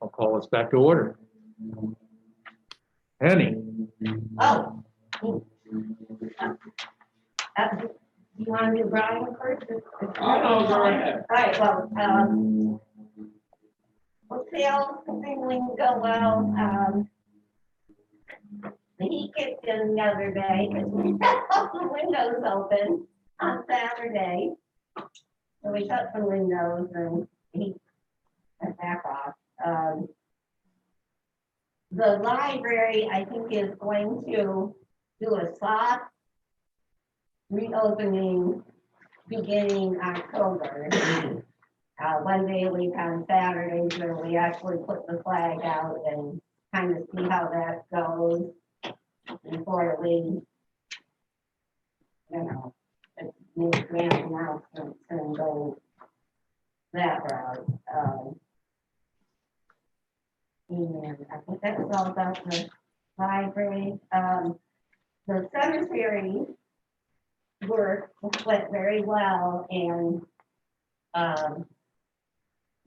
I'll call us back to order. Penny, Oh. You want to do Brian first? Oh, no, go ahead. All right, well, sales continuing to go well. The heat kicked in the other day because we had all the windows open on Saturday. So we shut some windows and heat went back off. The library, I think, is going to do a soft reopening beginning October. One day a week on Saturdays where we actually put the flag out and kind of see how that goes before we, make grand announcements and go that route. And I think that was all about the library. The cemetery work went very well, and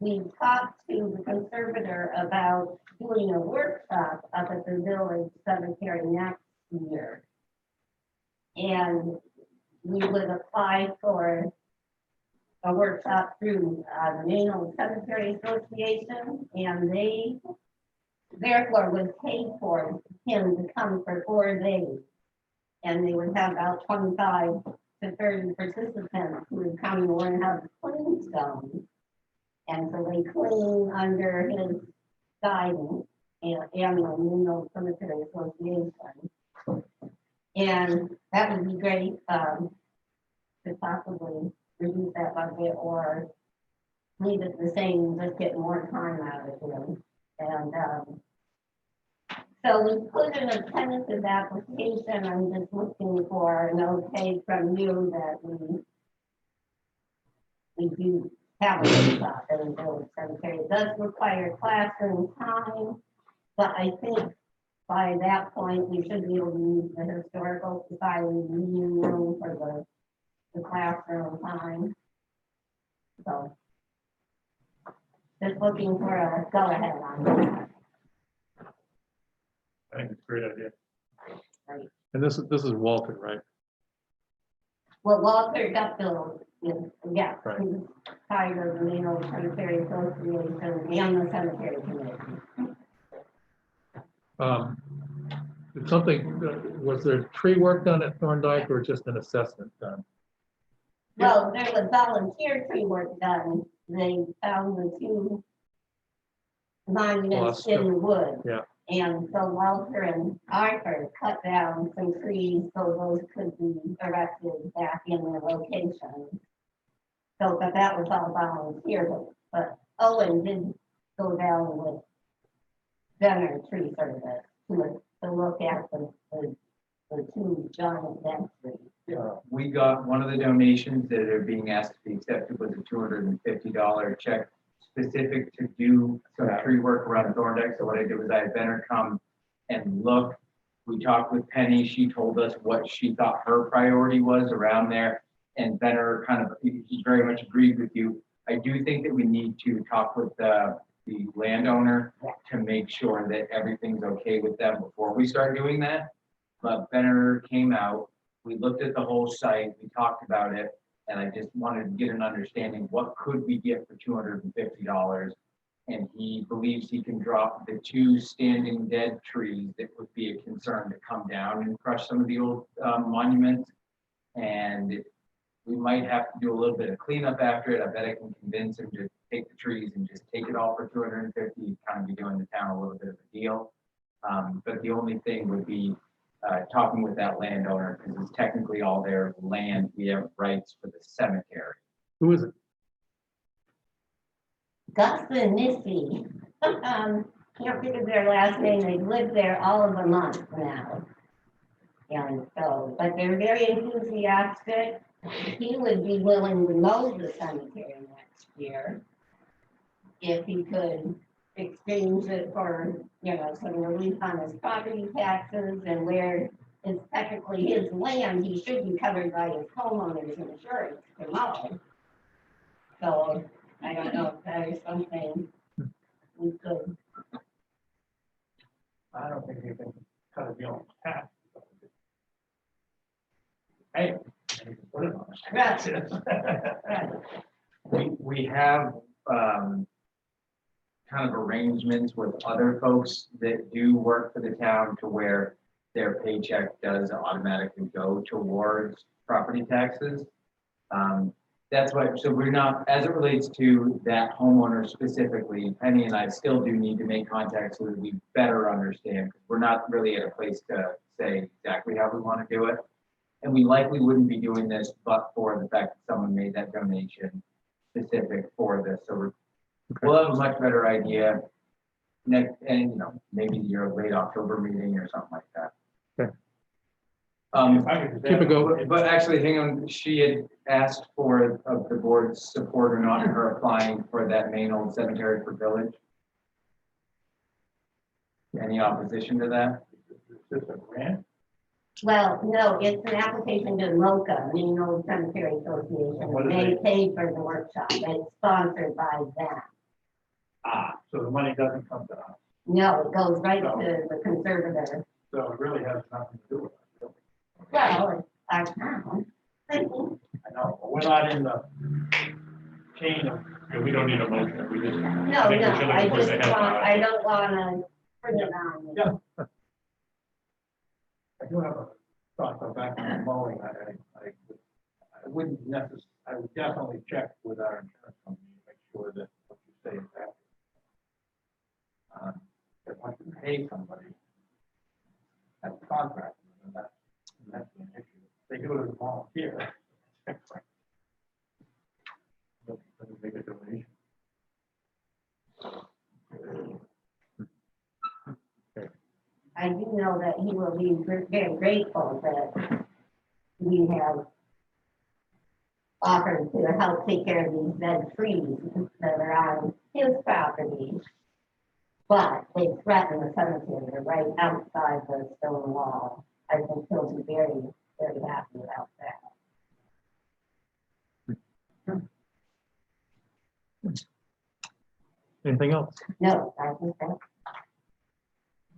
we talked to the conservator about doing a workshop up at the village cemetery next year. And we would apply for a workshop through the Maine Old Cemetery Association, and they therefore would pay for him to come for 4 days. And they would have about 25 to 30 participants who would come and learn how to clean stones. And so they clean under his guidance and the Maine Old Cemetery Association. And that would be great to possibly reduce that budget or leave it the same, just get more time out of him. And so we put in a tentative application. I'm just looking for an okay from you that we do have a workshop in the village cemetery. It does require classroom time, but I think by that point we should be able to use the historical society meeting room for the classroom time. So just looking for a go ahead on that. I think it's a great idea. Right. And this is Walter, right? Well, Walter Gutfield, yeah, Right. he's tired of the Maine Old Cemetery Association and the cemetery committee. Did something, was there tree work done at Thorndike or just an assessment done? Well, there was volunteer tree work done. They found the 2 monuments Lost in them. the wood. Yeah. And so Walter and Arthur cut down some trees so those could be erected back in their location. So, but that was all volunteer, but Owen did go down with Benner Tree Service to look at the 2 giant dead trees. We got one of the donations that are being asked to be accepted was a $250 check specific to do some tree work around Thorndike. So what I did was I had Benner come and look. We talked with Penny. She told us what she thought her priority was around there. And Benner kind of, he very much agreed with you. I do think that we need to talk with the landowner to make sure that everything's okay with them before we start doing that. But Benner came out, we looked at the whole site, we talked about it, and I just wanted to get an understanding, what could we get for $250? And he believes he can drop the 2 standing dead trees that would be a concern to come down and crush some of the old monuments. And we might have to do a little bit of cleanup after it. I bet I can convince him to take the trees and just take it all for $250, kind of be doing the town a little bit of a deal. But the only thing would be talking with that landowner, because it's technically all their land. We have rights for the cemetery. Who is it? Gus and Missy, can't think of their last name. They've lived there all of a month now. And so, but they're very enthusiastic. He would be willing to mow the cemetery next year if he could exchange it for, some relief on his property taxes, and where it's technically his land, he should be covered by his homeowner's insurance to mow. So I don't know if that is something we could, I don't think you can cut a deal on tax. Hey, you can put it on. right, We have, kind of arrangements with other folks that do work for the town to where their paycheck does automatically go towards property taxes. That's why, so we're not, as it relates to that homeowner specifically, Penny and I still do need to make contact so that we better understand. We're not really at a place to say exactly how we want to do it. And we likely wouldn't be doing this, but for the fact that someone made that donation specific for this. So we'll have a much better idea next, and you know, maybe your late October meeting or something like that. Okay. If I could just Keep it add- going. But actually, hang on, she had asked for of the board's support or not, her applying for that main old cemetery for village. Any opposition to that? It's just a grant. well, no, it's an application to MOCA, Maine Old Cemetery Association, What is they it? paid for the workshop, it's sponsored by them. So the money doesn't come to us. No, it goes right to the conservator, So it really has nothing to do with us. well, it's our town. I know, but we're not in the chain of. Yeah, we don't need a motion, we just. No, think we no, should I push just ahead want, on it. I don't wanna bring it on. you. Yeah. I do have a thought go back on the mowing. I wouldn't I would definitely check with our insurance company to make sure that what you say is accurate. If I can pay somebody, that's a contract, and that's an issue. They do it as a volunteer. Doesn't make a donation. I do know that he will be very grateful that we have offered to help take care of these dead trees that are on his property. But they threaten the cemetery, they're right outside the stone wall. I think he'll be very, very happy about that. Anything else? No, I think that's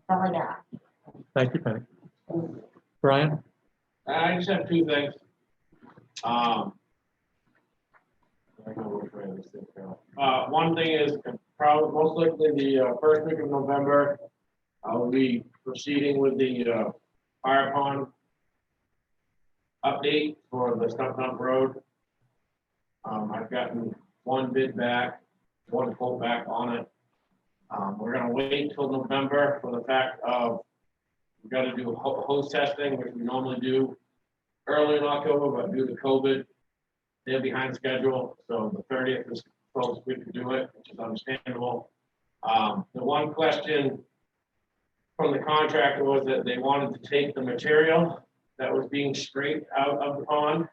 all I got. Thank you, Penny. Brian? I just have two things. I don't know which way this thing goes. One thing is probably most likely the first week of November, I'll be proceeding with the fire pond update for the Stump Dump Road. I've gotten one bid back, one quote back on it. We're gonna wait till November for the fact of we've got to do hose testing, which we normally do early in October, but due to COVID, they're behind schedule, so the 30th is close, we can do it, which is understandable. The one question from the contractor was that they wanted to take the material that was being scraped out of the pond.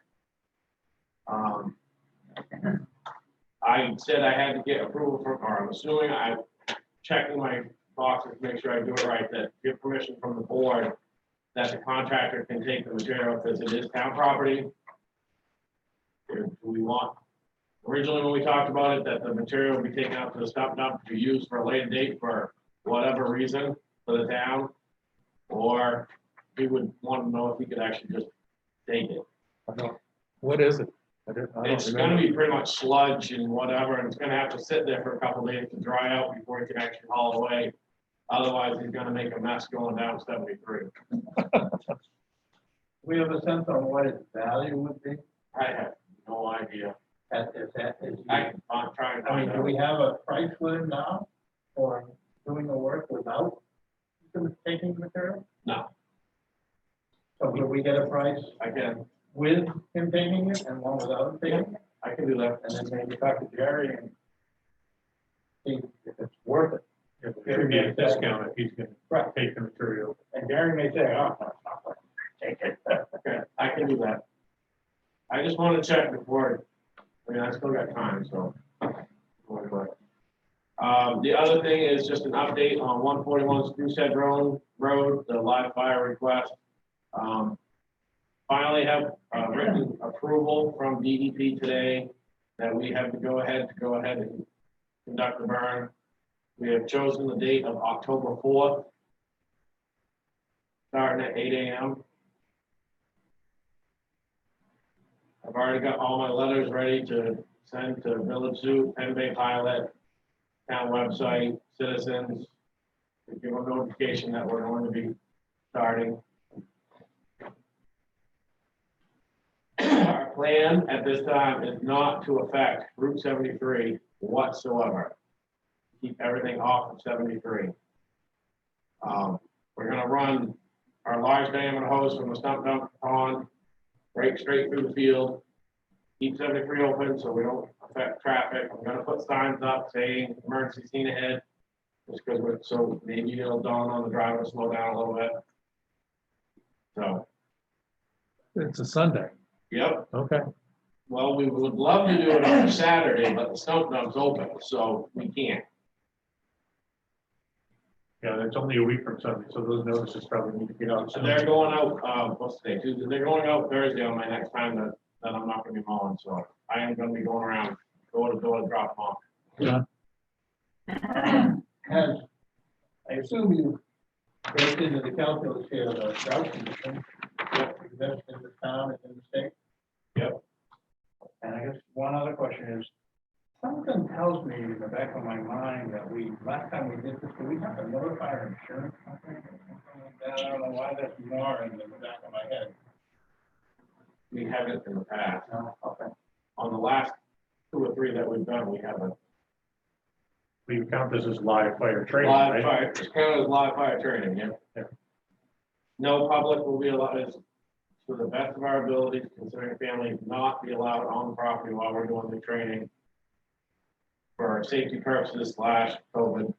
I said I had to get approval from, or I'm assuming I'm checking my boxes to make sure I do it right, that give permission from the board that the contractor can take the material because it is town property. Do we want, originally when we talked about it, that the material would be taken out to the stump dump to be used for a later date for whatever reason for the town? Or he would want to know if he could actually just take it. What is it? I don't It's remember. gonna be pretty much sludge and whatever, and it's gonna have to sit there for a couple days to dry out before he can actually haul it away. Otherwise, he's gonna make a mess going down 73. We have a sense on what its value would be? I have no idea. I'm trying to I mean, find do we out. have a price with him now for doing the work without him taking the material? No, So could we get a price I can with him taking it and one without him taking it? I can do that. And then maybe talk to Jerry and see if it's worth it. If There would be a discount if he's gonna Right, take the material. and Jerry may say, oh, no, it's not worth it. Take it. Okay, I can do that. I just wanna check before, I mean, I still got time, so. The other thing is just an update on 141 Goosehead Road, the live fire request. Finally have written approval from DEP today that we have to go ahead and conduct the burn. We have chosen the date of October 4th, starting at 8 AM. I've already got all my letters ready to send to Village Zoo, Penn Bay Pilot, town website, citizens, to give them notification that we're going to be starting. Our plan at this time is not to affect Route 73 whatsoever. Keep everything off of 73. We're gonna run our large diameter hose from the stump dump pond right straight through the field. Keep 73 open so we don't affect traffic. I'm gonna put signs up saying emergency scene ahead. Just because so maybe it'll dawn on the driver to slow down a little bit. So, It's a Sunday. yep. Okay. Well, we would love to do it on a Saturday, but the stump dump's open, so we can't. Yeah, it's only a week from Sunday, so those notices probably need to get out. So they're going out, what's the day, Tuesday? They're going out Thursday on my next time that I'm not gonna be mowing, so I am gonna be going around, door to door, drop them off. Has, I assume you baked into the calculus here, the drought condition, that's in the town and in the state? Yep. And I guess one other question is, something tells me in the back of my mind that last time we did this, do we have to notify our insurance company or something like that? I don't know why that's more in the back of my head. We haven't in the past. No, okay. On the last 2 or 3 that we've done, we haven't. We count this as live fire training, Live fire, it's kind of live fire training, yeah. Yeah. No public will be allowed, is to the best of our abilities, considering families not be allowed on the property while we're doing the training for safety purposes / COVID.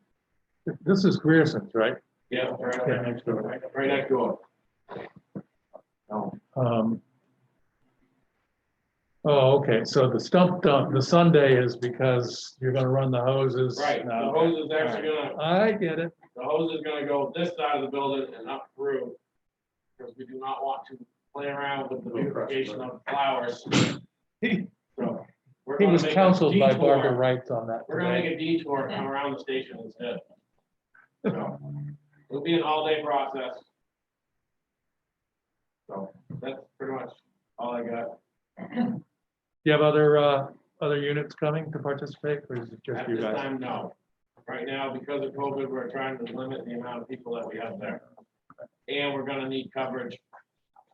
This is Grierson's, right? Yeah, Yeah, next door. right next door. No, Oh, okay, so the stump dump, the Sunday is because you're gonna run the hoses. right, the now. hose is actually gonna, I get it. the hose is gonna go this side of the building and up through. Because we do not want to play around with the beautification of flowers. So we're He gonna was make a counseled by detour. Barbara Wright on that. We're gonna today. make a detour, come around the station instead. So, it'll be an all-day process. So, that's pretty much all I got. Do you have other units coming to participate, or is it just At you this guys? time, no. Right now, because of COVID, we're trying to limit the amount of people that we have there. And we're gonna need coverage,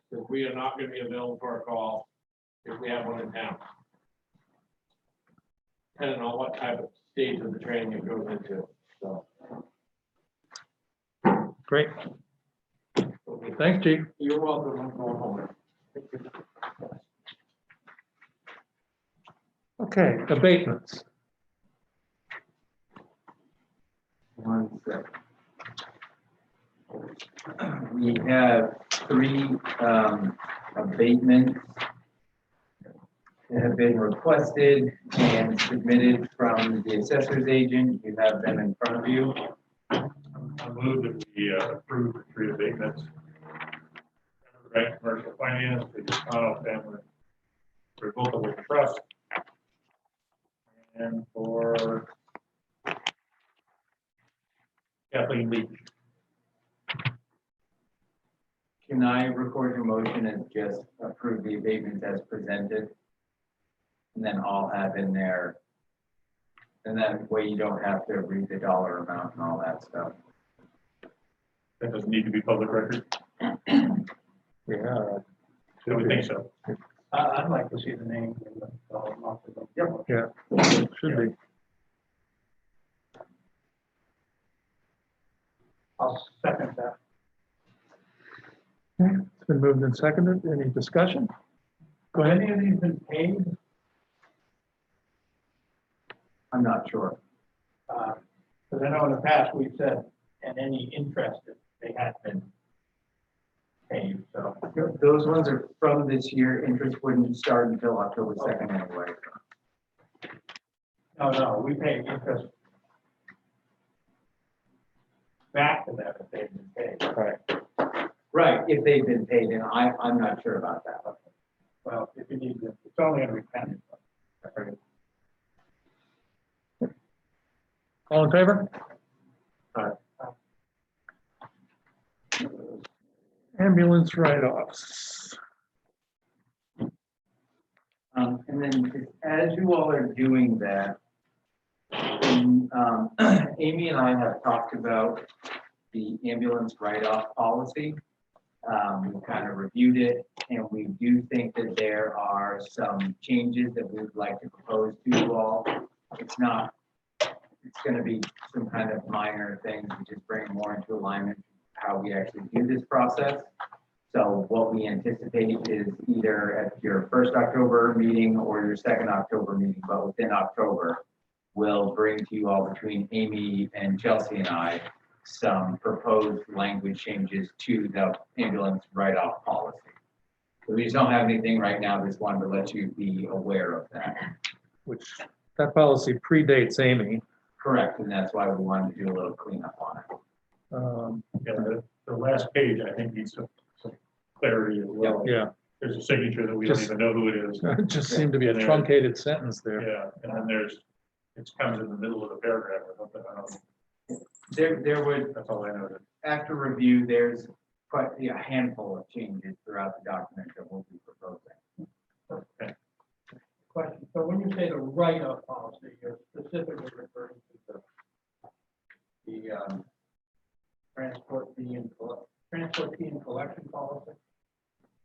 because we are not gonna be available for a call if we have one in town. Depending on what type of stage of the training it goes into, so. Great, thanks, Chief. You're welcome, I'm going home. Okay, abatements. One sec. We have 3 abatements that have been requested and submitted from the assessor's agent. You have them in front of you. I move that we approve the 3 abatements. Right, commercial finance, the Connell family, revocable trust. And for Kathleen Leach. Can I record your motion and just approve the abatements as presented? And then I'll have in there. And that way you don't have to read the dollar amount and all that stuff. That doesn't need to be public record. Yeah. I would think so. I'd like to see the name. Yep. Yeah, should be. I'll second that. Okay, it's been moved and seconded. Any discussion? Go Have ahead. any of these been paid? I'm not sure. Because I know in the past we said, and any interest if they had been paid, so. Those ones are from this year. Interest wouldn't start until October 2nd anyway. No, we pay interest back to them if they've been paid. Right. Right, if they've been paid, and I'm not sure about that. Well, if you need to, it's only gonna be pennies. All in favor? Ambulance write-offs. And then as you all are doing that, Amy and I have talked about the ambulance write-off policy. We kind of reviewed it, and we do think that there are some changes that we would like to propose to you all. It's gonna be some kind of minor things, we just bring more into alignment how we actually do this process. So what we anticipate is either at your first October meeting or your second October meeting, but within October, we'll bring to you all between Amy and Chelsea and I some proposed language changes to the ambulance write-off policy. So we just don't have anything right now, just wanted to let you be aware of that. Which, that policy predates Amy. Correct, and that's why we wanted to do a little cleanup on it. Yeah, the last page, I think, needs some clarity as well. Yeah, There's a signature that we don't Just- even know who it is. it just seemed to be a truncated sentence there. Yeah, and then it comes in the middle of the paragraph or something. I don't know. There would, That's all I noted. after review, there's quite a handful of changes throughout the document that we'll be proposing. Okay. Question, so when you say the write-off policy, you're specifically referring to the transport fee and collection policy?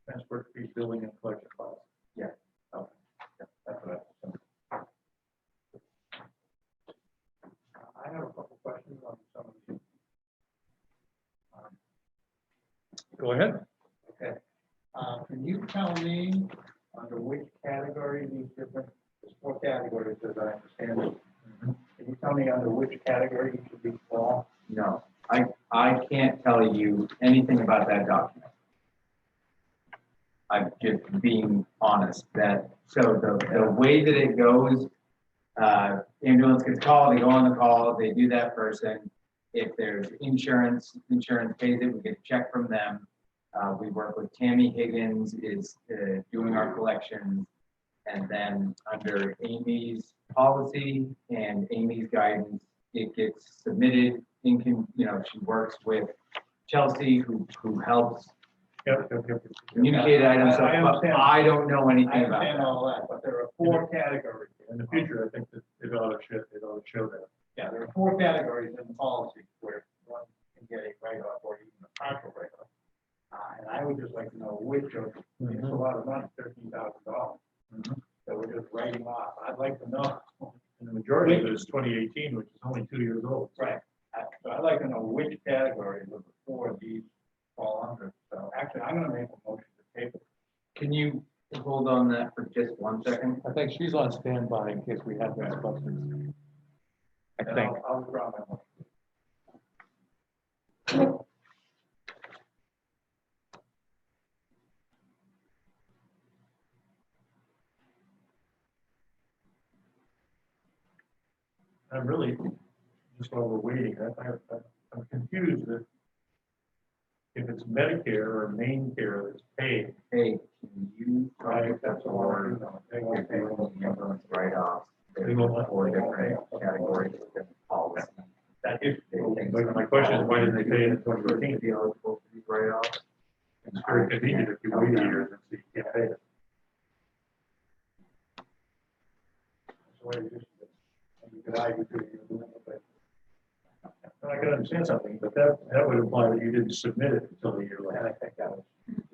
Transport fee, billing and collection policy. Yeah. Okay. Yeah, that's what I. I have a couple questions on some of these. Go ahead. Okay. Can you tell me under which category these different, there's 4 categories as I understand it. Can you tell me under which category each of these fall? No, I can't tell you anything about that document. I'm just being honest that, so the way that it goes, ambulance gets called, they go on the call, they do that person. If there's insurance pays it, we get a check from them. We work with Tammy Higgins is doing our collections. And then under Amy's policy and Amy's guidance, it gets submitted she works with Chelsea who helps Yep. communicate items. So, I but understand. I don't know I anything about understand that. all that, but there are 4 categories. In the future, I think that it ought to show that. Yeah, there are 4 categories in the policy where one can get a write-off or even a partial write-off. And I would just like to know which of, it's a lot of money, $13,000. So we're just writing off. I'd like to know. And the majority of it is 2018, which is only 2 years old. Right. So I'd like to know which categories of the 4 of these fall under. So actually, I'm gonna make a motion to table. Can you hold on that for just 1 second? I think she's on standby in case we have those questions. I And think. I'll withdraw my motion. I'm really, just while we're waiting, I'm confused that if it's Medicare or main care that's paid, Hey, can you try right, that's all. or They won't pay. ambulance write-offs? They won't let- 4 different categories within the policy. That is, but my question is, why didn't they pay it in 2013? Be eligible for these write-offs? It's very convenient if you wait a year and see you can't pay it. That's the way it used to be. And you could argue to you. And I can understand something, but that would imply that you didn't submit it until the year And later. I think that was. And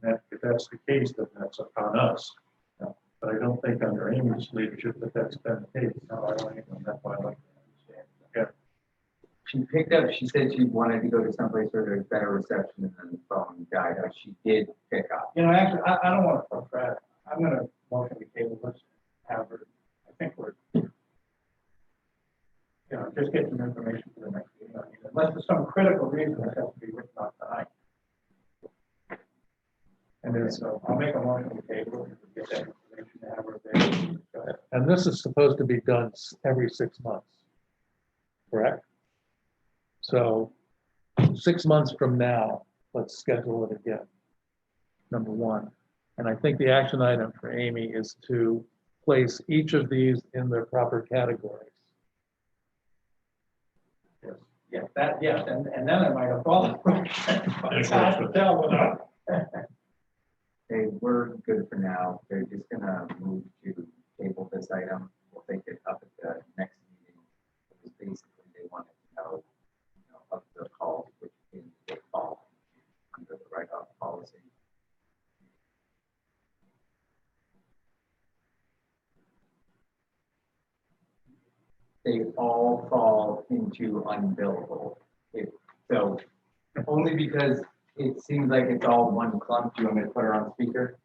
that, if that's the case, then that's upon us. But I don't think under Amy's leadership that that's been the case. No, I don't even, that's why I like to understand. She picked up, she said she wanted to go to someplace where there's better reception than the phone died, but she did pick up. You know, actually, I don't want to procrastinate. I'm gonna motion to table this, have her, I think we're, just get some information for the next meeting. I mean, unless there's some critical reason that has to be written up tonight. And it's, So I'll make a motion to table and get that information to have her there. and this is supposed to be done every 6 months. Correct? So 6 months from now, let's schedule it again. Number 1. And I think the action item for Amy is to place each of these in their proper categories. Yes, that, yes, and then I might have followed. It's hard to tell without. They were good for now. They're just gonna move to table this item. We'll take it up at the next meeting. Because basically they wanted to know, of the calls, which they fall under the write-off policy. They all fall into unbillable. So only because it seems like it's all one clump. Do you want me to put her on speaker?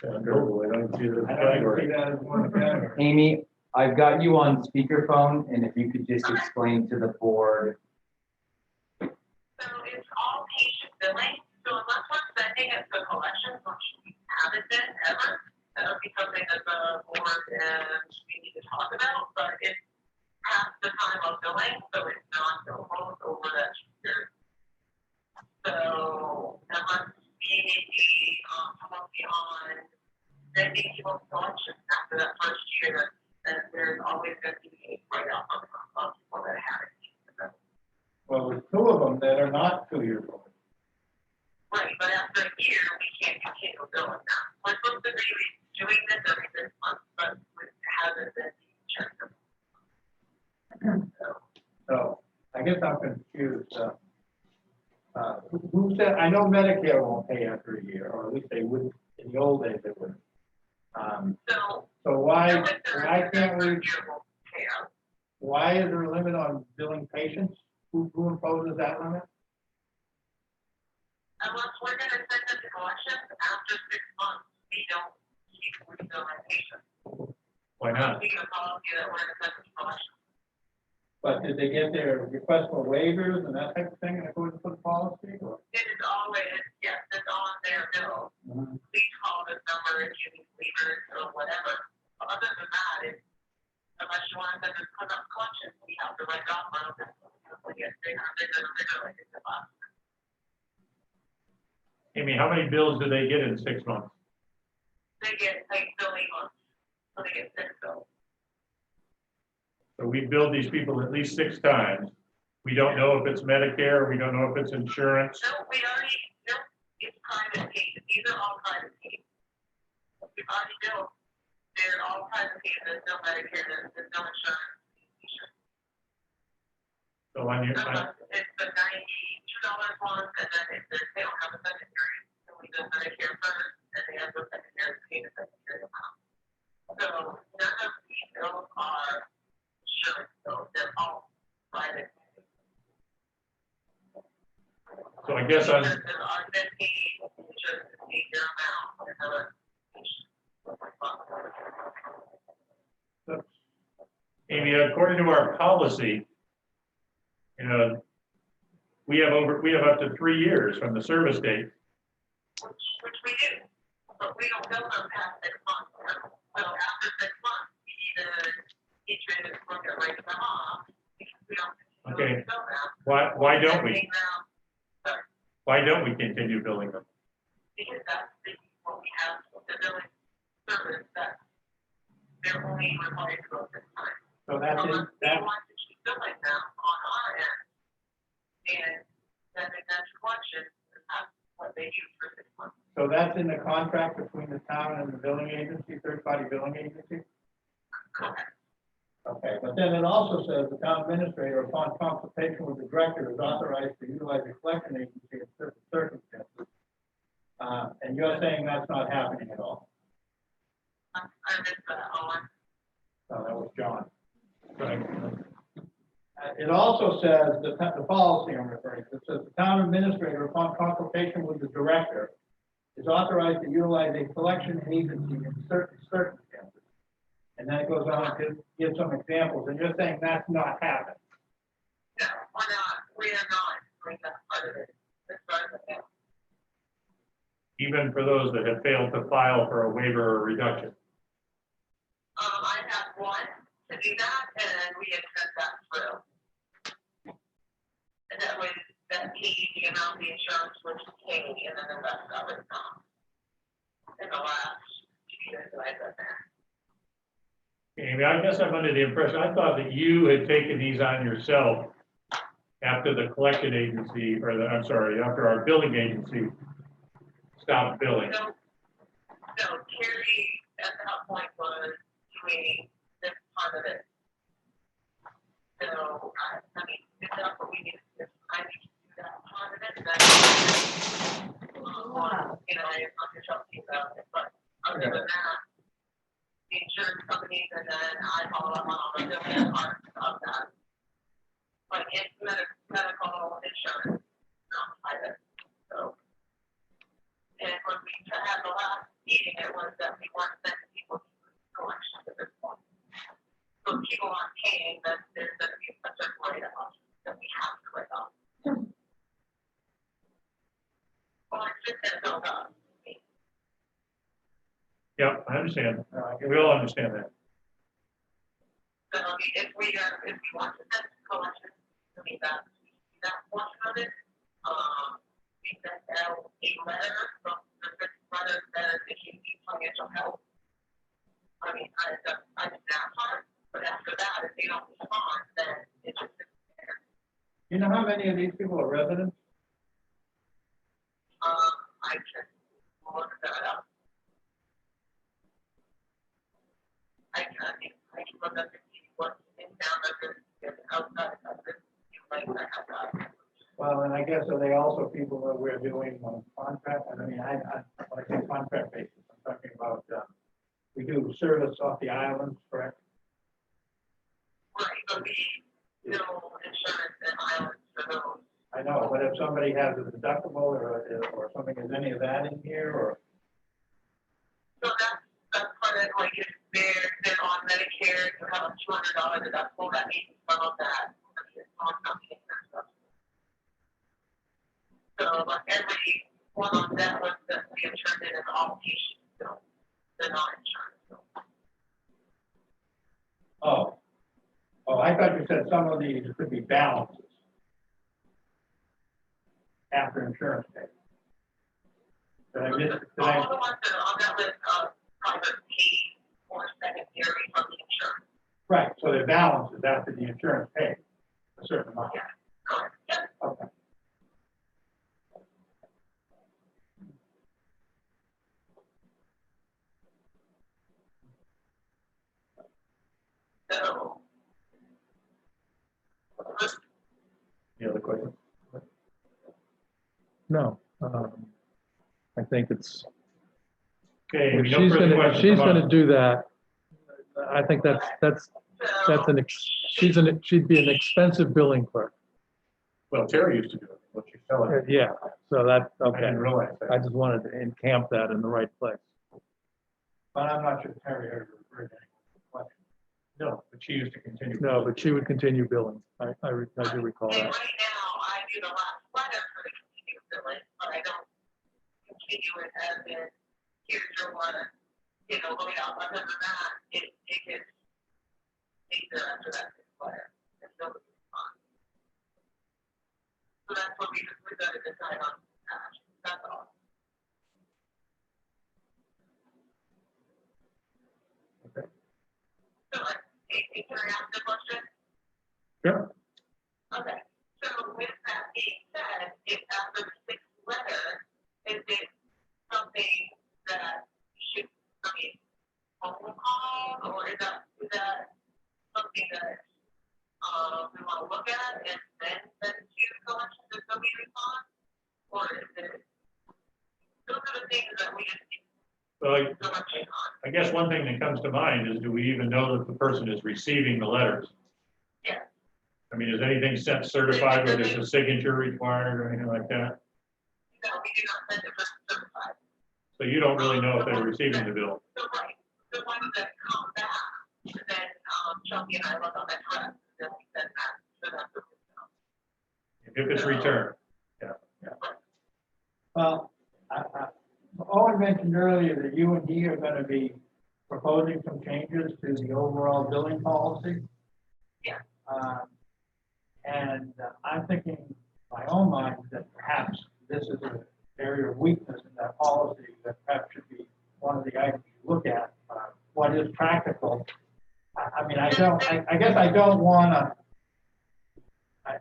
Unbillable, I don't see the I don't category. see that as one category. Amy, I've got you on speakerphone, and if you could just explain to the board. So it's all patient billing, so unless we're sending it to collections, which we haven't been ever, that would be something that the board and we need to talk about, but it's past the time of billing, so it's not billable over that year. So unless we need to come beyond sending people collections after that first year, then there's always going to be a write-off of people that haven't. Well, there's two of them that are not 2 years old. Right, but after a year, we can't continue billing them. We're supposed to be doing this every 6 months, but it hasn't been checked. So I guess I'm confused. Who said, I know Medicare won't pay after a year, or at least they wouldn't, in the old days they wouldn't. So. So why no, it's can't we, year will pay out. why is there a limit on billing patients? Who imposes that limit? Unless we're gonna send them to collections after 6 months, we don't keep rebilling patients. Why not? We can policy that we're gonna send them to collections. But did they get their request for waivers and that type of thing in accordance with the policy? Or? It is always, yes, it's on their bill. Please call this number if you need waivers or whatever. But other than that, it's, unless you want to send this to collections, we have to write off on it. We get bigger and bigger and bigger like it's a box. Amy, how many bills do they get in 6 months? They get like billing months, so they get 6 bills. So we billed these people at least 6 times. We don't know if it's Medicare, we don't know if it's insurance. No, we already, no, it's private paid. These are all private paid. We've already billed. They're all private paid. There's no Medicare, there's no insurance. So on your, It's the $92 one, and then if they don't have a secondary, then we do Medicare first, and they have the secondary pay the secondary amount. So none of these bills are insurance bills, they're all private. so I guess on, There are 15 insurance to pay their amount, and other Amy, according to our policy, we have up to 3 years from the service date. which we do, but we don't bill them past 6 months. So after 6 months, we need to look at writing them off, because we don't Okay. bill them. Why don't we? Sending them, sorry, Why don't we continue billing them? because that's what we have, the billing service, that they're only required to go 6 times. So that's Unless in, we that, want to keep billing them on our end, and sending them to collection, and that's what they do for 6 months. so that's in the contract between the town and the billing agency, third-party billing agency? Correct. Okay, but then it also says the town administrator, upon consultation with the director, is authorized to utilize a collection agency in certain circumstances. And you're saying that's not happening at all? I missed that, Owen. No, that was John. Right. It also says, the policy I'm referring to, it says the town administrator, upon consultation with the director, is authorized to utilize a collection agency in certain circumstances. And then it goes on to give some examples, and you're saying that's not happening. No, we are not doing that part of it. As far as I know. Even for those that have failed to file for a waiver or reduction? I have one to do that, and we had sent that through. And that way, that paid the amount the insurance was paid, and then the rest of it not. In the last 2 years that I've done that. Amy, I guess I'm under the impression, I thought that you had taken these on yourself after the collection agency, or the, I'm sorry, after our billing agency stopped billing. So Terry at that point was doing this part of it. So, I mean, if that's what we need, if I need to do that part of it, then, you know, I'm just talking about it, but other than that, the insurance companies, and then I follow up on all the billing parts of that. Like, it's medical insurance, not private, so. And when we had the last meeting, it was that we weren't sending people to collections at this point. So if people aren't paying, then there's gonna be a certain write-off that we have to write off. Well, it's just gonna build up. Yeah, I understand. We all understand that. So if we want to send collections, I mean, that portion of it, we sent out a letter from the letter that if you need financial help. I mean, I did that part, but after that, if they don't respond, then it just sits there. You know how many of these people are residents? I can look that up. I can look up and see what's in town of it, outside of it, like that. Well, and I guess are they also people that we're doing on contract? I mean, when I say contract basis, I'm talking about, we do service off the islands, correct? Right, but we bill insurance and islands for those. I know, but if somebody has a deductible or something, is any of that in here or? So that's part of like if they're on Medicare, you have a $200 deductible, that means some of that is on something. So like every one of them was that we have turned in as all patients, so they're not insurance. So. Oh, I thought you said some of these could be balances after insurance pay. Did I miss? All the ones that are on that list of private paid or secondary from the insurance. Right, so they're balances after the insurance pay a certain amount. Yeah, correct. Yeah. Okay. So. Any other questions? No, I think it's, Okay, if no she's further gonna, if questions she's from gonna us. do that, I think that's she'd be an expensive billing clerk. Well, Terry used to do it, what she's telling me. Yeah, so that, I okay, didn't realize I that. just wanted to encamp that in the right place. But I'm not sure Terry ever referred to any. No, but she used to continue. No, but she would continue billing. I do recall And that. right now, I do the last letter for the continuous billing, but I don't continue it as in, here's your letter, you know, look out, other than that, it gets either after that letter. And so it's fine. So that's what we gotta decide on, that's all. Okay. So, can I ask a question? Sure. Okay, so with that being said, if after the sixth letter, is it something that should, I mean, phone call, or is that something that, we wanna look at and then send to collections if nobody responds? Or is it, those are the things that we just need Well, so much on. I guess one thing that comes to mind is, do we even know that the person is receiving the letters? Yeah. I mean, is anything sent certified, where there's a signature required or anything like that? No, we do not send it for certified. So you don't really know if they're receiving the bill. So right, the ones that come back, then, Chunky and I look on that correct, then we send that to them. If it's returned. Well, Owen mentioned earlier that you and he are gonna be proposing some changes to the overall billing policy. Yeah. And I'm thinking, in my own mind, that perhaps this is an area of weakness in that policy that perhaps should be one of the items you look at. What is practical? I mean, I guess I don't wanna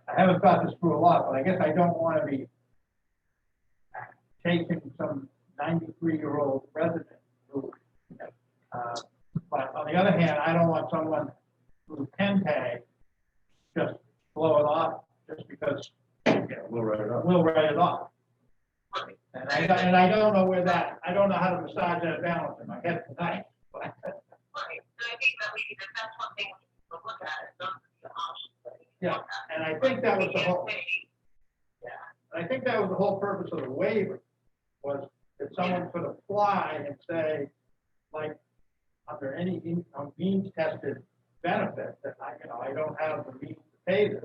I haven't thought this through a lot, but I guess I don't want to be taking some 93-year-old resident who, but on the other hand, I don't want someone who can pay just blow it off just because Yeah, we'll write it up. we'll write it off. And I don't know where that, I don't know how to massage that balance in my head tonight. but- Right, and I think that that's one thing to look at, is those are the options that you can Yeah, look at. and I think that was the We whole, can't say, I think that was the whole purpose of the waiver, was that someone could apply and say, like, under any means tested benefit, that I don't have the means to pay this.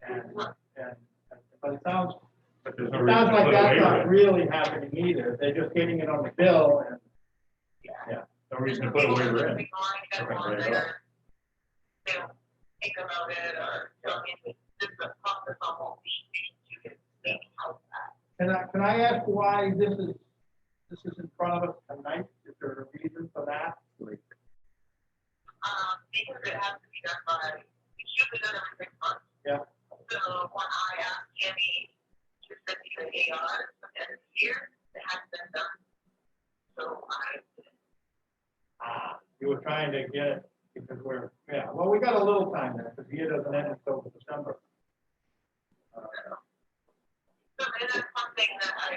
And, but it sounds But there's no It reason sounds to like put a that's waiver not in. really happening either. They're just getting it on the bill and, No reason to put a waiver in. Be lying that Okay, on right there, they don't think about it, or, I mean, this is a process on what you can think how that. can I ask why this is in front of us tonight? Is there a reason for that? Because it has to be done by, it's usually done every 6 months. Yeah. So when I asked Tammy to send me the AR at the end of the year, it hasn't been done. So You were trying to get it because well, we got a little time there because the year doesn't end until December. So and that's something that I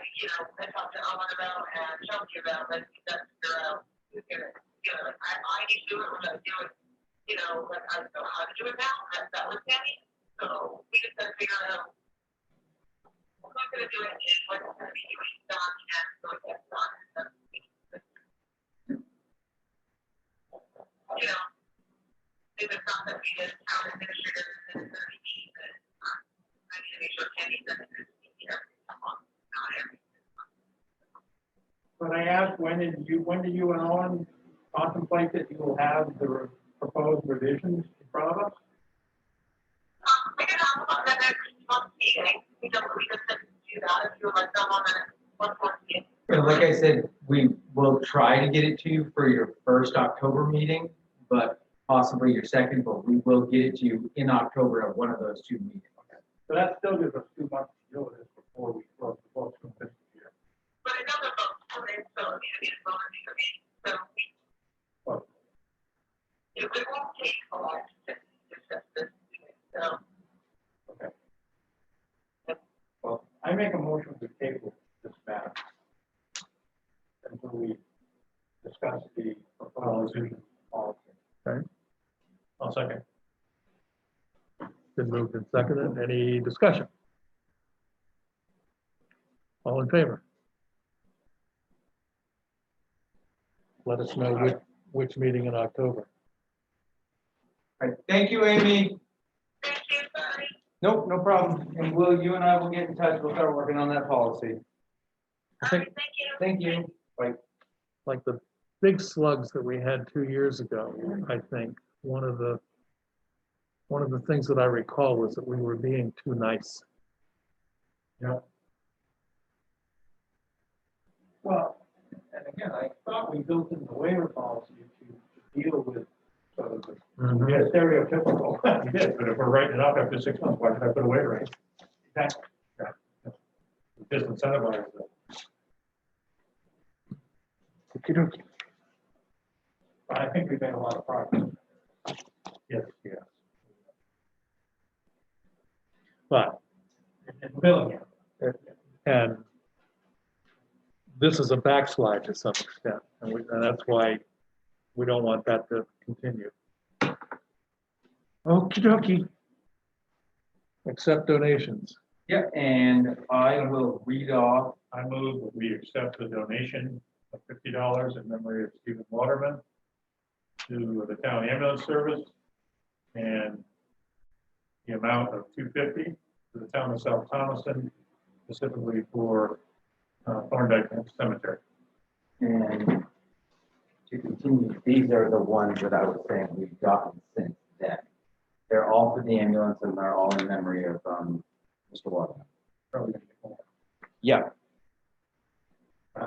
talked to Owen about and Chelsea about, like, we got to figure out, I need to do it, we're gonna do it, like, I don't know how to do it now, that was Tammy. So we just gotta figure out who's gonna do it, and what's gonna be doing done, and so it gets done. If it's not that we just town administrators and it's gonna be, I need to make sure Kenny's done it, not every. But I asked, when did you and Owen contemplate that you will have the proposed revisions in front of us? We can have on the next month's meeting, we just do that if you would like them on the next month's meeting. And like I said, we will try to get it to you for your first October meeting, but possibly your second, but we will get it to you in October of one of those 2 meetings. So that still gives us 2 months to deal with this before we close the books from this year. But it doesn't look so it's bonus for me, so Well, it won't take a lot to discuss this, so. okay. Well, I make a motion to table this matter until we discuss the proposed policy. Okay, I'll second. been moved and seconded. Any discussion? All in favor? Let us know which meeting in October. All right, thank you, Amy. Thank you, sorry. Nope, no problem. And you and I will get in touch. We'll start working on that policy. I think, Thank you. Thank you. like the big slugs that we had 2 years ago, I think, one of the things that I recall was that we were being too nice. Well, and again, I thought we built in the waiver policy to deal with sort of the stereotypical. You did, but if we're writing it up after 6 months, why should I put a waiver in? Exactly. Just incentivize it. Okey-dokey. But I think we've made a lot of progress. Yes, yes. But, In billing it. and this is a backslide to some extent, and that's why we don't want that to continue. Okey dokey. Accept donations. Yeah, and I will read off. I move that we accept the donation of $50 in memory of Stephen Waterman to the town ambulance service and the amount of $250 to the town of South Thomaston, specifically for Thorndike Cemetery. And to continue, these are the ones that I was saying we've gotten since then. They're all for the ambulance and they're all in memory of Mr. Waterman. Probably gonna get more. Yeah.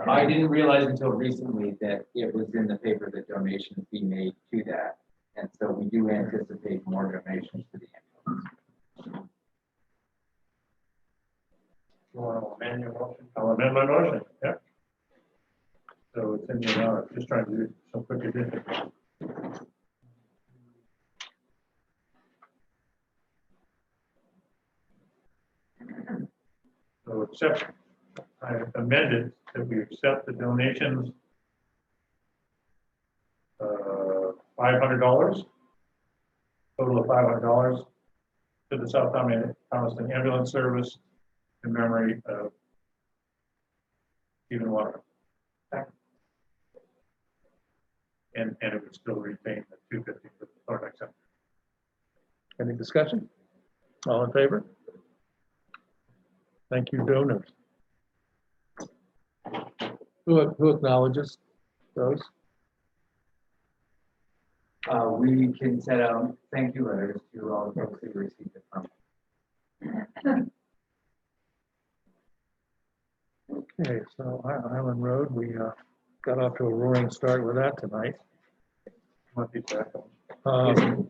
I didn't realize until recently that it was in the paper that donations be made to that. And so we do anticipate more donations to the ambulance. amend your motion? I'll amend my motion, yeah. So it's in the, just trying to do some quick addition. So accept, I amended that we accept the donations, $500, total of $500 to the South Thomaston Ambulance Service in memory of Stephen Waterman. And it would still retain the 250 for the Thorndike Center. Any discussion? All in favor? Thank you, donors. Who acknowledges those? We can set out thank you letters to all the folks who received it from. Okay, so Island Road, we got off to a roaring start with that tonight. Might be back on.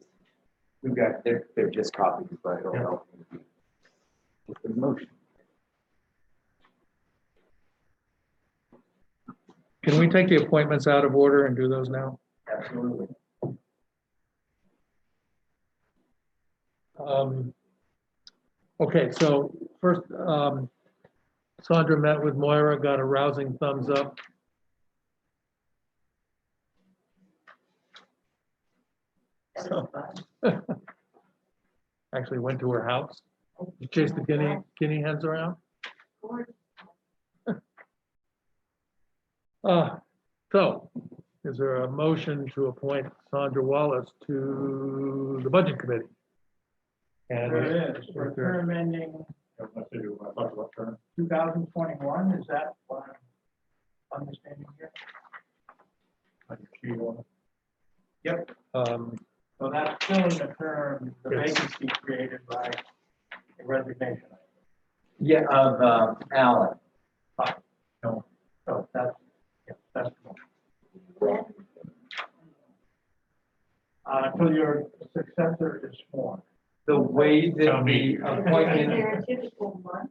We've got, they're just copies, but it'll help with the motion. Can we take the appointments out of order and do those now? Absolutely. Okay, so first, Sandra met with Moira, got a rousing thumbs up. So, actually went to her house. You chased the guinea hens around. So, is there a motion to appoint Sandra Wallace to the Budget Committee? And There is, for term ending Let's do, I thought about term. 2021, is that what I'm understanding here? on your sheet on Yep, um, so that's filling the term, the Yes. vacancy created by the resignation. Yeah, of Alan. So that's, yeah, that's. Until your successor is sworn. The way that Town the meeting. Is appointment, there a typical month?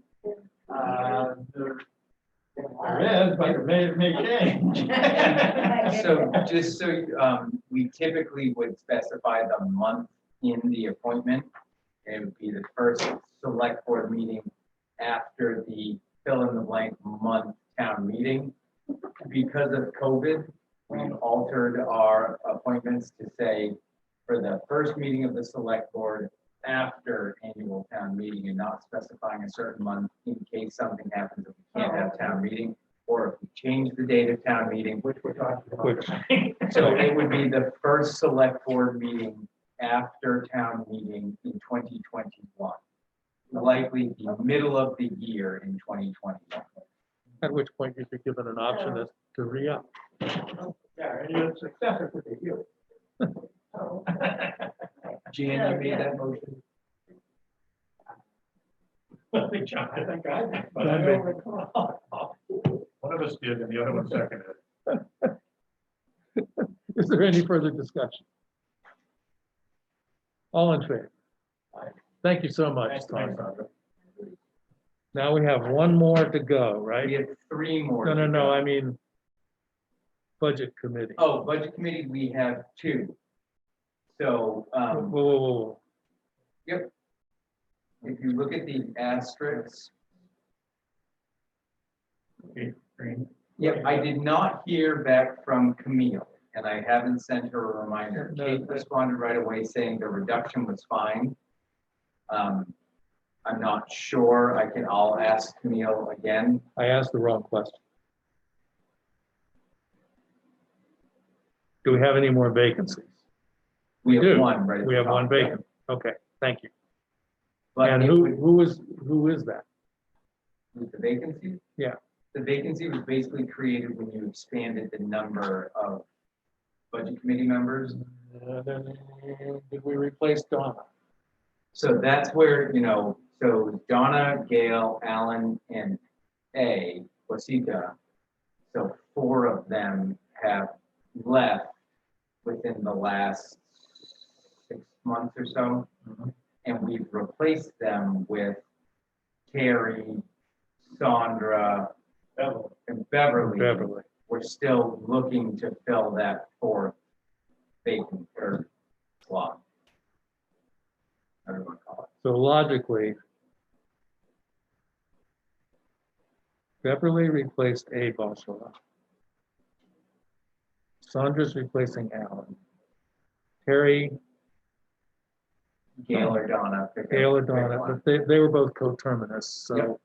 There is, but it may change. so just so, we typically would specify the month in the appointment. It would be the first select board meeting after the fill in the blank month town meeting. Because of COVID, we've altered our appointments to say for the first meeting of the select board after annual town meeting and not specifying a certain month in case something happens that we can't have town meeting, or if we change the date of town meeting, Which we're talking about. Which- so it would be the first select board meeting after town meeting in 2021. Likely the middle of the year in 2021. at which point you'd be given an option as to re-up. Yeah, and your successor could be you. So, Jan, you made that motion? I think I did, but I John don't did. recall. One of us did and the other one seconded. Is there any further discussion? All in favor? Thank you so much, Thanks, Tom. Now we have one more to go, We right? have three more. No, no, to no, go. I mean, Budget Committee. Oh, budget committee, we have two. So, Whoa, whoa, whoa, yep. If you look at the asterisks, Okay, green. yep, I did not hear back from Camille, and I haven't sent her a reminder. No, Kate no. responded right away saying the reduction was fine. I'm not sure, I'll ask Camille again. I asked the wrong question. Do we have any more vacancies? We have do. one, right? at We the have one top. vacant. Okay, thank you. But And it would- who is that? with the vacancy? Yeah. The vacancy was basically created when you expanded the number of budget committee members. Then did we replace Donna? So that's where, so Donna, Gail, Alan, and A, Wasika. So four of them have left within the last 6 months or so. And we've replaced them with Carrie, Sandra, Bevel. and Beverly. Beverly. We're still looking to fill that fourth vacant or slot. Whatever you want to call it. So logically, Beverly replaced Abe Oshawa. Sandra's replacing Alan. Terry, Gail or Donna. pick Gail or pick Donna, one. but they were both coterminous, so. Yep.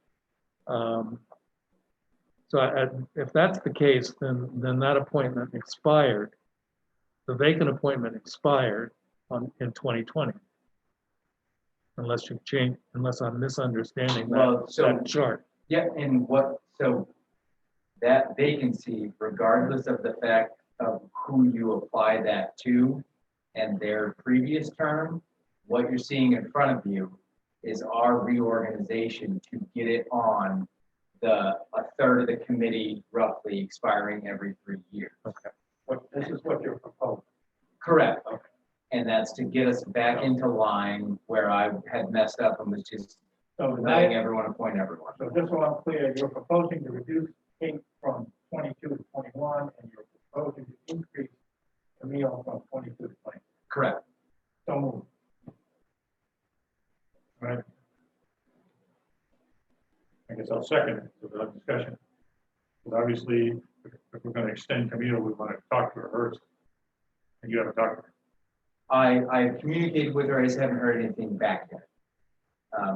So if that's the case, then that appointment expired. The vacant appointment expired in 2020. Unless you change, unless I'm misunderstanding Well, so- that chart. Yeah, and so that vacancy, regardless of the fact of who you apply that to and their previous term, what you're seeing in front of you is our reorganization to get it on a third of the committee roughly expiring every 3 years. But this is what you're proposing. Correct. And that's to get us back into line where I had messed up and was just So letting that, everyone appoint everyone. so just so I'm clear, you're proposing to reduce Kate from 22 to 21, and you're proposing to increase Camille from 22 to 20. Correct. So moved. Right. I guess I'll second it without discussion. But obviously, if we're gonna extend Camille, we want to talk to her first. And you haven't talked to her. I communicated with her, I just haven't heard anything back yet.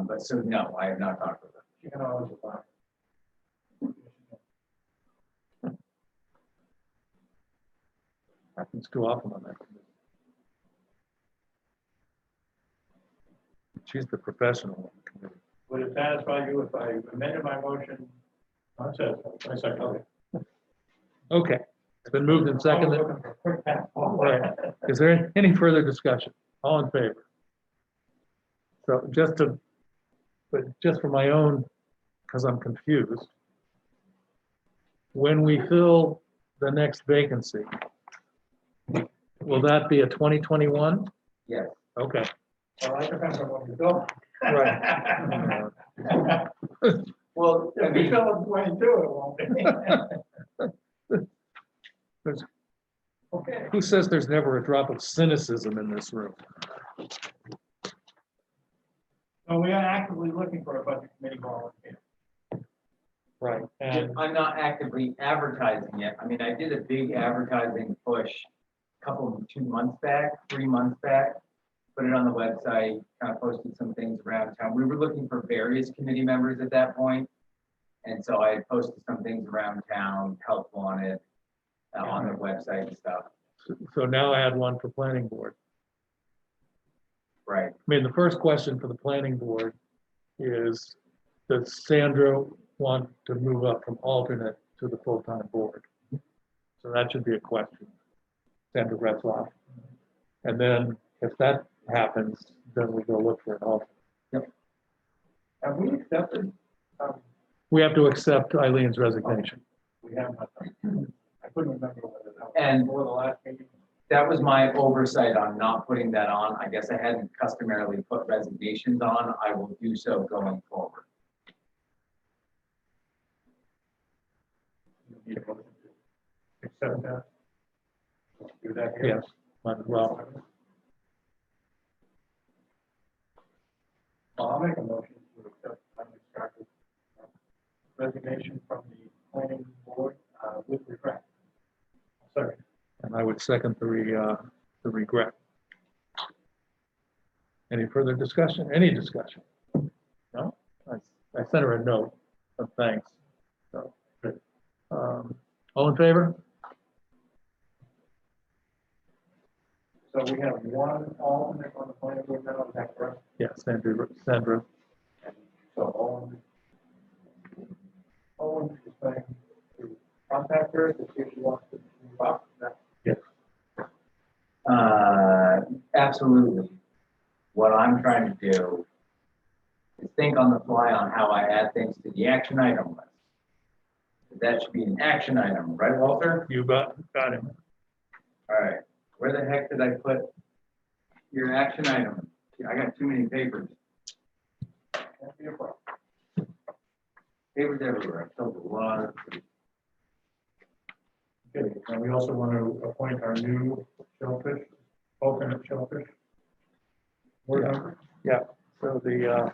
But so no, I have not talked with her. You can always apply. Happens too often on that committee. She's the professional on the committee. Would it satisfy you if I amended my motion? I said, I second it. Okay, it's been moved and I was seconded. looking for a quick path Right. forward. Is there any further discussion? All in favor? So just for my own, because I'm confused. When we fill the next vacancy, will that be a 2021? Yes. Okay. Well, that depends on what you go. Right. Well, I If we mean, fill it 22, it won't be. Okay. Who says there's never a drop of cynicism in this room? So we are actively looking for a budget committee volunteer. Right. And I'm not actively advertising yet. I mean, I did a big advertising push couple, 2 months back, 3 months back. Put it on the website, kind of posted some things around town. We were looking for various committee members at that point. And so I posted some things around town, Health Wanted, on the website and stuff. so now I had one for planning board. Right. I mean, the first question for the planning board is, does Sandra want to move up from alternate to the full-time board? So that should be a question, Sandra Retzloff. And then if that happens, then we go look for an alternate. Have we accepted? We have to accept Eileen's resignation. We have not. I couldn't remember whether that was And- before the last meeting. That was my oversight on not putting that on. I guess I hadn't customarily put resignations on. I will do so going forward. You need a motion to accept that. Let's do that here. Yes, might as well. I'll make a motion to accept Riley Stark's resignation from the planning board with regret. Second. And I would second the regret. Any further discussion? Any discussion? No? I sent her a note of thanks. So, all in favor? So we have one alternate on the planning board now, is that correct? Yes, Sandra. And so Owen is going to contact her to see if she wants to move up. Absolutely. What I'm trying to do is think on the fly on how I add things to the action item list. That should be an action item, right, Walter? You got him. All right. Where the heck did I put your action item? I got too many papers. Can't be a problem. Papers everywhere, so a lot of. Okay, and we also want to appoint our new shellfish, alternate shellfish. Board member, So the,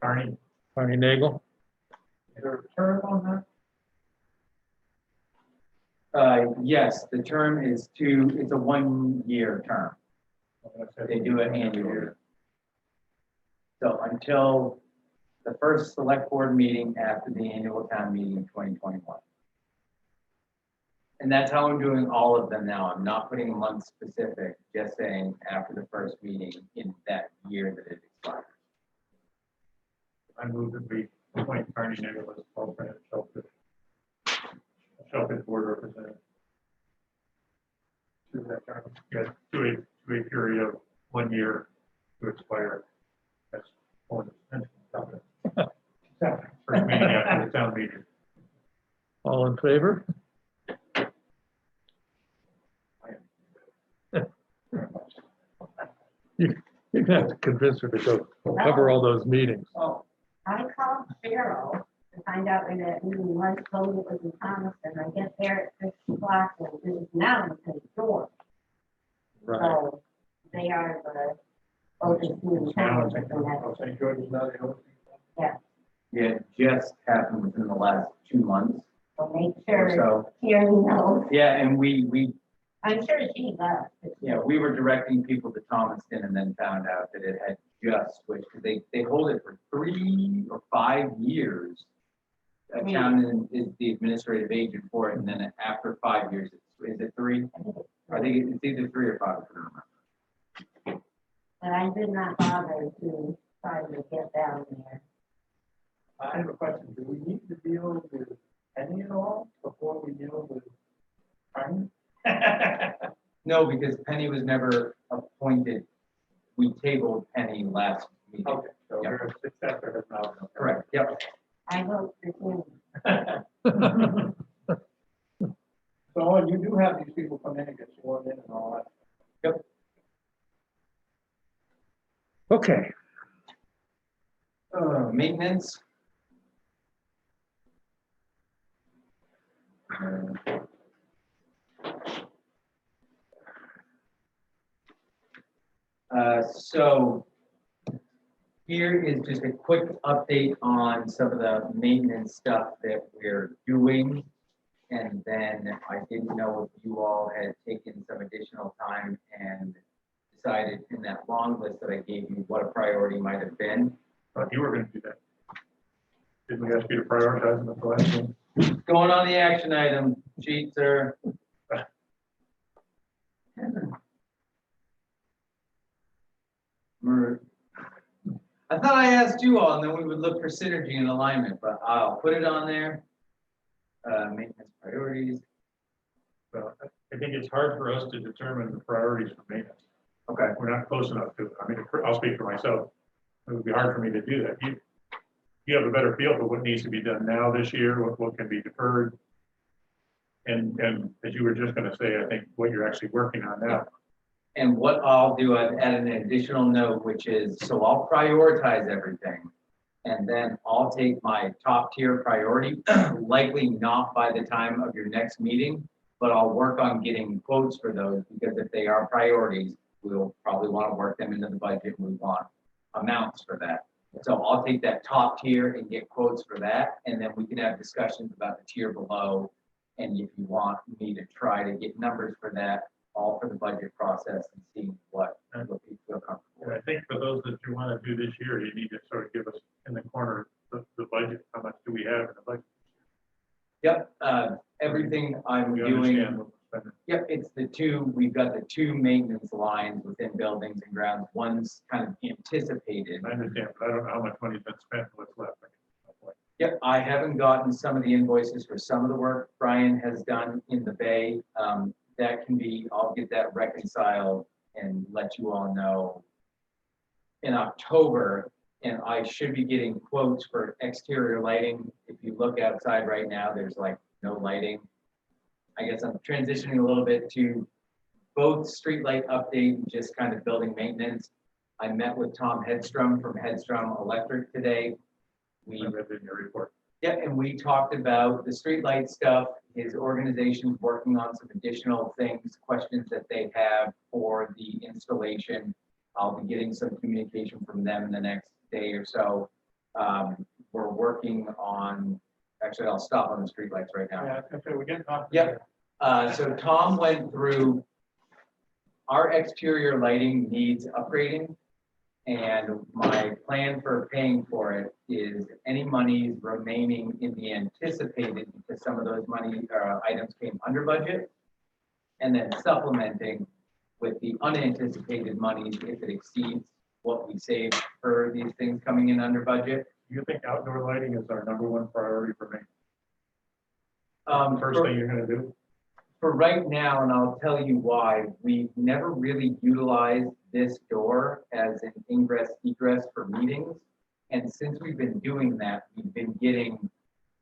Arnie, Barney Nagel, is there a term on that? Yes, the term is it's a 1-year term. They do it annually. So until the first select board meeting after the annual town meeting in 2021. And that's how I'm doing all of them now. I'm not putting a month specific, just saying after the first meeting in that year that it expires. I move that we appoint Arnie Nagel as alternate shellfish board representative. To that term, yeah, to a period of 1 year to expire. That's all the first meeting after the town meeting. all in favor? You're gonna have to convince her to go cover all those meetings. Well, I called Cheryl to find out where that meeting was, told me it was in Thomaston. I get there at 6 o'clock and it is now in St. George. Right. So they are the oldest meeting town. St. George is not the only. Yeah, Yeah, it just happened within the last 2 months so make or sure so. Tierney knows. Yeah, and we I'm sure she does. we were directing people to Thomaston and then found out that it had just switched, because they hold it for 3 or 5 years. A town is the administrative agent for it, and then after 5 years, is it 3? I think it's either 3 or 5, I don't remember. But I did not bother to try to get down there. I have a question. Do we need to deal with Penny at all before we deal with Arnie? No, because Penny was never appointed. We tabled Penny last meeting. Okay, so Yep. her successor has now. Correct, yep. I vote for Tierney. So you do have these people come in and get sworn in and all that. Okay, Maintenance. So here is just a quick update on some of the maintenance stuff that we're doing. And then I didn't know if you all had taken some additional time and decided in that long list that I gave you what a priority might have been. But you were gonna do that. Didn't we ask you to prioritize them at the last one? Going on the action item sheet, sir. I thought I asked you all, and then we would look for synergy and alignment, but I'll put it on there. Maintenance priorities. Well, I think it's hard for us to determine the priorities for maintenance. Okay. We're not close enough to, I mean, I'll speak for myself. It would be hard for me to do that. You have a better feel for what needs to be done now this year, what can be deferred. And as you were just gonna say, I think what you're actually working on now. And what I'll do, I've added an additional note, which is, so I'll prioritize everything. And then I'll take my top tier priority, likely not by the time of your next meeting, but I'll work on getting quotes for those, because if they are priorities, we'll probably want to work them into the budget. We want amounts for that. So I'll take that top tier and get quotes for that, and then we can have discussions about the tier below. And if you want me to try to get numbers for that, all for the budget process and see what people feel comfortable And with. I think for those that you wanna do this year, you need to sort of give us in the corner, the budget, how much do we have in the budget? Yep, everything I'm We doing. understand what we're spending. Yep, we've got the 2 maintenance lines within buildings and grounds. One's kind of anticipated. I understand, but I don't know how much money's been spent, what's left. Yep, I haven't gotten some of the invoices for some of the work Brian has done in the bay. That can be, I'll get that reconciled and let you all know in October. And I should be getting quotes for exterior lighting. If you look outside right now, there's like no lighting. I guess I'm transitioning a little bit to both streetlight update and just kind of building maintenance. I met with Tom Hedstrom from Hedstrom Electric today. I read it in your report. Yeah, and we talked about the streetlight stuff, his organization's working on some additional things, questions that they have for the installation. I'll be getting some communication from them in the next day or so. We're working on, actually, I'll stop on the streetlights right now. Yeah, okay, we're getting off. Yep. So Tom went through, our exterior lighting needs upgrading. And my plan for paying for it is any monies remaining in the anticipated, because some of those money, items came under budget. And then supplementing with the unanticipated monies if it exceeds what we saved for these things coming in under budget. Do you think outdoor lighting is our number one priority for me? First For- thing you're gonna do? For right now, and I'll tell you why, we've never really utilized this door as an ingress egress for meetings. And since we've been doing that, we've been getting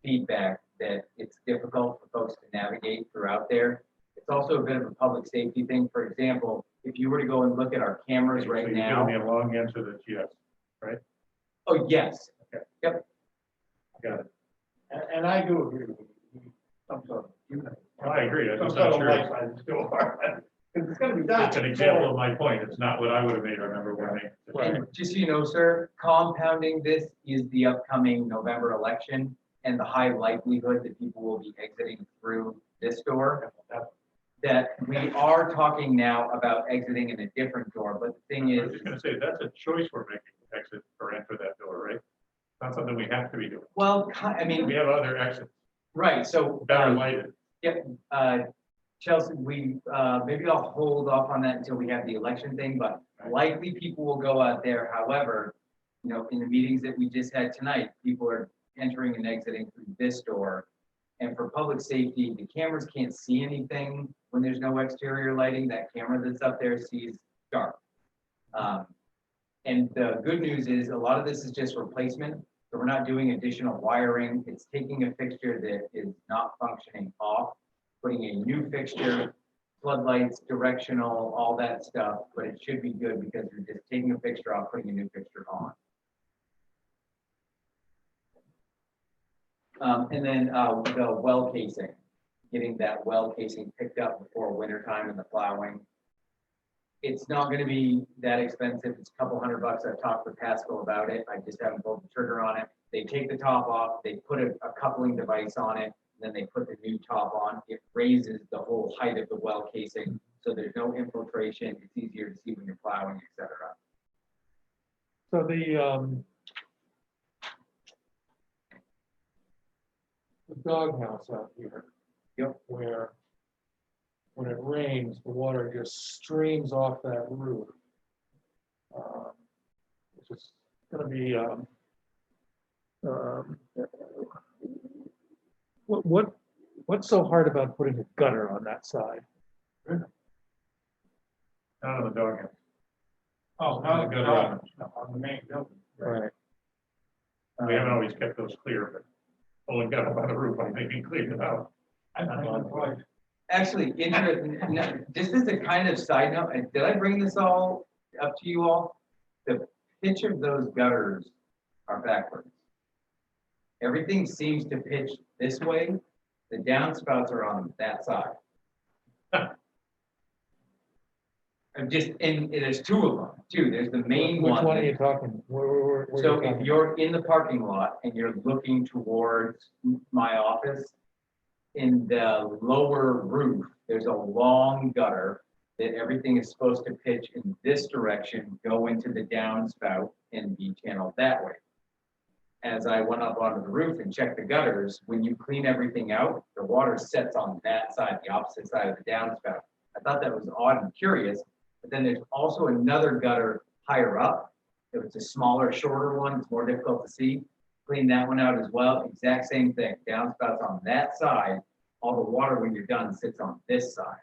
feedback that it's difficult for folks to navigate throughout there. It's also a bit of a public safety thing. For example, if you were to go and look at our cameras So right you're now. giving me a long answer that's yes. Oh, yes. Got it. And I do agree with you. Some sort of, you know. I agree. I'm Some just sort not of sure. light sign still are. It's gonna be done. It's an example of my point. It's not what I would have made our number one name. And just so you know, sir, compounding this is the upcoming November election and the high likelihood that people will be exiting through this door. That we are talking now about exiting in a different door, but the thing I was is, just gonna say, that's a choice we're making, exit or enter that door, right? Not something we have to be doing. well, I We mean, have other exits, right, so. better lighted. Chelsea, maybe I'll hold off on that until we have the election thing, but likely people will go out there. However, you know, in the meetings that we just had tonight, people are entering and exiting through this door. And for public safety, the cameras can't see anything when there's no exterior lighting. That camera that's up there sees dark. And the good news is a lot of this is just replacement. So we're not doing additional wiring. It's taking a fixture that is not functioning off, putting a new fixture, floodlights, directional, all that stuff, but it should be good because you're just taking a fixture off, putting a new fixture on. And then the well casing, getting that well casing picked up before winter time and the plowing. It's not gonna be that expensive. It's a couple $100. I've talked with Pascal about it. I just haven't pulled the trigger on it. They take the top off, they put a coupling device on it, then they put the new top on. It raises the whole height of the well casing, so there's no infiltration. It's easier to see when you're plowing, et cetera. So the doghouse out here. Yep. Where when it rains, the water just streams off that roof. Which is gonna be, what's so hard about putting a gutter on that side? Not on the doghouse. Oh, no, no, on the main building. Right. We haven't always kept those clear, but only got them by the roof, I think, and cleaned it out. I think it's right. Actually, just as a kind of side note, and did I bring this all up to you all? The pitch of those gutters are backwards. Everything seems to pitch this way. The downspouts are on that side. And there's two of them, too. There's the main Which one. one are you talking? Where So you if talking? you're in the parking lot and you're looking towards my office, in the lower roof, there's a long gutter that everything is supposed to pitch in this direction, go into the downspout and be channeled that way. As I went up onto the roof and checked the gutters, when you clean everything out, the water sets on that side, the opposite side of the downspout. I thought that was odd and curious, but then there's also another gutter higher up. If it's a smaller, shorter one, it's more difficult to see. Clean that one out as well, exact same thing, downspouts on that side, all the water when you're done sits on this side.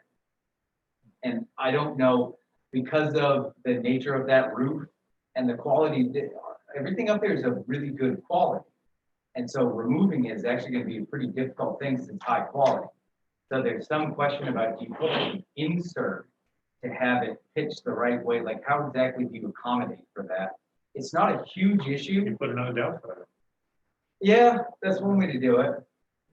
And I don't know, because of the nature of that roof and the quality, everything up there is of really good quality. And so removing it is actually gonna be a pretty difficult thing since it's high quality. So there's some question about, do you put an insert to have it pitched the right way? Like how exactly do you accommodate for that? It's not a huge issue. You put another downspout. Yeah, that's one way to do it.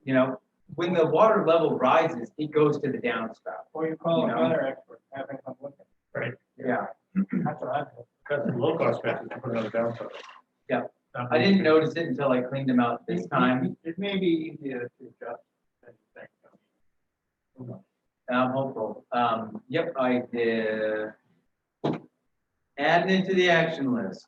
You know, when the water level rises, it goes to the downspout. Or you call You a know? weather expert, have him come look at Right, it. Yeah. That's what I do. that's the low cost fix, is to put it on the downside. Yeah. Not I didn't really- notice it until I cleaned them out this time. It may be easier to adjust than you think. Who knows? And I'm hopeful. Yep, I did. Add it to the action list.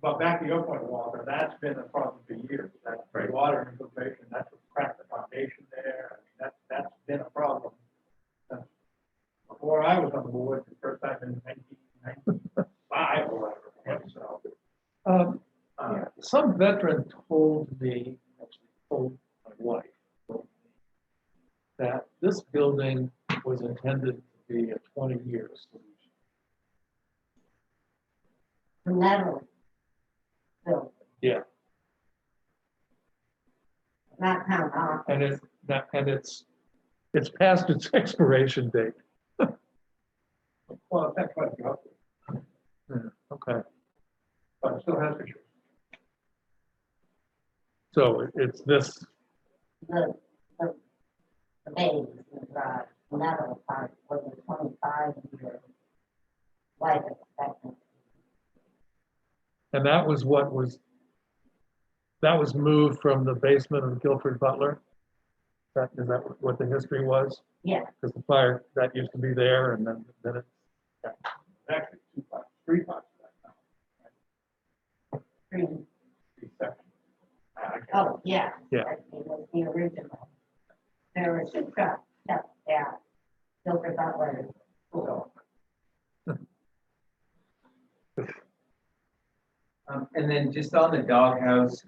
But back to your point, Walter, that's been a problem for years, that's Right. water infiltration, that's what cracked the foundation there, I mean, that's been a problem. since Before I was on the board, the first time in 1995 or whatever, it was, so. Some veteran told me, actually told my wife, that this building was intended to be a 20-year solution. The metal. building. Yeah. Not town office. And it's past its expiration date. Well, that's what you up to, Okay, but it still has issues. so it's this, The base, the metal part was a 25-year life expectancy. and that was moved from the basement of Guilford Butler? Is that what the history was? Yeah, Because the fire, that used to be there and then it, It's actually 2 parts, 3 parts of that now, three, 3 sections. I can't- oh, yeah. Yeah. It was the original. There were 2 trucks, yeah, Silver Butler School. And then just on the doghouse,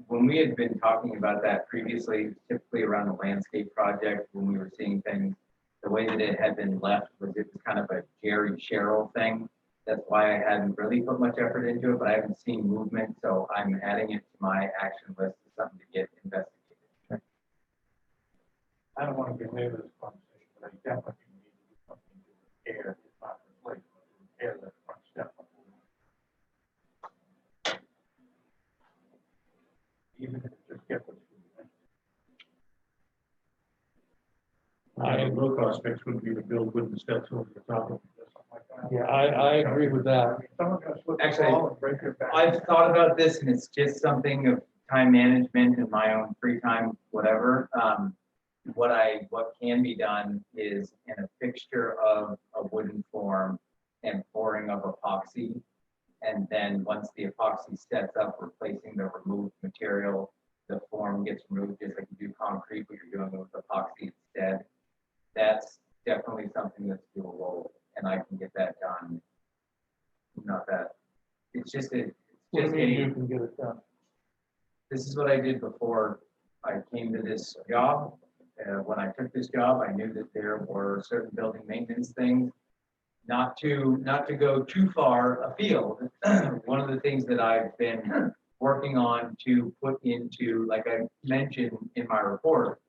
when we had been talking about that previously, typically around the landscape project, when we were seeing things, the way that it had been left was it was kind of a Jerry Sherrill thing. That's why I hadn't really put much effort into it, but I haven't seen movement, so I'm adding it to my action list as something to get investigated. I don't want to get away with this conversation, but I definitely need to do something to repair, if not replace, but repair that front step. Even if it just gets us. A low cost fix would be to build wooden steps over the top of it. yeah, I agree with that. Someone's gonna slip Actually, the ball and break your back. I've thought about this and it's just something of time management and my own free time, whatever. What can be done is in a fixture of a wooden form and pouring of epoxy. And then once the epoxy sets up, replacing the removed material, the form gets removed just like you do concrete, but you're doing it with epoxy instead. That's definitely something that's doable and I can get that done. Not that, it's just a, What do just you mean a, you can get it done? this is what I did before I came to this job. When I took this job, I knew that there were certain building maintenance things. Not to go too far afield, one of the things that I've been working on to put into, like I mentioned in my report,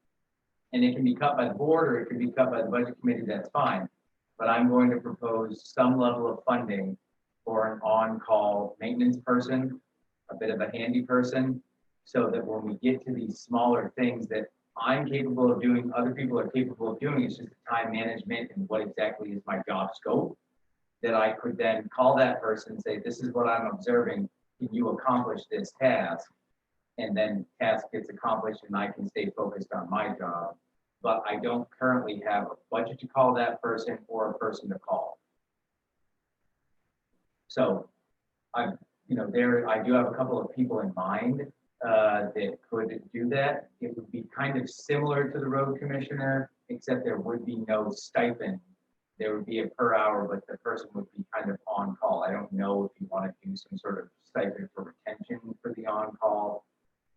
and it can be cut by the board or it can be cut by the budget committee, that's fine. But I'm going to propose some level of funding for an on-call maintenance person, a bit of a handy person, so that when we get to these smaller things that I'm capable of doing, other people are capable of doing, it's just the time management and what exactly is my job scope, that I could then call that person and say, this is what I'm observing, can you accomplish this task? And then task gets accomplished and I can stay focused on my job. But I don't currently have a budget to call that person or a person to call. So I do have a couple of people in mind that could do that. It would be kind of similar to the road commissioner, except there would be no stipend. There would be a per hour, but the person would be kind of on call. I don't know if you want to do some sort of stipend for retention for the on call,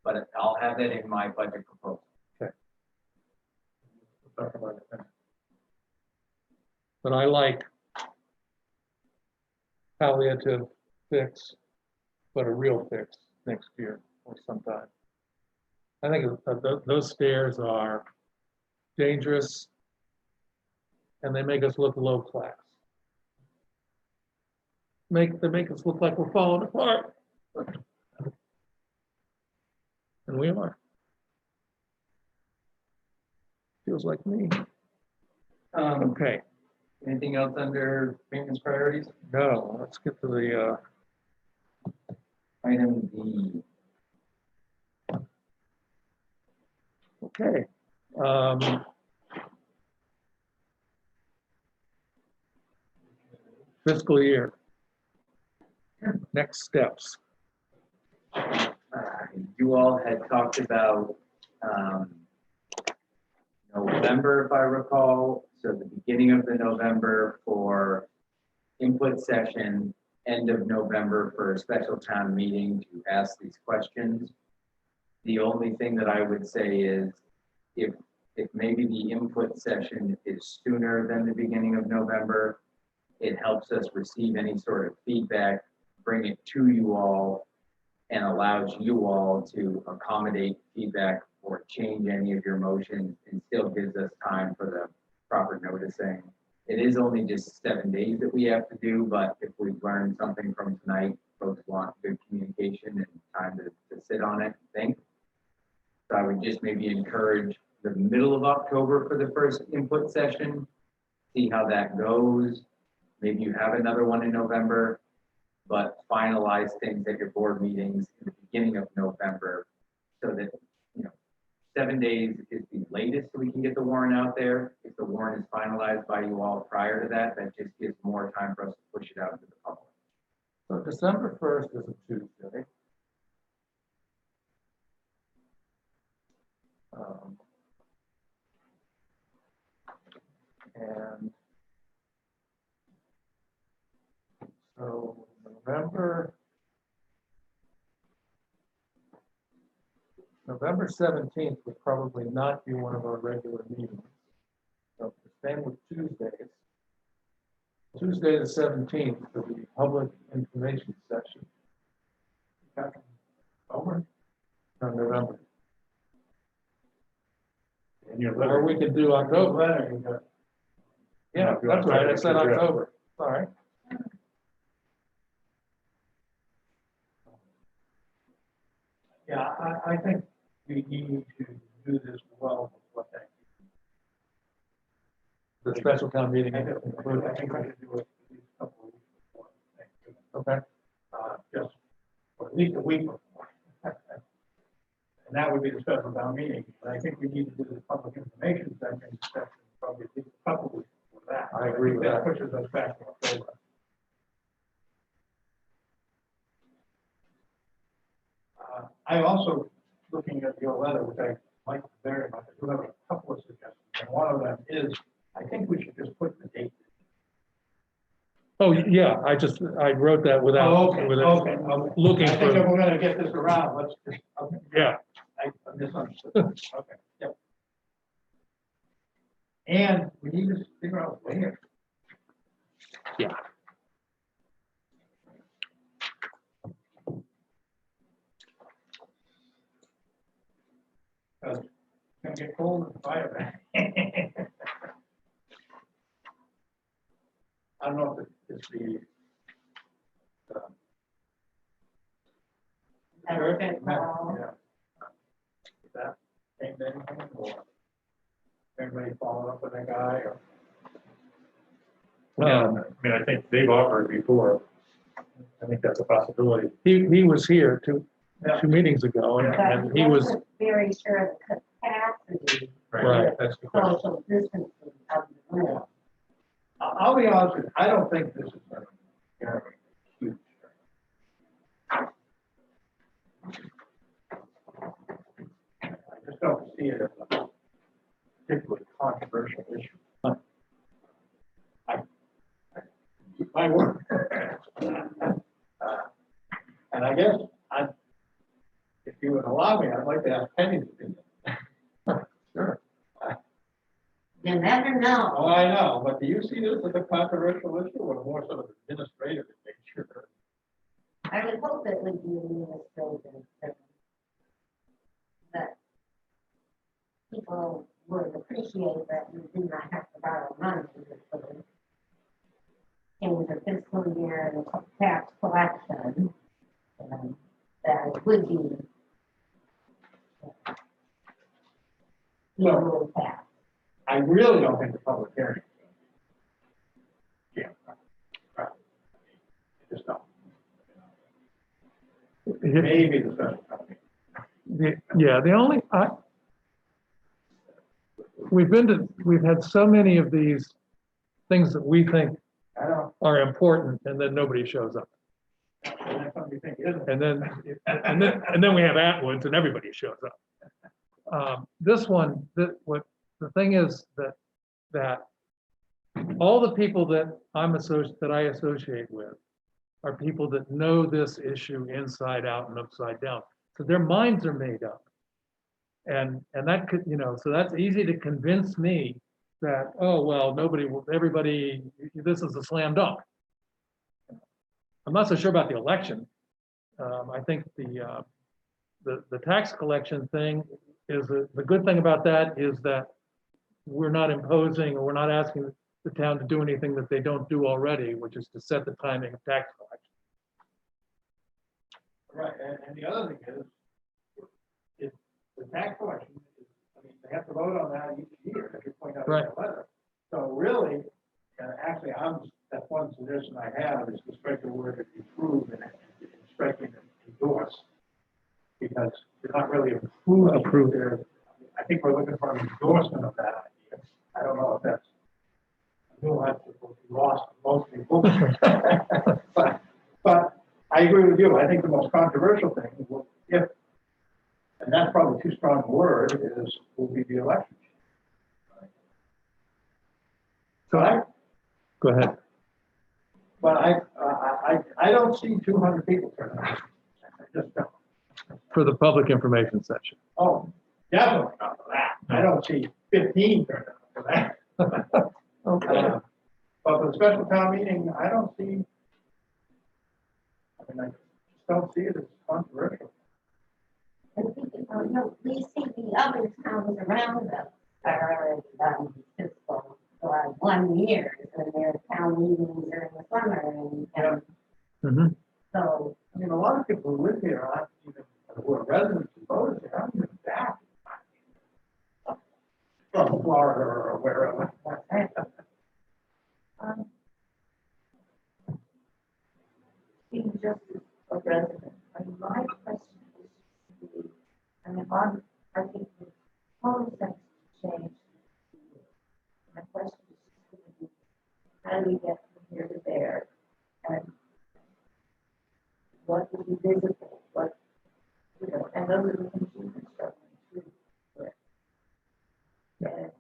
but I'll have that in my budget proposal. We'll talk about it then. But I like palliative fix, but a real fix next year or sometime. I think those stairs are dangerous and they make us look low class. they make us look like we're falling apart. And we are. Feels like me. Okay, Anything else under maintenance priorities? no, let's get to the, Item D. okay. Fiscal year. Next steps. You all had talked about November, if I recall, so the beginning of the November for input session, end of November for a special town meeting to ask these questions. The only thing that I would say is if maybe the input session is sooner than the beginning of November, it helps us receive any sort of feedback, bring it to you all, and allows you all to accommodate feedback or change any of your motions, and still gives us time for the proper noticing. It is only just 7 days that we have to do, but if we've learned something from tonight, folks want good communication and time to sit on it and think. So I would just maybe encourage the middle of October for the first input session, see how that goes. Maybe you have another one in November, but finalize things at your board meetings in the beginning of November so that, 7 days is the latest we can get the warrant out there. If the warrant is finalized by you all prior to that, that just gives more time for us to push it out to the public. So December 1st is a Tuesday. And so November 17th would probably not be one of our regular meetings. So the same with Tuesdays. Tuesday the 17th for the public information session. Over? No, November. And your Or letter, we could do October. Yeah, that's right, I said October, sorry. Yeah, I think we need to do this well before that. The special town meeting. I think I should do it at least a couple of weeks before Thanksgiving. Okay, Just, or at least a week before. And that would be the special town meeting. But I think we need to do the public information section probably at least a couple of weeks before that. I agree with that. Pushes us back to October. I also, looking at your letter, which I like very much, I do have a couple of suggestions. And one of them is, I think we should just put the date. oh, yeah, I wrote that without, Okay. looking I think if for, we're gonna get this around, let's just, okay. yeah, I misunderstood. Okay, yep. And we need to figure out where. Yeah. It's gonna get cold in the fire. I don't know if it's the. Elephant Hall. Yeah. Is that changed anything, or everybody follow up with that guy, or? I think they've offered before. I think that's a possibility. he was here Yeah. 2 meetings ago, But and he was, wasn't very sure of the capacity, right, that's the question. social distancing of the room. I'll be honest with you, I don't think this is gonna be very huge. I just don't see it as a particularly controversial issue. My word. And I guess if you would allow me, I'd like to ask Penny to do that. Sure. You never know. Oh, I know, but do you see this as a controversial issue or more sort of administrative in nature? I would hope it would be administrative. That people would appreciate that you do not have to borrow money. in the fiscal year and tax collection, that it would be annual tax. I really don't think the public hearing. Yeah. Right. Just don't. Maybe the special company. Yeah, the only, we've had so many of these things that we think I don't, are important, and then nobody shows up. and that's what we think isn't. And then we have Atwoods and everybody shows up. This one, the thing is that all the people that I associate with are people that know this issue inside out and upside down. So their minds are made up. And that could, so that's easy to convince me that, oh, well, everybody, this is a slam dunk. I'm not so sure about the election. I think the tax collection thing is, the good thing about that is that we're not imposing, or we're not asking the town to do anything that they don't do already, which is to set the timing of tax collection. Right, and the other thing is the tax collection, they have to vote on that each year, as you point out in Right. the letter. So really, actually, that's one suggestion I have, is to strike the word approve and striking endorse. Because we're not really approving there. I think we're looking for an endorsement of that idea. I don't know if that's, I know that's lost most people. But I agree with you. I think the most controversial thing will, and that's probably too strong a word, will be the election. So go ahead. But I don't see 200 people turning out. I just don't. For the public information section. Oh, definitely not for that. I don't see 15 turning out for that. Okay. But for the special town meeting, I don't see, I just don't see it as controversial. And we see the other towns around us are already done fiscal for 1 year, and their town meetings are in the summer, and Mhm. so. I mean, a lot of people who live here aren't even, who are residents who voters here, aren't even back from Florida or wherever. Being just a resident, my question is, I think the whole sense changed. My question is, how do we get from here to there? And what will be visible, and those are the things you've been struggling with. And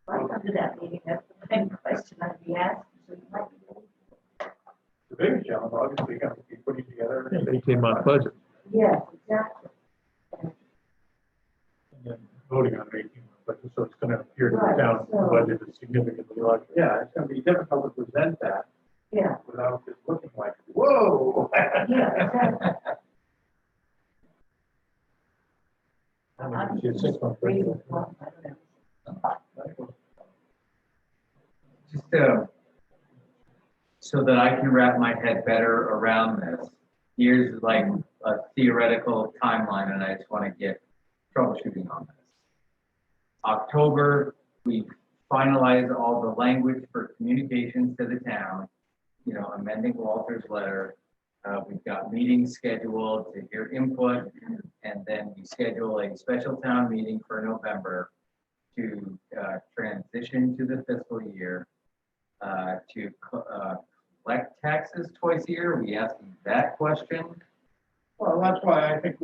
I come to that meeting, that's the same question I'd be asking, so you might be able to. The biggest challenge, obviously, going to be putting together. An 18-month budget. Yes, exactly. And then voting on an 18-month budget, so it's going to appear to the Right, town, the so- budget is significantly larger. Yeah, it's going to be difficult to present that Yeah, without it looking like, whoa. yeah, exactly. I mean, it's a 6-month budget. Just so that I can wrap my head better around this, here's like a theoretical timeline, and I just want to get troubleshooting on this. October, we finalize all the language for communications to the town, amending Walter's letter. We've got meetings scheduled to hear input, and then we schedule a special town meeting for November to transition to the fiscal year, to collect taxes twice a year. Are we asking that question? Well, that's why I think,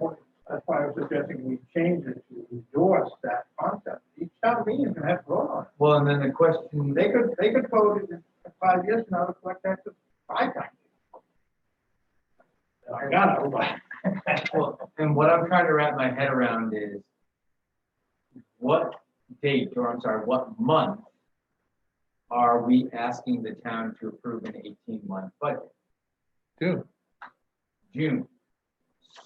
that's why I was suggesting we change it to endorse that concept. Each town meeting is going to have to vote on it. Well, and then the question, They could vote in 5 years from now to collect taxes 5 times. I got it, but. well, and what I'm trying to wrap my head around is what date, or I'm sorry, what month are we asking the town to approve an 18-month budget? June.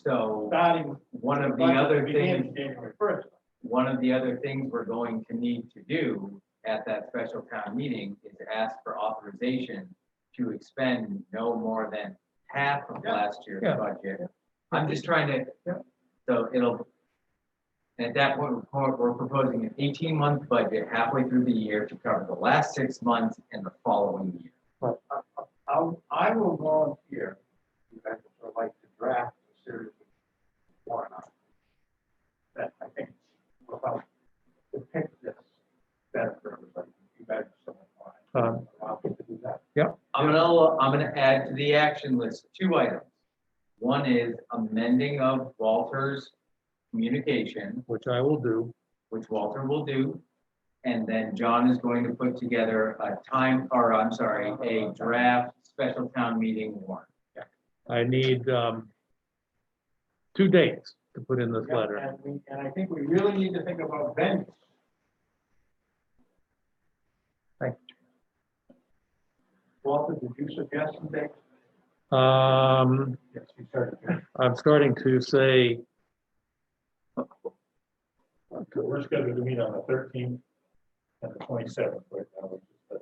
So Starting. one of the budget other begins things, January 1st. one of the other things we're going to need to do at that special town meeting is ask for authorization to expend no more than half of Yeah. last year's Yeah. budget. I'm just trying to, Yeah. so it'll, at that point, we're proposing an 18-month budget halfway through the year to cover the last 6 months and the following year. I will volunteer, you guys would like to draft a series of warrant articles. That I think will help to pick this better for everybody. You guys are so inclined. Allow me to do that. I'm gonna add to the action list 2 items. One is amending of Walter's communication, which I will do. which Walter will do. And then John is going to put together a draft special town meeting warrant. I need 2 dates to put in this Yeah, letter. and I think we really need to think about venues. Thank Walter, did you suggest some dates? Yes, you started. I'm starting to say, We're scheduled to meet on the 13th and the 27th right now, which is the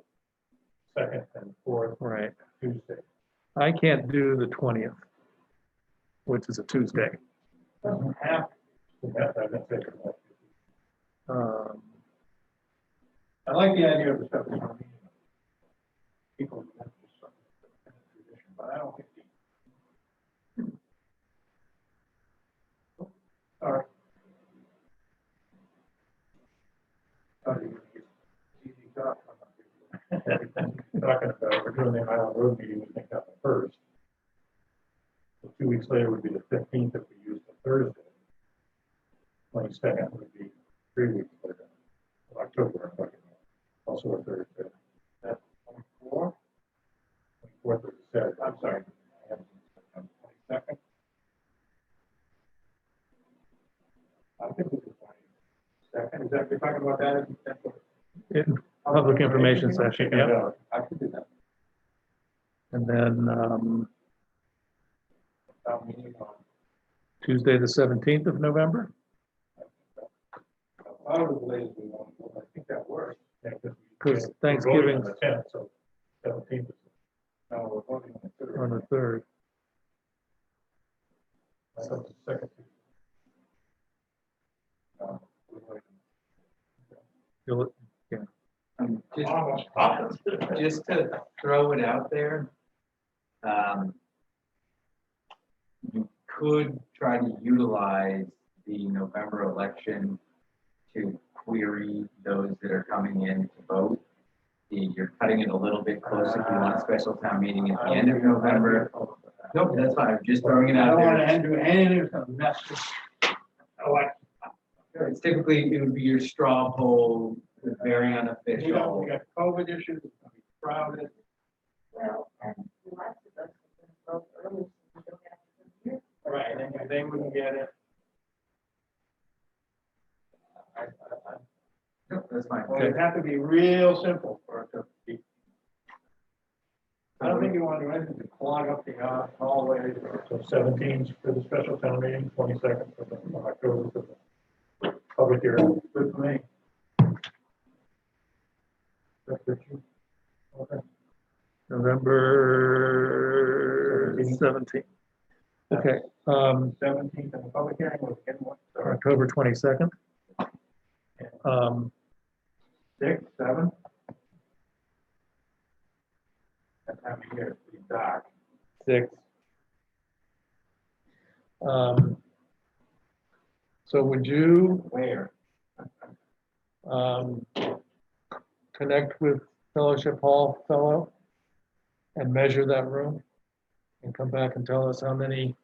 second and fourth right, Tuesday. I can't do the 20th, which is a Tuesday. Doesn't have, So that's it. Um, I like the idea of the special town meeting. People have this tradition, but I don't think. All right. Easy talk. Talking about, we're doing the Island Road meeting, we think that's the first. So 2 weeks later would be the 15th if we use the Thursday. 22nd would be 3 weeks later, October, I'm talking about. Also a Thursday. That's 24. 24th is Saturday. I'm sorry. I have 22nd. I think we do 22nd. Is that, you're talking about that? in Public information session, yeah. I could do that. And then Town meeting on. Tuesday, the 17th of November. I thought it was late as we want, I think that works. Yeah, Because we're voting on Thanksgiving the 10th, so 17th is No, we're voting on the third. on the 3rd. that's the second. We're voting. You'll- Just, Almost positive. just to throw it out there, you could try to utilize the November election to query those that are coming in to vote. You're cutting it a little bit close if you want a special town meeting at the end of November. Nope, that's fine, I'm just throwing it I out don't want there. to do anything that's gonna mess this. It's typically, it would be your straw poll, very We got unofficial. COVID issues, it's gonna be crowded. Well, and lots of us are going to vote early, so we don't have to come here. Right, and they wouldn't get it. Nope, that's fine. Well, it'd have to be real simple for it to be. I don't think you want to do anything to clog up the hallways or. So 17th for the special town meeting, 22nd for the October for the public hearing. Good for me. That's good. Okay. November 17th. Okay, 17th and the public hearing was again what, sorry, October 22nd. 6, 7? That time of year, it's pretty dark. 6. So would you Where? connect with Fellowship Hall fellow and measure that room and come back and tell us how many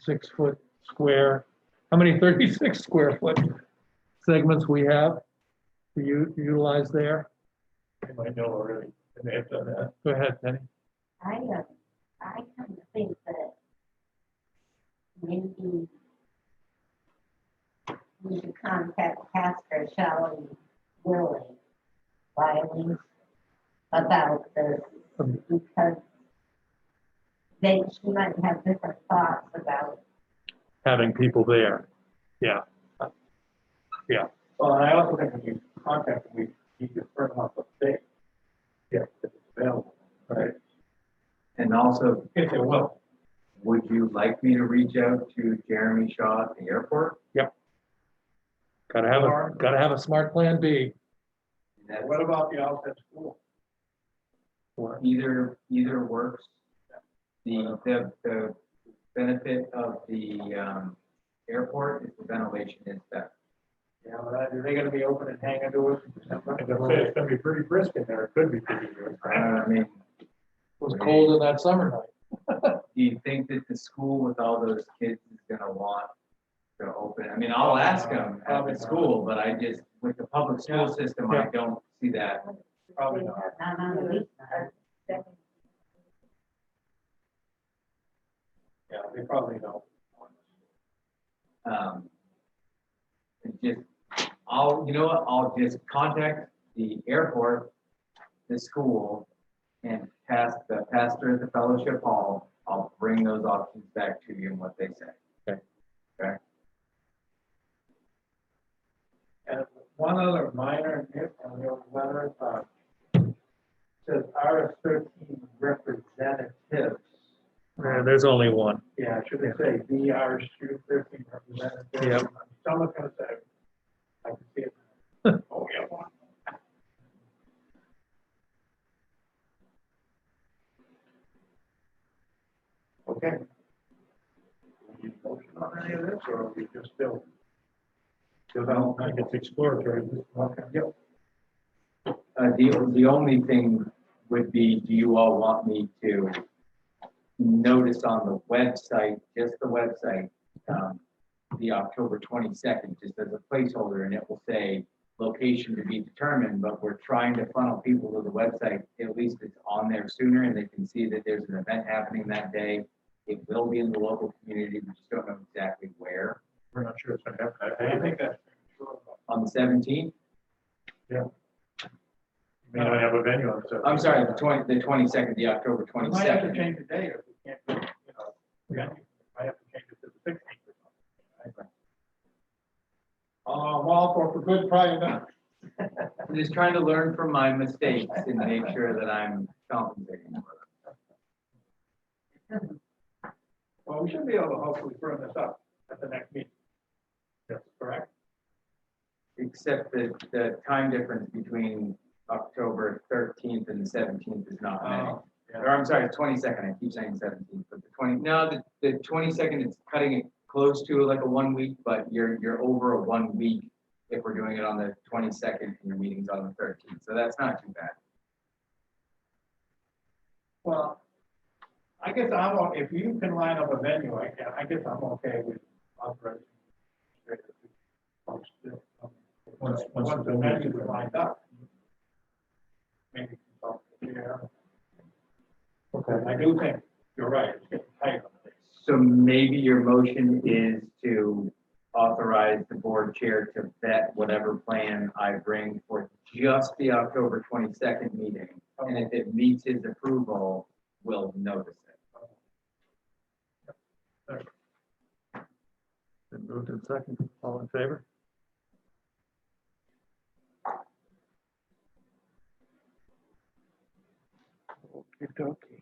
6-foot square, how many 36 square foot segments we have to utilize there? You might know already, and they have done that. Go ahead, Penny. I kind of think that maybe we should contact Pastor Shelley Willie Wiley about this, because she might have different thoughts about. Having people there. Yeah. Well, and I also think when you contact them, we You could firm up a date. Yeah, if it's available. Right. And also, If it will. would you like me to reach out to Jeremy Shaw at the airport? Gotta have a smart plan B. That's What about the outfit school? either works. The benefit of the airport is the ventilation is better. Yeah, but are they gonna be open and hanging to us in December? And they'll say it's gonna be pretty brisk in there, it could be pretty good. I mean, It was cold in that summer night. do you think that the school with all those kids is gonna want to open? I mean, I'll ask them at the school, but I just, with the public school system, I don't see that. Probably not. Not on the weekend. Yeah, they probably don't. It just, you know what, I'll just contact the airport, the school, and pass the pastor at the fellowship hall. I'll bring those options back to you and what they say. Okay. And one other minor nit on the letter, says RS-13 representatives. There's only one. Yeah, should they say the RS-13 representatives? Yep. Someone's gonna say, I can see it. Oh, yeah, one. Okay. We need a motion on any of this, or are we just still? I think it's exploratory. Okay, yep. The only thing would be, do you all want me to notice on the website, just the website, the October 22nd, just as a placeholder, and it will say location to be determined, but we're trying to funnel people to the website, at least it's on there sooner, and they can see that there's an event happening that day. It will be in the local community, we just don't know exactly where. We're not sure it's gonna happen that I day. think that's true. On the 17th, You may not have a venue on the 17th. I'm sorry, the 22nd, the October We might have to 22nd. change the date if we can't, do it, I have to change it to the 16th or something. I'm all for good Friday night. I'm just trying to learn from my mistakes and make sure that I'm compensating for them. Well, we should be able to hopefully firm this up at the next meeting. That's correct. Except that the time difference between October 13th and the 17th is not many. Yeah. Or I'm sorry, 22nd, I keep saying 17th, but the 22nd, it's cutting it close to like a 1 week, but you're over a 1 week if we're doing it on the 22nd and your meeting's on the 13th, so that's not too bad. Well, I guess if you can line up a venue, I guess I'm okay with authorizing. Once the venue is lined up. Maybe. Yeah. Okay. I do think you're right, it's getting tight on this. So maybe your motion is to authorize the board chair to vet whatever plan I bring for just the October 22nd meeting. And if it meets his approval, we'll notice it. Been moved in second. All in favor? Okey-dokey.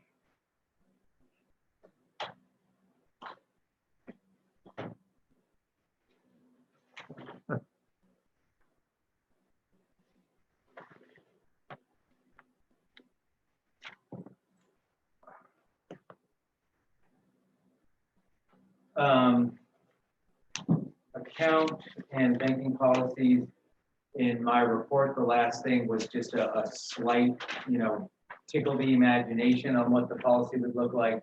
Account and banking policies. In my report, the last thing was just a slight, tickle the imagination on what the policy would look like.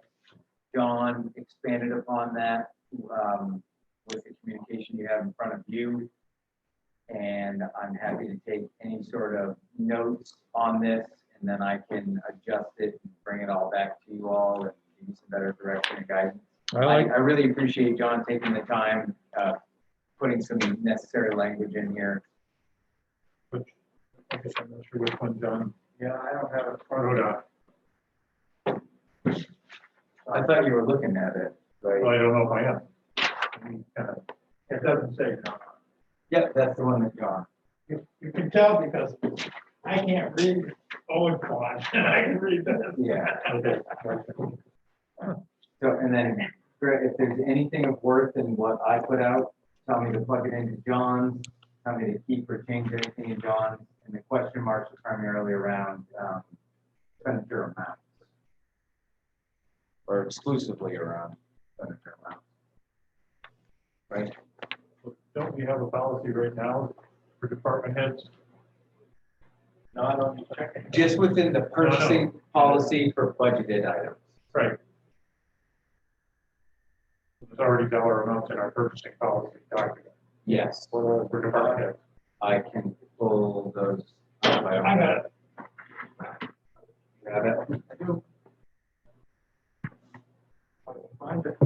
John expanded upon that with the communication you have in front of you. And I'm happy to take any sort of notes on this, and then I can adjust it and bring it all back to you all and give you some better direction and guidance. I really appreciate John taking the time, putting some necessary language in here. Which, I guess I'm not sure which one, John. Yeah, I don't have it. Rhoda. I thought you were looking at it, Well, right? I don't know if I am. It doesn't say no. Yep, that's the one that John. You can tell because I can't read Owen font, I can read this. Yeah. Okay. So, and then, Greg, if there's anything of worth in what I put out, tell me to plug it into John's, tell me to keep or change anything in John's, and the question marks are primarily around, expenditure amounts. Or exclusively around expenditure amounts. Right? Don't we have a policy right now for department heads? No, I don't need checking. Just within the purchasing policy for budgeted items. Right. There's already dollar amounts in our purchasing policy document Yes, for department heads. I can pull those. I I got it. Got it. I do. I can find it.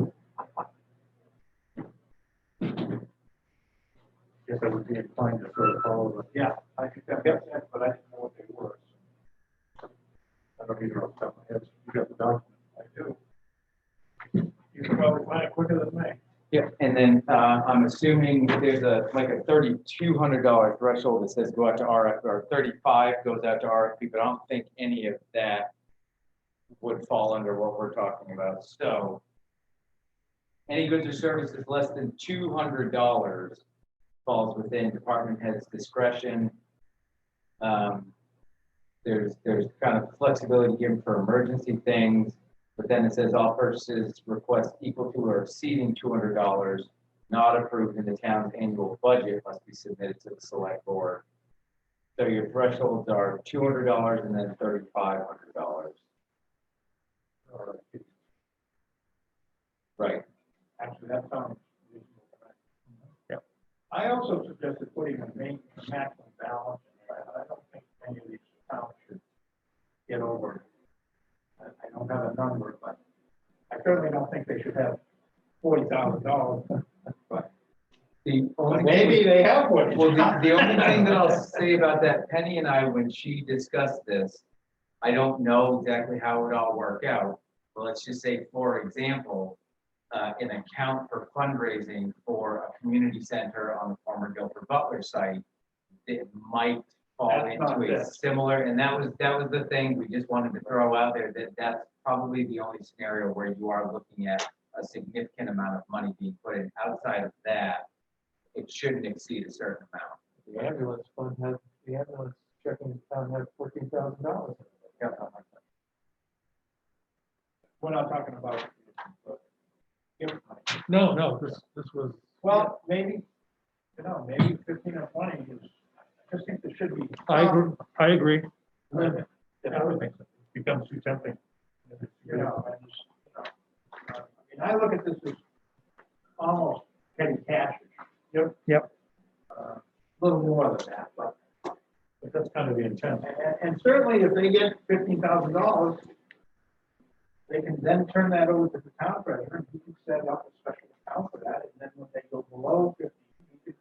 Guess I would be inclined to sort of follow the, Yeah, I think I've got that, but I didn't know what they were. I don't either off the top of my head. You got the document. I do. You can probably find it quicker than me. Yeah, and then, I'm assuming there's like a $3,200 threshold that says go out to RF, or 35 goes out to RFP, but I don't think any of that would fall under what we're talking about, so. Any goods or services less than $200 falls within department head's discretion. There's kind of flexibility given for emergency things, but then it says all purchases requests equal to or exceeding $200 not approved in the town's annual budget must be submitted to the select board. So your thresholds are $200 and then $3,500. Right. Actually, that sounds reasonable. Yep. I also suggested putting a maximum balance in there. I don't think any of these towns should get over it. I don't have a number, but I certainly don't think they should have $40,000, but The only maybe they have one. Well, the only thing that I'll say about that, Penny and I, when she discussed this, I don't know exactly how it all work out. But let's just say, for example, an account for fundraising for a community center on the former Guilford Butler site, it might fall That's not into a this. similar, and that was the thing we just wanted to throw out there, that that's probably the only scenario where you are looking at a significant amount of money being put in. Outside of that, it shouldn't exceed a certain amount. The ambulance fund has, the ambulance checking account has $14,000. We're not talking about. No, this was, Well, maybe, maybe 15 or 20 is, I just think there should be. I agree. Limit. It becomes too tempting. I just, I mean, I look at this as almost petty cash. Yep. A little more than that, but, But that's kind of the intent. and certainly if they get $15,000, they can then turn that over to the town treasurer, he can set up a special account for that, and then when they go below 50, he can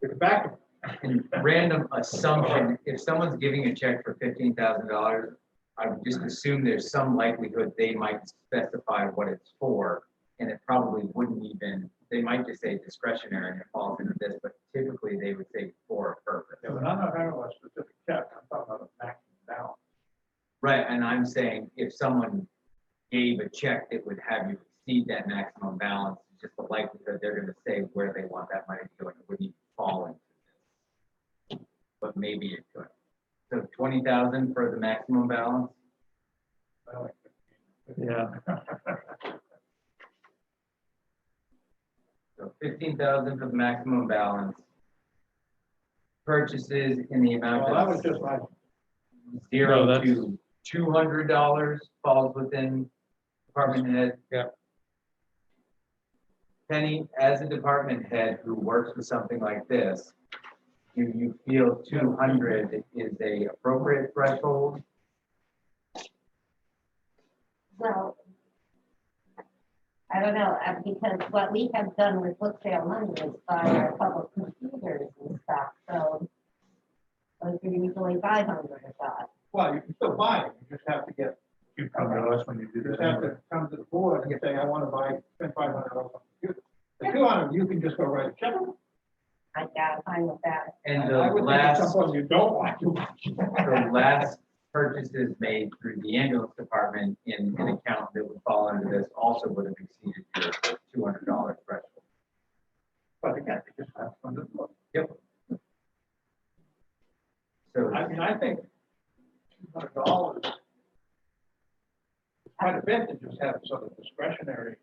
give it back to them. And random assumption, if someone's giving a check for $15,000, I would just assume there's some likelihood they might specify what it's for. And it probably wouldn't even, they might just say discretionary and it falls into this, but typically they would say for a purpose. Yeah, but I'm not talking about a specific check, I'm talking about a maximum balance. Right, and I'm saying if someone gave a check that would have you exceed that maximum balance, just the likelihood they're gonna say where they want that money to go, and it wouldn't even fall into this. But maybe it could. So 20,000 for the maximum balance? I like 15. Yeah. So 15,000 for the maximum balance. Purchases in the amount Well, that was of just my, 0 No, that's- to $200 falls within department head. Yeah. Penny, as a department head who works with something like this, do you feel 200 is a appropriate threshold? Well, I don't know, because what we have done with book sale money is buy our public computers and stuff, so those are usually 500 a shot. well, you can still buy it, you just have to get, You come to us when you do you just that. have to come to the board and say, I want to spend $500 on a computer. The 200, you can just go write a check. I got fine with that. And And I the would think at some last, point you don't want to watch the that. last purchases made through the ambulance department in an account that would fall under this also would have exceeded your $200 threshold. But again, they just have to look. So, I mean, I think $200 is quite a bit to just have sort of discretionary.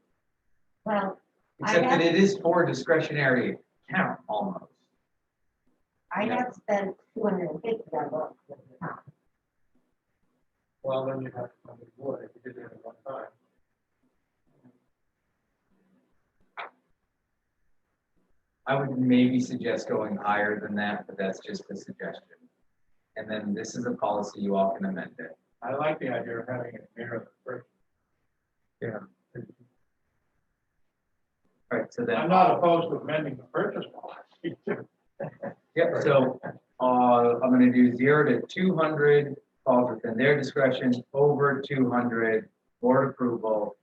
Well, except that it is for discretionary account almost. I have spent $250 on the top. Well, then you have to come to wood if you did it at one time. I would maybe suggest going higher than that, but that's just a suggestion. And then this is a policy, you all can amend it. I like the idea of having it mirror the first. Yeah. All right, so then. I'm not opposed to amending the purchase policy. Yep, so, I'm gonna do 0 to 200, falls within their discretion, over 200, board approval.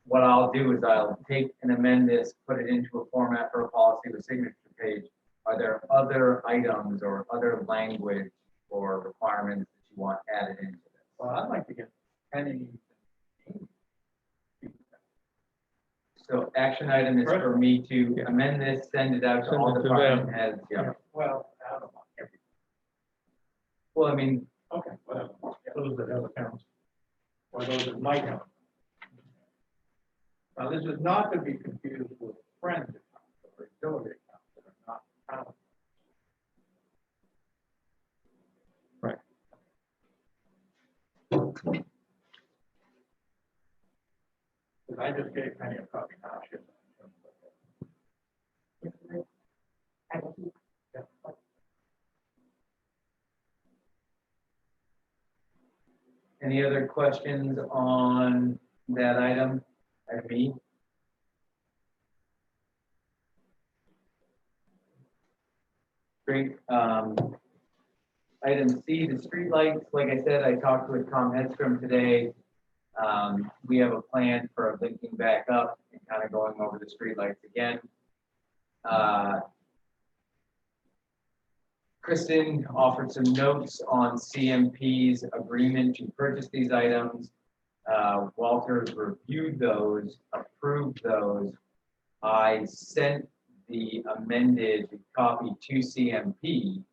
What I'll do is I'll take and amend this, put it into a format for a policy with signature page. Are there other items or other language or requirements that you want added into this? Well, I'd like to get Penny. So action item is for me to amend this, send it out to Send all it to department them. heads, yeah. Well, I don't know, every, Well, I mean, okay, whatever. Yeah. Those that have accounts. Or those that might have. Now, this is not to be confused with friend accounts or auxiliary accounts that are not counted. Right. Because I just gave Penny a copy now, she has. I think any other questions on that item? Item B? Great. Item C, the streetlights. Like I said, I talked with Tom Hedstrom today. We have a plan for linking back up and kind of going over the streetlights again. Kristen offered some notes on CMP's agreement to purchase these items. Walter reviewed those, approved those. I sent the amended copy to CMP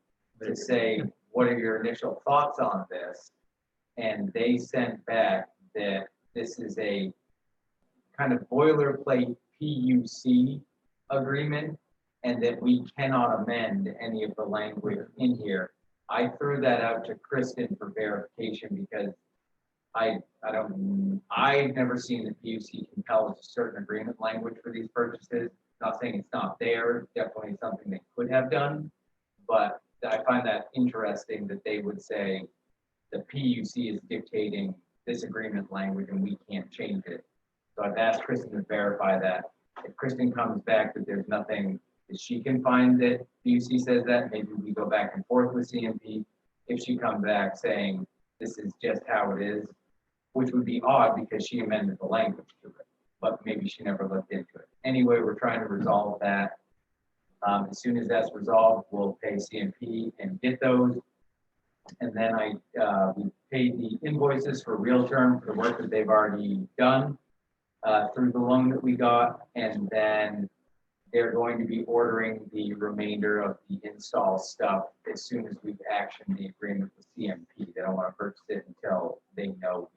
to say, what are your initial thoughts on this? And they sent back that this is a kind of boilerplate PUC agreement and that we cannot amend any of the language in here. I threw that out to Kristen for verification because I've never seen the PUC compel us a certain agreement language for these purchases. Not saying it's not there, definitely something they could have done, but I find that interesting that they would say the PUC is dictating this agreement language and we can't change it. So I've asked Kristen to verify that. If Kristen comes back that there's nothing that she can find that PUC says that, maybe we go back and forth with CMP. If she comes back saying this is just how it is, which would be odd because she amended the language to it, but maybe she never looked into it. Anyway, we're trying to resolve that. As soon as that's resolved, we'll pay CMP and get those. And then we paid the invoices for Real Term for the work that they've already done through the loan that we got. And then they're going to be ordering the remainder of the install stuff as soon as we've actioned the agreement with CMP. They don't want to purchase it until they know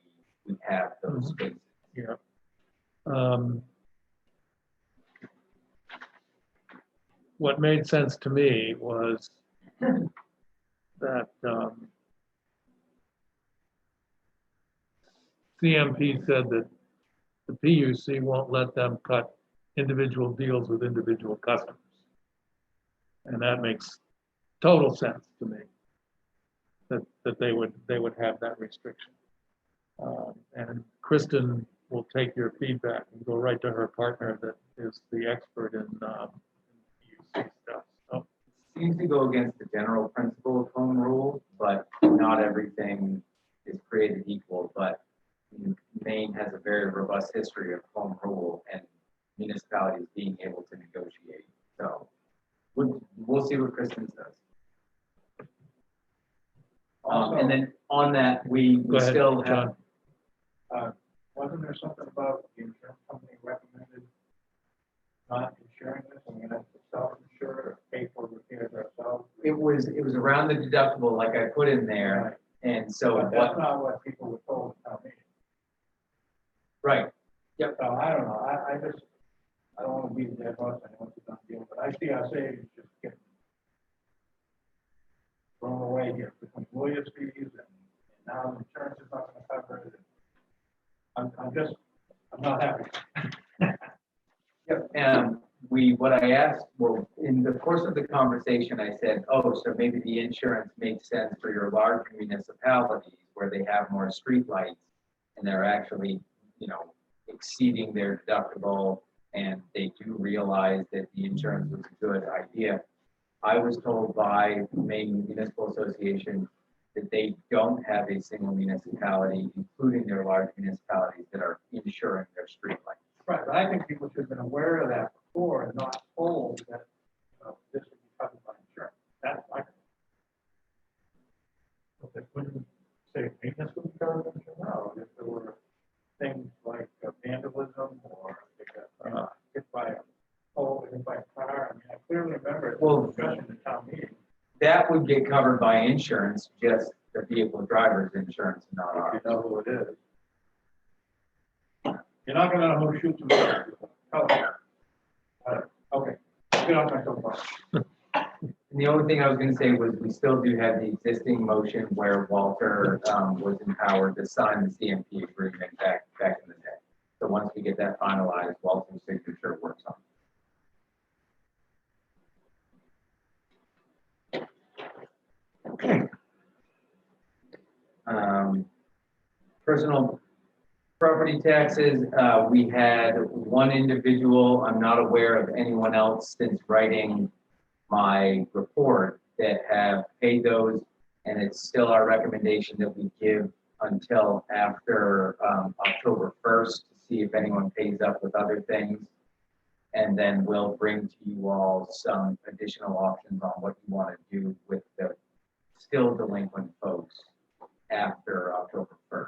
we have those spaces. Yeah. What made sense to me was that CMP said that the PUC won't let them cut individual deals with individual customers. And that makes total sense to me, that they would have that restriction. And Kristen will take your feedback and go right to her partner that is the expert in PUC stuff. So, Seems to go against the general principle of home rule, but not everything is created equal. But Maine has a very robust history of home rule and municipalities being able to negotiate. So We'll see what Kristen says. Also, And then on that, we Go ahead, still have, John. wasn't there something about the insurance company recommended not insuring this, and we have to self-insure or pay for repairs ourselves? it was around the deductible, like I put in there, and so But that's what, not what people were told at town meeting. right, So I don't know, I just, I don't want to be the dead horse, I know it's a done deal, but I see our savings just getting thrown away here between lawyers' fees and now insurance is not gonna cover it. I'm not happy. yep, and what I asked, well, in the course of the conversation, I said, oh, so maybe the insurance makes sense for your large municipalities where they have more streetlights and they're actually, exceeding their deductible, and they do realize that the insurance was a good idea. I was told by the Maine Municipal Association that they don't have a single municipality, including their large municipalities, that are insuring their streetlights. Right, but I think people should have been aware of that before and not told that, this would be covered by insurance. That's my. But they wouldn't say maintenance would be covered in insurance. No, if there were things like vandalism or they got hit by a pole, hit by a car, I mean, I clearly remember Well- the discussion at town meeting. That would get covered by insurance, just the vehicle driver's insurance, not You ours. know who it is. You're not gonna know who shoots them. Okay, get off my soapbox. And the only thing I was gonna say was we still do have the existing motion where Walter was empowered to sign the CMP agreement back in the day. So once we get that finalized, Walter's signature works on it. Personal property taxes, we had one individual, I'm not aware of anyone else since writing my report that have paid those, and it's still our recommendation that we give until after October 1st to see if anyone pays up with other things. And then we'll bring to you all some additional options on what you want to do with the still delinquent folks after October 1st.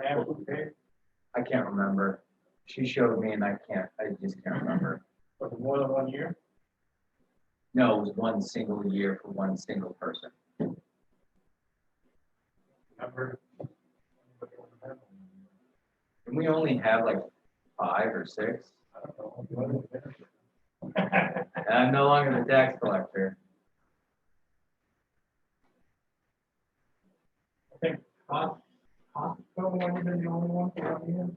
Okay, I can't remember. She showed me and I just can't remember. for more than 1 year? No, it was one single year for one single person. Remember? And we only have like 5 or 6. I don't know. And I'm no longer the tax collector. I think Costco might have been the only one for 1 year.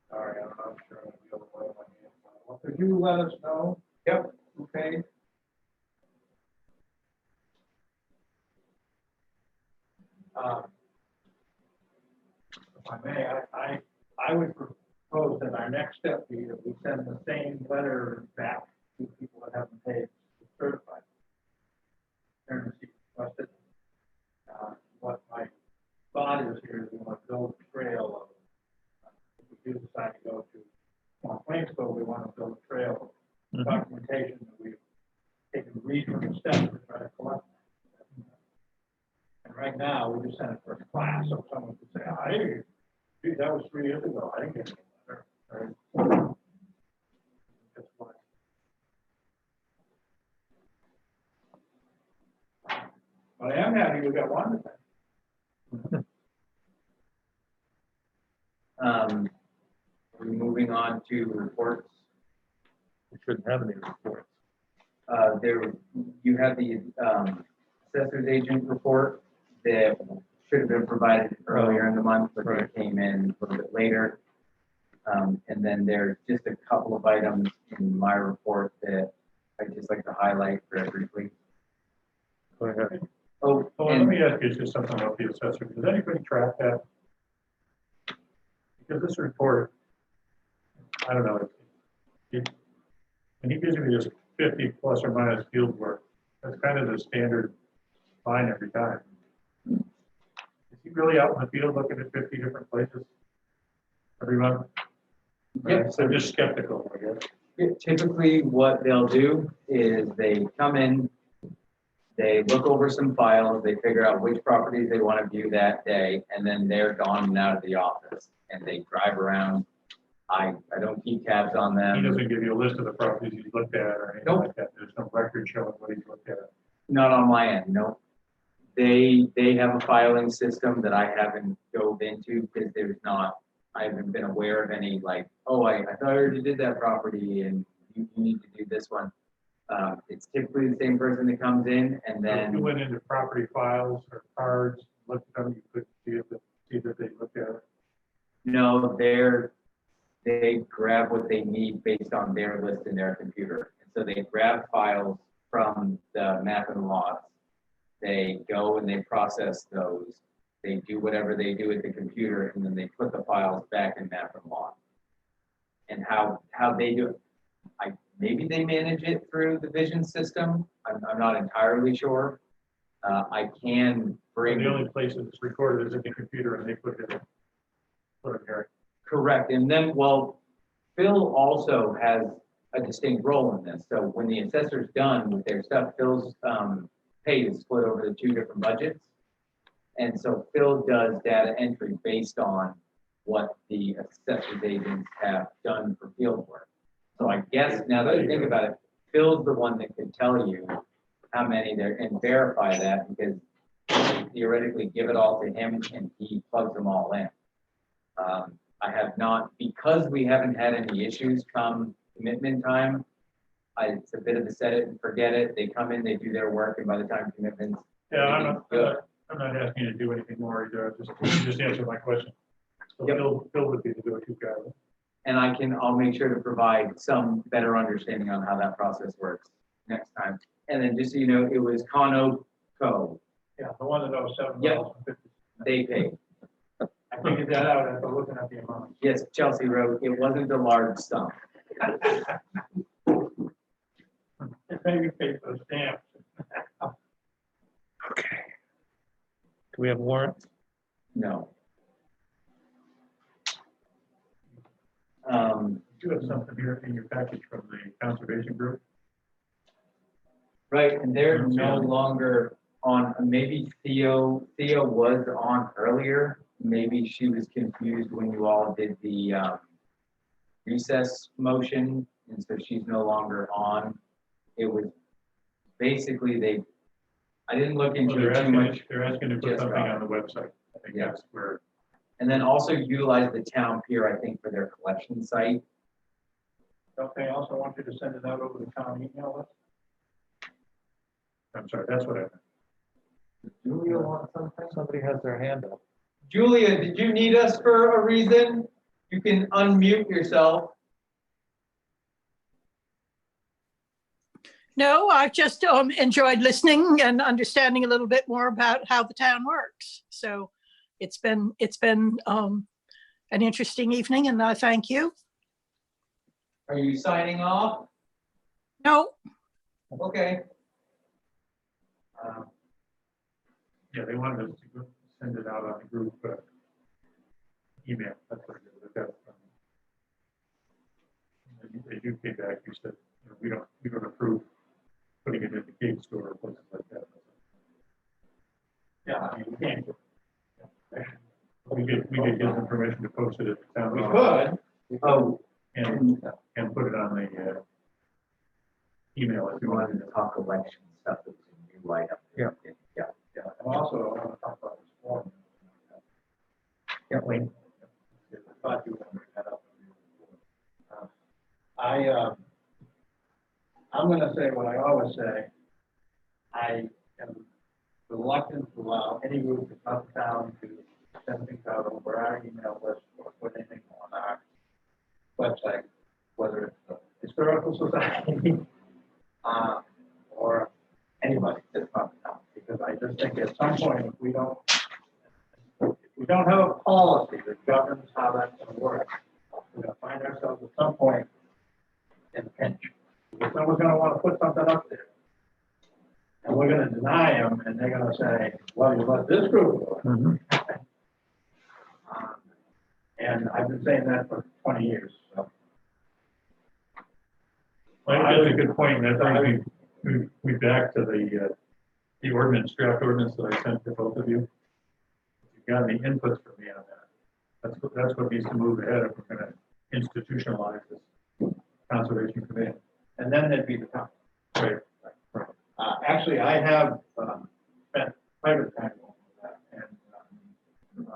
Sorry, I'm not sure. I'm the other way on my hand. Well, could you let us know? Yep. Okay. If I may, I would propose that our next step be that we send the same letter back to people that haven't paid certified. Transparency requested. What my thought is here is we want to build a trail of, if we do decide to go to Plainsville, we want to build a trail of documentation that we've taken reasonable steps to try to collect. And right now, we just send it for a class, so someone could say, hey, gee, that was 3 years ago, I didn't get any letter. Or, that's why. But I am happy we got one today. We're moving on to reports. We shouldn't have any reports. You have the assessor's agent report that should have been provided earlier in the month, but Right. it came in a little bit later. And then there's just a couple of items in my report that I'd just like to highlight very briefly. Go ahead. Oh, Well, let and me ask you just something about the assessor. Does anybody track that? Because this report, I don't know, and he gives me just 50 plus or minus field work. That's kind of the standard fine every time. Is he really out in the field looking at 50 different places every month? Yeah. So just skeptical, I guess. Typically, what they'll do is they come in, they look over some files, they figure out which properties they want to view that day, and then they're gone and out of the office, and they drive around. I don't keep tabs on He them, doesn't give you a list of the properties he's looked at or anything Nope. like that. There's no record showing what he's looked at. not on my end, no. They have a filing system that I haven't dove into because I haven't been aware of any like, oh, I thought I already did that property and you need to do this one. It's typically the same person that comes in and So if you then, went into property files or cards, looked at them, you could see that they looked at it. no, they grab what they need based on their list in their computer. And so they grab files from the map and lots. They go and they process those. They do whatever they do at the computer and then they put the files back in map and lot. And how they do it, maybe they manage it through the vision system. I'm not entirely sure. I can bring. The only place it's recorded is in the computer and they put it here. Correct, and then, well, Phil also has a distinct role in this, so when the assessor's done with their stuff, Phil's, pay is split over the two different budgets. And so Phil does data entry based on what the assessor's agents have done for field work. So I guess, now that I think about it, Phil's the one that can tell you how many there, and verify that, because theoretically give it all to him and he plugs them all in. I have not, because we haven't had any issues come commitment time, it's a bit of a set it and forget it. They come in, they do their work, and by the time commitments. Yeah, good. I'm not asking you to do anything more either. Just answer my question. So Yep. Phil would be the go-to guy. And I'll make sure to provide some better understanding on how that process works next time. And then just so you know, it was Cono Co. Yeah, the one that owes Yep. $7.50. They paid. I figured that out after looking at the amount. Yes, Chelsea wrote, it wasn't a large sum. It made me pay for the stamps. Okay. Do we have warrants? No. You have something here in your package from the conservation group. Right, and they're no longer on, maybe Theo was on earlier. Maybe she was confused when you all did the recess motion, and so she's no longer on. It was basically I didn't look into Well, it too much. they're asking to put Just something right. on the website. I think Yeah. that's where, And then also utilize the town pier, I think, for their collection site. Don't they also want you to send it out over the town email list? I'm sorry, that's what I meant. Julia wants something? Somebody has their hand up. Julia, did you need us for a reason? You can unmute yourself. No, I've just enjoyed listening and understanding a little bit more about how the town works. So it's been an interesting evening, and I thank you. Are you signing off? No, Okay. Yeah, they wanted us to go send it out on the group email. That's what it is. That's, as you came back, you said, you know, we don't approve putting it in the cage store or places like that. Yeah, I mean, we can't. We could give them permission to post it at the town. We hall could. Oh, And put it on the email if if you you wanted wanted to talk election stuff, it was a new item. Yeah. Yeah. Yeah, and also, I want to talk about this form. Yeah, Wayne. I thought you were going to bring that up. I'm going to say what I always say. I am reluctant to allow any group to come down to send things out over our email list or put anything on our website, whether it's the Historical Society or anybody that's from town. Because I just think at some point, if we don't have a policy that governs how that's going to work, we're going to find ourselves at some point in a pinch. Because someone's going to want to put something up there. and we're gonna deny them, and they're gonna say, well, you let this group do it. Mhm. And I've been saying that for 20 years, so. Well, that's a good point, and that brings we back to the ordinance, draft ordinance that I sent to both of you. If you got any inputs from me on that? That's what needs to move ahead if we're gonna institutionalize this conservation committee. And then there'd be the town. Right. Actually, I have spent quite a bit of time on that, and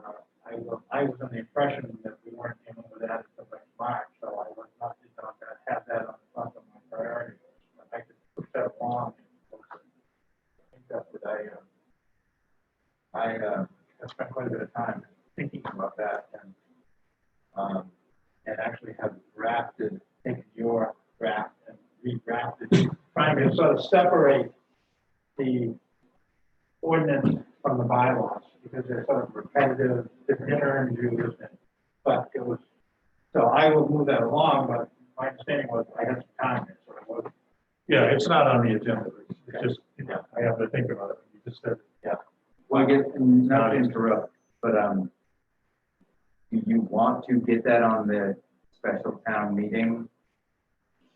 I was under the impression that we weren't dealing with that until next March, so I was not, did not have that on the top of my priority list. But I could push that along. I think that's what I spent quite a bit of time thinking about that, and actually have drafted, taken your draft and redrafted, trying to sort of separate the ordinance from the bylaws, because they're sort of repetitive, interviews, but it was, so I will move that along, but my understanding was I had some time, so it was. Yeah, it's not on the agenda, it's just, I have to think about it. You just said, Well, I guess, not to interrupt, but, do you want to get that on the special town meeting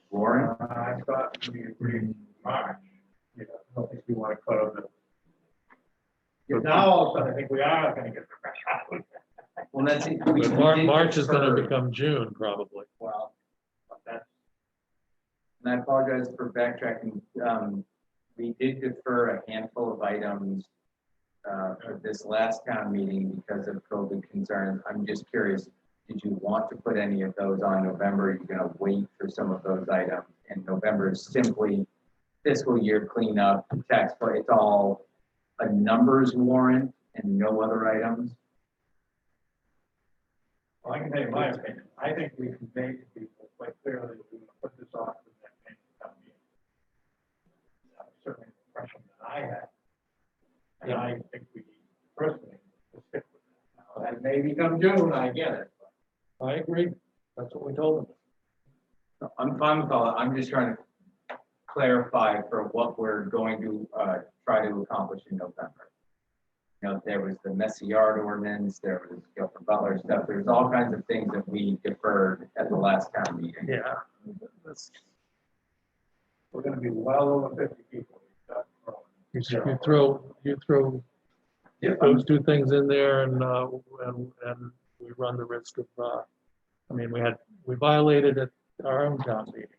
warrant? I thought we agreed in March. I don't think we want to cut out the. Now all of a sudden, I think we are gonna get the fresh out. Well, that's it. But March is gonna become June, probably. Well, but that's, And I apologize for backtracking. We did defer a handful of items for this last town meeting because of COVID concerns. I'm just curious, did you want to put any of those on November? You're gonna wait for some of those items, and November is simply fiscal year cleanup, tax, but it's all a numbers warrant and no other items. well, I can tell you my opinion. I think we conveyed to people quite clearly that we're gonna put this off to the next town meeting. That was certainly the impression that I had. And I think we personally will stick with that. Now, that may become June, I get it. but I agree. That's what we told them. So I'm fine with all that. I'm just trying to clarify for what we're going to try to accomplish in November. There was the messy yard ordinance, there was Guilford Butler stuff, there's all kinds of things that we deferred at the last town meeting. Yeah. We're gonna be well over 50 people. You throw those two things in there and we run the risk of, I mean, we violated at our own town meeting.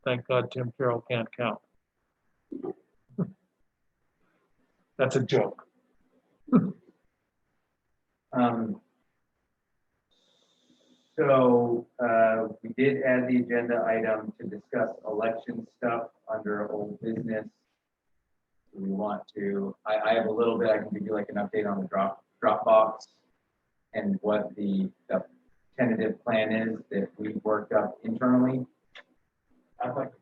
Thank God Tim Carroll can't count. That's a joke. So we did add the agenda item to discuss election stuff under old business. We want to, I have a little bit, I can give you like an update on the Dropbox and what the tentative plan is that we worked up internally. I'd like to.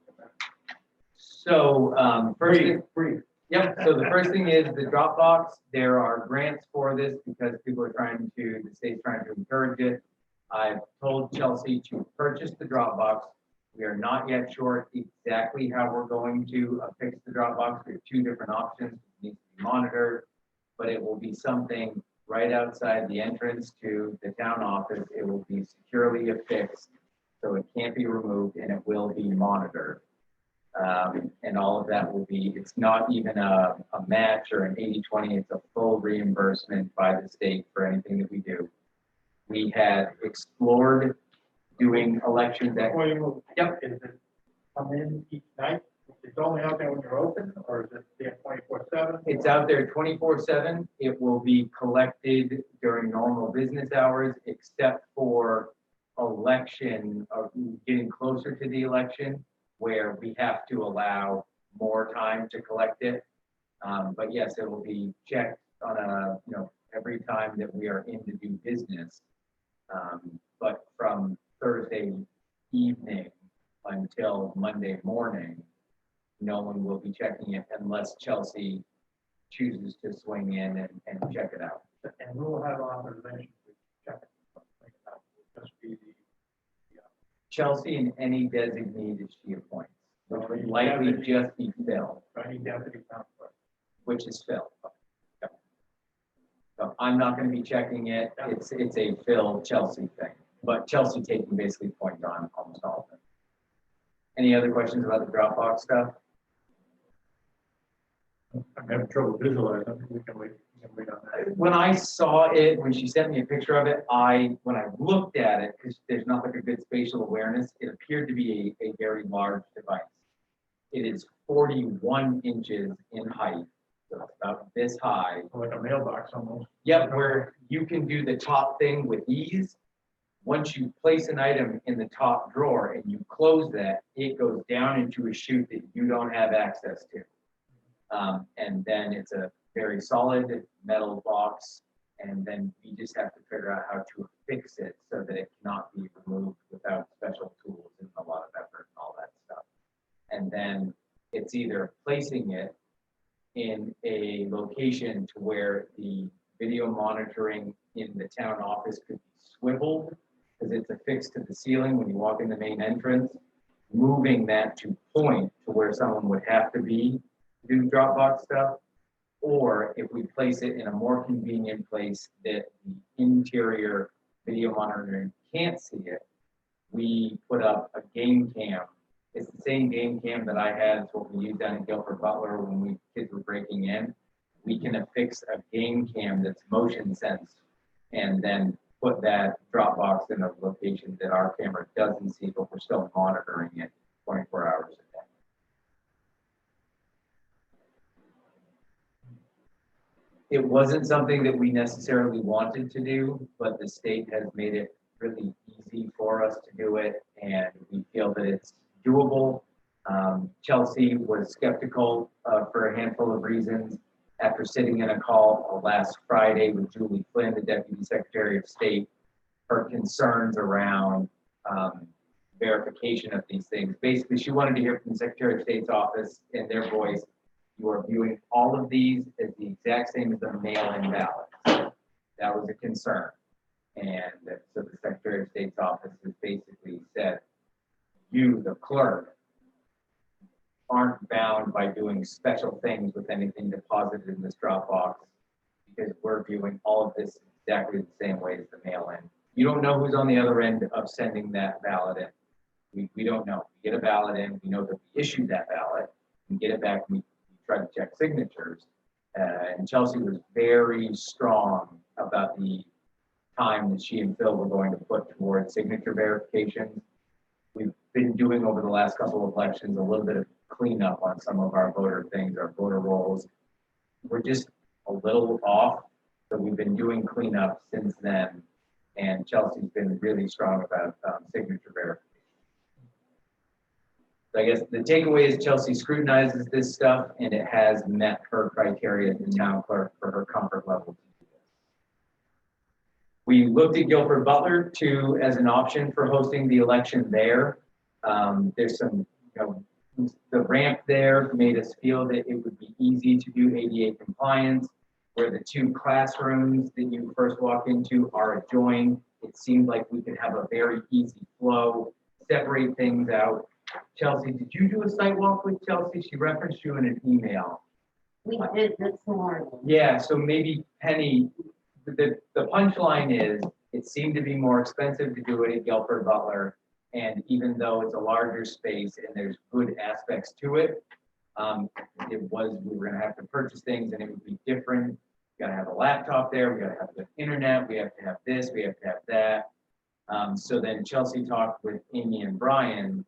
So first thing, Brief. yep, so the first thing is the Dropbox. There are grants for this because people are trying to, the state's trying to encourage it. I've told Chelsea to purchase the Dropbox. We are not yet sure exactly how we're going to fix the Dropbox. We have two different options. It needs to be monitored, but it will be something right outside the entrance to the town office. It will be securely affixed, so it can't be removed, and it will be monitored. And all of that will be, it's not even a match or an 80-20, it's a full reimbursement by the state for anything that we do. We had explored doing elections at, Before you move. Yep. Is it come in each night? It's only out there when you're open, or is it there 24/7? it's out there 24/7. It will be collected during normal business hours, except for election, or getting closer to the election, where we have to allow more time to collect it. But yes, it will be checked on every time that we are in to do business. But from Thursday evening until Monday morning, no one will be checking it unless Chelsea chooses to swing in and check it out. And we will have authorization to check it. Just be Chelsea and any designee that she appoints, which would Any likely deputy. just be Phil. any deputy town clerk. which is Phil. Yep. So I'm not gonna be checking it. It's a Phil Chelsea thing, but Chelsea taking basically point on almost all of it. Any other questions about the Dropbox stuff? I'm having trouble visualizing. We can wait on that. When I saw it, when she sent me a picture of it, when I looked at it, because there's not like a good spatial awareness, it appeared to be a very large device. It is 41 inches in height, so it's about this high. Like a mailbox almost. Yep, where you can do the top thing with ease. Once you place an item in the top drawer and you close that, it goes down into a chute that you don't have access to. And then it's a very solid metal box, and then we just have to figure out how to fix it so that it cannot be removed without special tools and a lot of effort and all that stuff. And then it's either placing it in a location to where the video monitoring in the town office could be swiveled, because it's affixed to the ceiling when you walk in the main entrance, moving that to point to where someone would have to be to do Dropbox stuff. Or if we place it in a more convenient place that the interior video monitoring can't see it, we put up a game cam. It's the same game cam that I had, it's what we used down in Guilford Butler when kids were breaking in. We can affix a game cam that's motion sensed and then put that Dropbox in a location that our camera doesn't see, but we're still monitoring it 24 hours a day. It wasn't something that we necessarily wanted to do, but the state has made it really easy for us to do it, and we feel that it's doable. Chelsea was skeptical for a handful of reasons. After sitting in a call last Friday with Julie Flynn, the Deputy Secretary of State, her concerns around verification of these things. Basically, she wanted to hear from the Secretary of State's office in their voice, you are viewing all of these as the exact same as the mail-in ballots. That was a concern. And so the Secretary of State's office has basically said, you, the clerk, aren't bound by doing special things with anything deposited in this Dropbox, because we're viewing all of this exactly the same way as the mail-in. You don't know who's on the other end of sending that ballot in. We don't know. We get a ballot in, we know that we issued that ballot, we get it back, we try to check signatures. And Chelsea was very strong about the time that she and Phil were going to put towards signature verification. We've been doing over the last couple of elections a little bit of cleanup on some of our voter things, our voter rolls. We're just a little off, so we've been doing cleanup since then. And Chelsea's been really strong about signature verification. So I guess the takeaway is Chelsea scrutinizes this stuff, and it has met her criteria as the town clerk for her comfort level to do this. We looked at Guilford Butler too as an option for hosting the election there. There's some, the ramp there made us feel that it would be easy to do ADA compliance, where the two classrooms that you first walk into are adjoined. It seemed like we could have a very easy flow, separate things out. Chelsea, did you do a site walk with Chelsea? She referenced you in an email. We did this morning. Yeah, so maybe Penny, the punchline is, it seemed to be more expensive to do it at Guilford Butler. And even though it's a larger space and there's good aspects to it, we were gonna have to purchase things and it would be different. We gotta have a laptop there, we gotta have the internet, we have to have this, we have to have that. So then Chelsea talked with Amy and Brian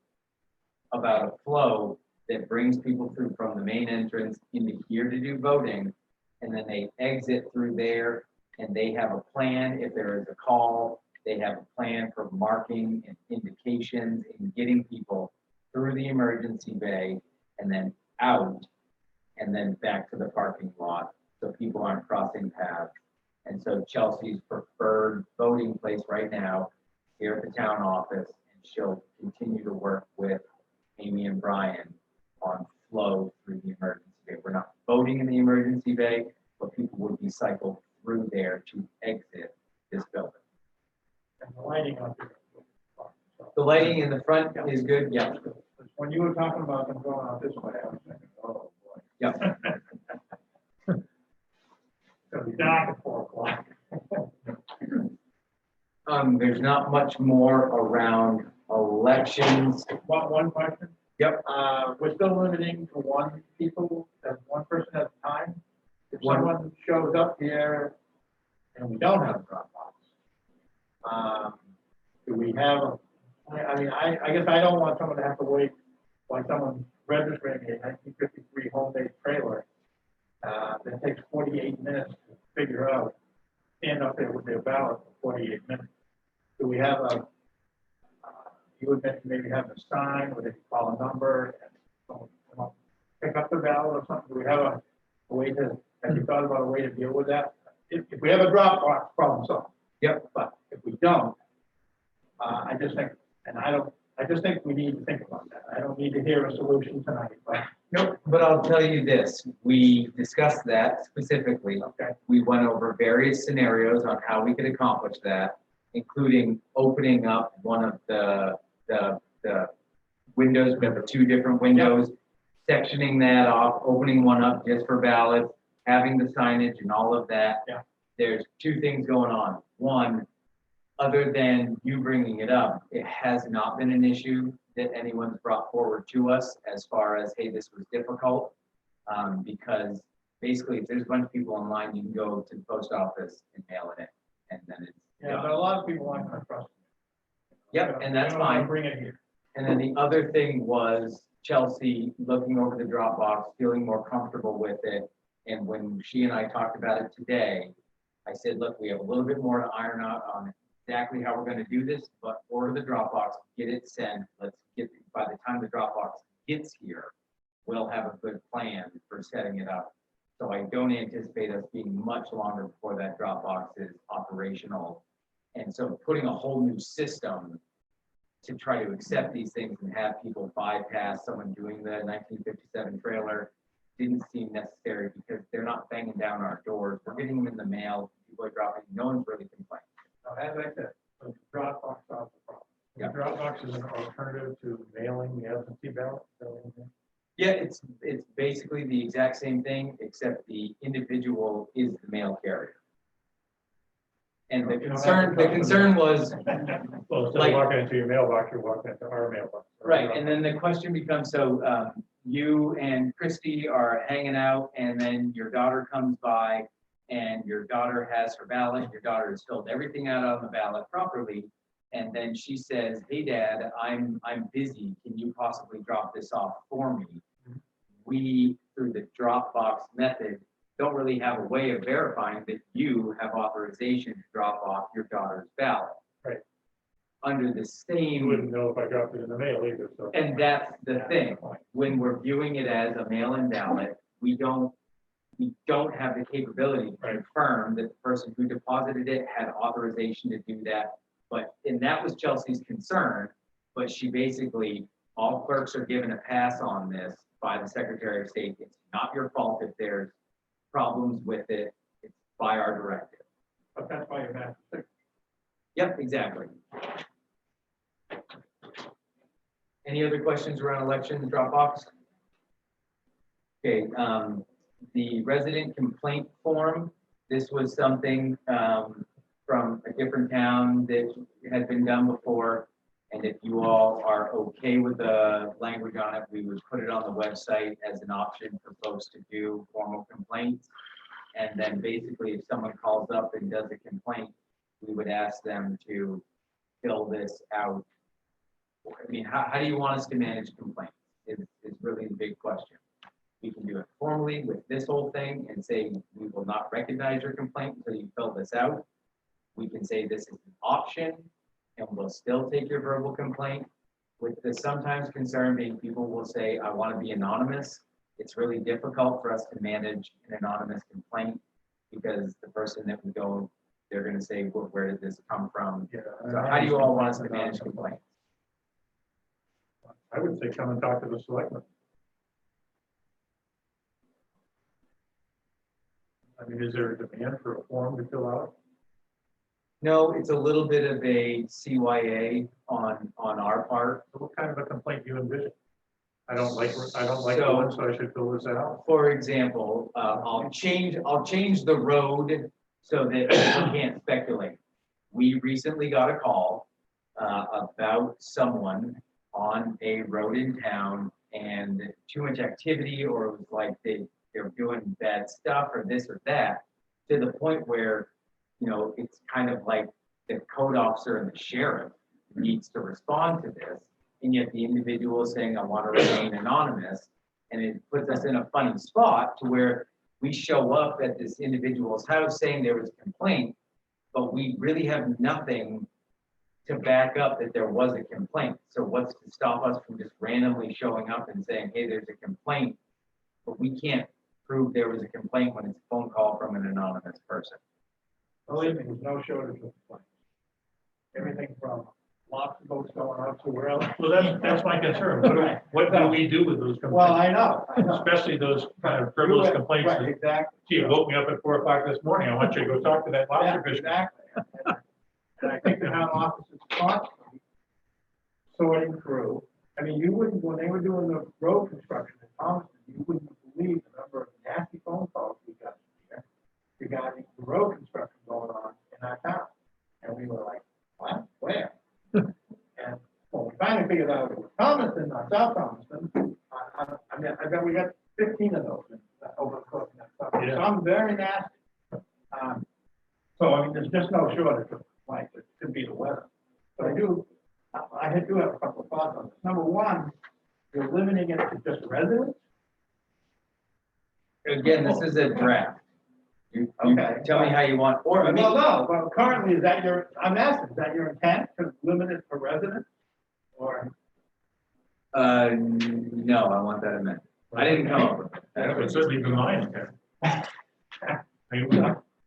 about a flow that brings people through from the main entrance into here to do voting, and then they exit through there, and they have a plan. If there is a call, they have a plan for marking and indications and getting people through the emergency bay and then out and then back to the parking lot, so people aren't crossing paths. And so Chelsea's preferred voting place right now here at the town office, and she'll continue to work with Amy and Brian on flow through the emergency bay. We're not voting in the emergency bay, but people would be cycled through there to exit this building. And the lighting up there. The lighting in the front is good, yeah. When you were talking about them going out this way, I was thinking, oh, boy. Yeah. dark at 4 o'clock. There's not much more around elections. One question? Yep. We're still limiting to one person at a time. If One. someone shows up here and we don't have a Dropbox, do we have, I guess I don't want someone to have to wait while someone's registering a 1953 homemade trailer. That takes 48 minutes to figure out, stand up there with their ballot for 48 minutes. Do we have you would mention maybe have a sign where they can call a number and someone come up, pick up the ballot or something? Do we have a way to, have you thought about a way to deal with that? If we have a Dropbox, problem solved. Yep. But if we don't, I just think we need to think about that. I don't need to hear a solution tonight, but, Nope, but I'll tell you this, we discussed that specifically. okay. We went over various scenarios on how we could accomplish that, including opening up one of the windows, we have 2 different windows, sectioning that off, opening one up just for ballots, having the signage and all of that. Yeah. There's 2 things going on. One, other than you bringing it up, it has not been an issue that anyone's brought forward to us as far as, hey, this was difficult. Because basically, if there's a bunch of people online, you can go to the post office and mail it in, and then it's Yeah, but done. a lot of people aren't gonna trust me. Yep, and that's They don't wanna fine. Bring it here. And then the other thing was Chelsea looking over the Dropbox, feeling more comfortable with it. And when she and I talked about it today, I said, look, we have a little bit more to iron out on exactly how we're gonna do this, but order the Dropbox, get it sent. Let's get, by the time the Dropbox gets here, we'll have a good plan for setting it up. So I don't anticipate us being much longer before that Dropbox is operational. And so putting a whole new system to try to accept these things and have people bypass someone doing the 1957 trailer didn't seem necessary because they're not banging down our doors. We're getting them in the mail. People are dropping, no one's really complaining. Now, as I said, the Dropbox solves the problem. The Dropbox is an alternative to mailing the absentee ballot. Yeah, it's basically the exact same thing, except the individual is the mail carrier. And the concern was, Well, instead Like- of walking into your mailbox, you're walking into our mailbox. right, and then the question becomes, so you and Christy are hanging out, and then your daughter comes by, and your daughter has her ballot, your daughter has filled everything out on the ballot properly, and then she says, hey, Dad, I'm busy, can you possibly drop this off for me? We, through the Dropbox method, don't really have a way of verifying that you have authorization to drop off your daughter's ballot. Right. Under the You same, wouldn't know if I dropped it in the mail either, so. and that's the thing, when we're viewing it as a mail-in ballot, we don't have the capability to Right. confirm that the person who deposited it had authorization to do that. But, and that was Chelsea's concern, but she basically, all clerks are given a pass on this by the Secretary of State. It's not your fault if there's problems with it, it's by our directive. But that's why you're master six. Yep, exactly. Any other questions around elections, Dropbox? Okay, the resident complaint form, this was something, from a different town that had been done before. And if you all are okay with the language on it, we would put it on the website as an option for folks to do formal complaints. And then basically, if someone calls up and does a complaint, we would ask them to fill this out. I mean, how do you want us to manage complaints is really the big question. We can do it formally with this whole thing and say, we will not recognize your complaint until you fill this out. We can say this is an option and we'll still take your verbal complaint. With the sometimes concern being people will say, I want to be anonymous. It's really difficult for us to manage an anonymous complaint because the person that we go, they're going to say, well, where did this come from? Yeah. So how do you all want us to manage complaints? I would say come and talk to the selectmen. I mean, is there a demand for a form to fill out? No, it's a little bit of a CYA on our part. What kind of a complaint do you envision? I don't like So- one, so I should fill this out. For example, I'll change the road so that people can't speculate. We recently got a call about someone on a road in town and too much activity, or it was like they're doing bad stuff or this or that, to the point where, you know, it's kind of like the code officer and the sheriff needs to respond to this. And yet the individual is saying, I want to remain anonymous. And it puts us in a funny spot to where we show up at this individual's house saying there was a complaint, but we really have nothing to back up that there was a complaint. So what's to stop us from just randomly showing up and saying, hey, there's a complaint, but we can't prove there was a complaint when it's a phone call from an anonymous person? Believe me, there's no shortage of complaints. Everything from lots of boats going out to where else. Well, that's my concern. What do we do with those Well, complaints? I know. Especially those kind of frivolous complaints. Right, that, exactly. gee, you woke me up at 4 o'clock this morning. I want you to go talk to that Yeah, lobster fisherman. exactly. And I think the town office is constantly sorting through. I mean, you wouldn't, when they were doing the road construction in Thomaston, you wouldn't believe the number of nasty phone calls we got here regarding the road construction going on in our town. And we were like, what, where? And well, we finally figured out it was Thomaston, not South Thomaston. I mean, I bet we got 15 of those over the course of that summer. Yeah. Some very nasty. So, I mean, there's just no shortage of complaints. It could be the weather. But I do have a couple of thoughts on this. Number one, you're limiting it to just residents. Again, this is a draft. You Okay. tell me how you want, or I mean, Well, no, well, currently, I'm asking, is that your intent to limit it to residents? Or, no, I want that amended. I didn't come up with it. That would certainly be mine.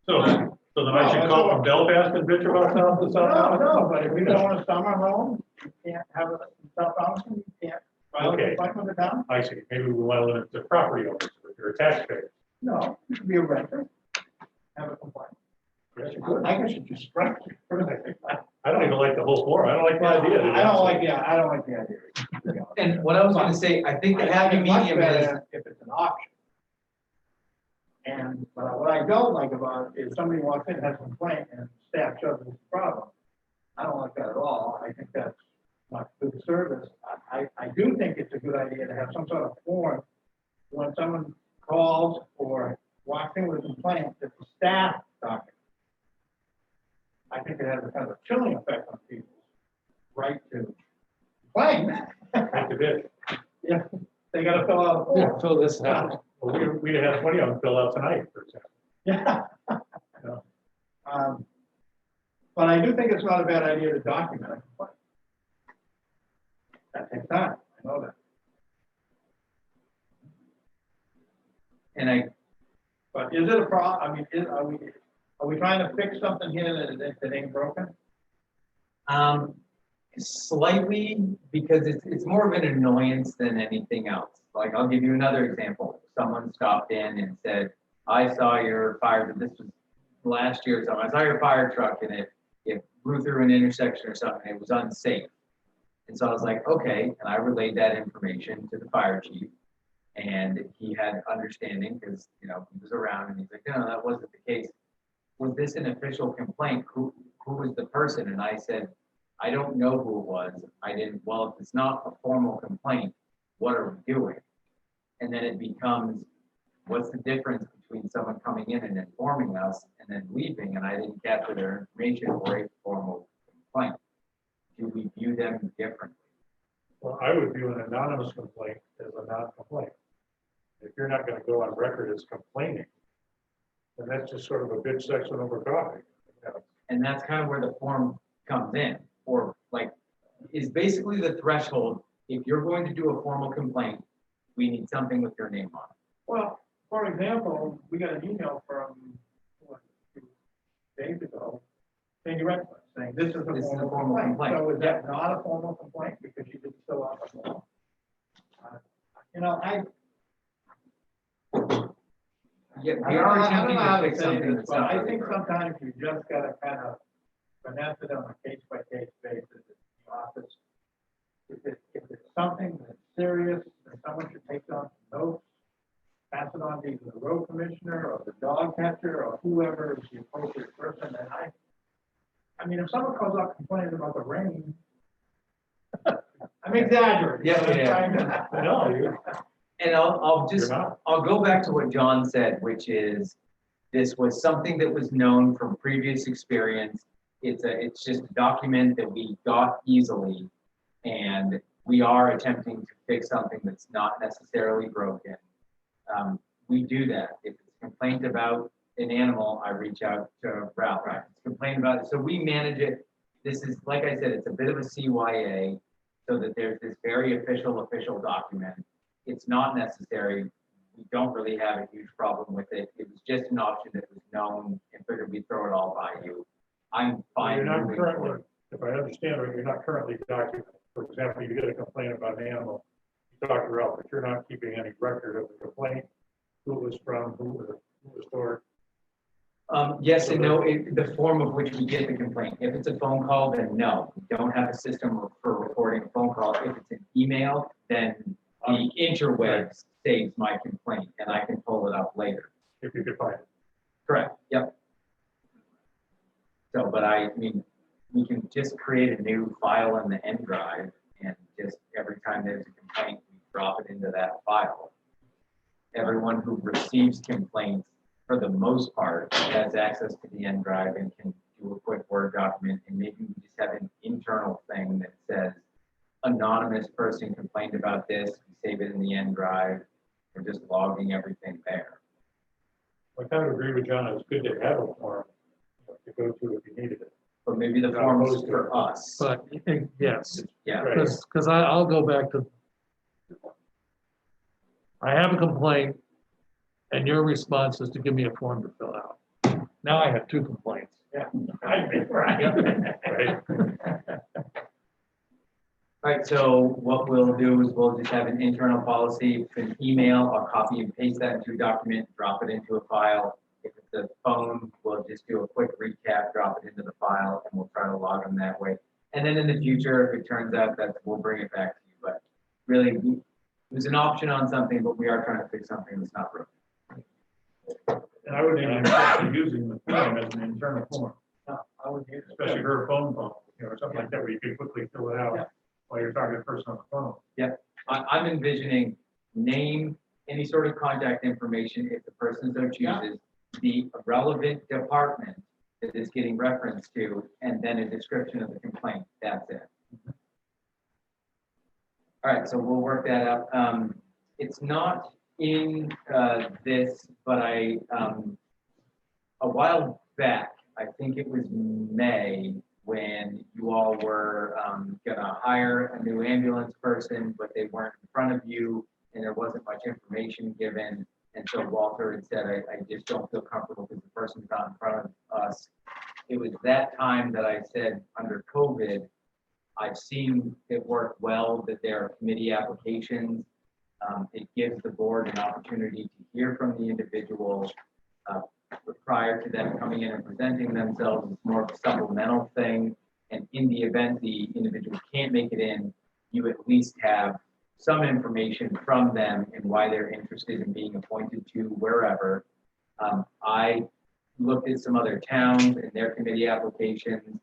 So then I should call from Belfast and bitch about South to South. no, but if you don't want a summer home, you can't have it in South Thompson, you can't file a Okay. complaint with the town? I see. Maybe we want to limit it to property owners or taxpayers. No, you should be a renter, have a complaint. Yes, you could. I guess you just strike it. I don't even like the whole form. I don't like the idea. I don't like the idea. to be honest. And what I was gonna say, I think the happy I think it's much medium is, better if it's an option. And what I don't like about it is somebody walks in, has a complaint, and staff shows us the problem. I don't like that at all. I think that's not good service. I do think it's a good idea to have some sort of form when someone calls or walks in with a complaint that the staff document. I think it has a kind of a chilling effect on people's right to complain. Make the bid. Yeah, they gotta fill out a form. Fill this out. Well, we'd have 20 of them fill out tonight, for example. Yeah. Yeah. But I do think it's not a bad idea to document a complaint. That takes time, I know that. and But is it a problem? I mean, are we trying to fix something here that ain't broken? slightly, because it's more of an annoyance than anything else. Like, I'll give you another example. Someone stopped in and said, I saw your fire, this was last year or something, I saw your fire truck and it blew through an intersection or something, it was unsafe. And so I was like, okay, and I relayed that information to the fire chief. And he had understanding because, you know, he was around and he's like, no, that wasn't the case. Was this an official complaint? Who was the person? And I said, I don't know who it was. I didn't, well, if it's not a formal complaint, what are we doing? And then it becomes, what's the difference between someone coming in and informing us and then leaving and I didn't capture their information or a formal complaint? Do we view them differently? Well, I would view an anonymous complaint as a non-complaint. If you're not going to go on record as complaining, then that's just sort of a bitch section over coffee. You know? And that's kind of where the form comes in, or like, is basically the threshold. If you're going to do a formal complaint, we need something with your name on it. Well, for example, we got an email from, what, 2 days ago, Sandy Redcliffe, saying this is a formal complaint. So is that not a formal complaint because you didn't fill out the form? You know, Yeah, I we don't are know attempting how to to fix say something this, that's but not I really think broken. sometimes you just gotta kind of finesse it on a case-by-case basis in the office. If it's something that's serious, and someone should take down some notes, pass it on to either the road commissioner or the dog catcher or whoever is the appropriate person. And I mean, if someone calls up complaining about the rain, I'm exaggerating. Yeah, but I'm yeah. trying to- No, you- And I'll just, You're not. I'll go back to what John said, which is, this was something that was known from previous experience. It's just a document that we got easily, and we are attempting to fix something that's not necessarily broken. We do that. If it's a complaint about an animal, I reach out to Ralph. If it's a complaint about it, so we manage it. This is, like I said, it's a bit of a CYA, so that there's this very official document. It's not necessary. We don't really have a huge problem with it. It was just an option that was known and figured we'd throw it all by you. I'm fine. You're not moving currently, forward. if I understand right, you're not currently documenting. For example, you get a complaint about an animal, you talk to Ralph, but you're not keeping any record of the complaint, who it was from, who was for. Yes and no, the form of which we get the complaint. If it's a phone call, then no, we don't have a system for recording a phone call. If it's an email, then the interwebs saves my complaint and I can pull it up later. If you could find it. Correct, yep. So, but I mean, we can just create a new file in the N drive and just every time there's a complaint, we drop it into that file. Everyone who receives complaints, for the most part, has access to the N drive and can do a quick Word document, and maybe we just have an internal thing that says, anonymous person complained about this, we save it in the N drive, we're just logging everything there. I kind of agree with John, it's good to have a form to go to if you needed it. But maybe the Not form is opposed to for it. us. But, yes, Yeah, Right. because I'll go back to, I have a complaint, and your response is to give me a form to fill out. Now I have two complaints. Yeah, I'd be right. Right. right, so what we'll do is we'll just have an internal policy, an email, I'll copy and paste that into a document, drop it into a file. If it's a phone, we'll just do a quick recap, drop it into the file, and we'll try to log them that way. And then in the future, if it turns out that we'll bring it back to you, but really, it was an option on something, but we are trying to fix something that's not broken. And I would even consider using the form as an internal form, No, I would use it. especially her phone call, or something like that, where you can quickly fill it Yeah. out while you're talking to the person on the phone. I'm envisioning name, any sort of contact information, if the person so chooses, the relevant department that is getting referenced to, and then a description of the complaint. That's it. All right, so we'll work that out. It's not in this, but a while back, I think it was May, when you all were gonna hire a new ambulance person, but they weren't in front of you and there wasn't much information given. And so Walter had said, I just don't feel comfortable because the person's not in front of us. It was that time that I said, under COVID, I've seen it work well, that there are committee applications. It gives the board an opportunity to hear from the individual prior to them coming in and presenting themselves. It's more of a supplemental thing. And in the event the individual can't make it in, you at least have some information from them and why they're interested in being appointed to wherever. I looked at some other towns and their committee applications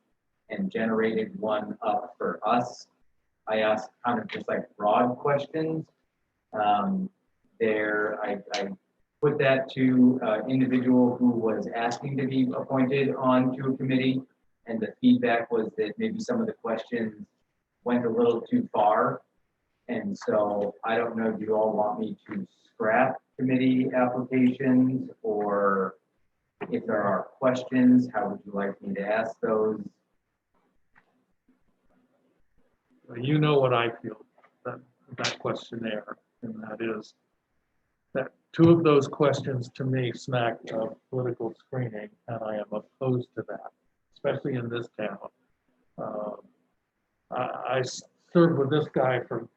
and generated one up for us. I asked kind of just like broad questions. I put that to an individual who was asking to be appointed onto a committee, and the feedback was that maybe some of the questions went a little too far. And so I don't know, do you all want me to scrap committee applications, or if there are questions, how would you like me to ask those? You know what I feel, that questionnaire, and that is that two of those questions to me smack of political screening, and I am opposed to that, especially in this town. I served with this guy for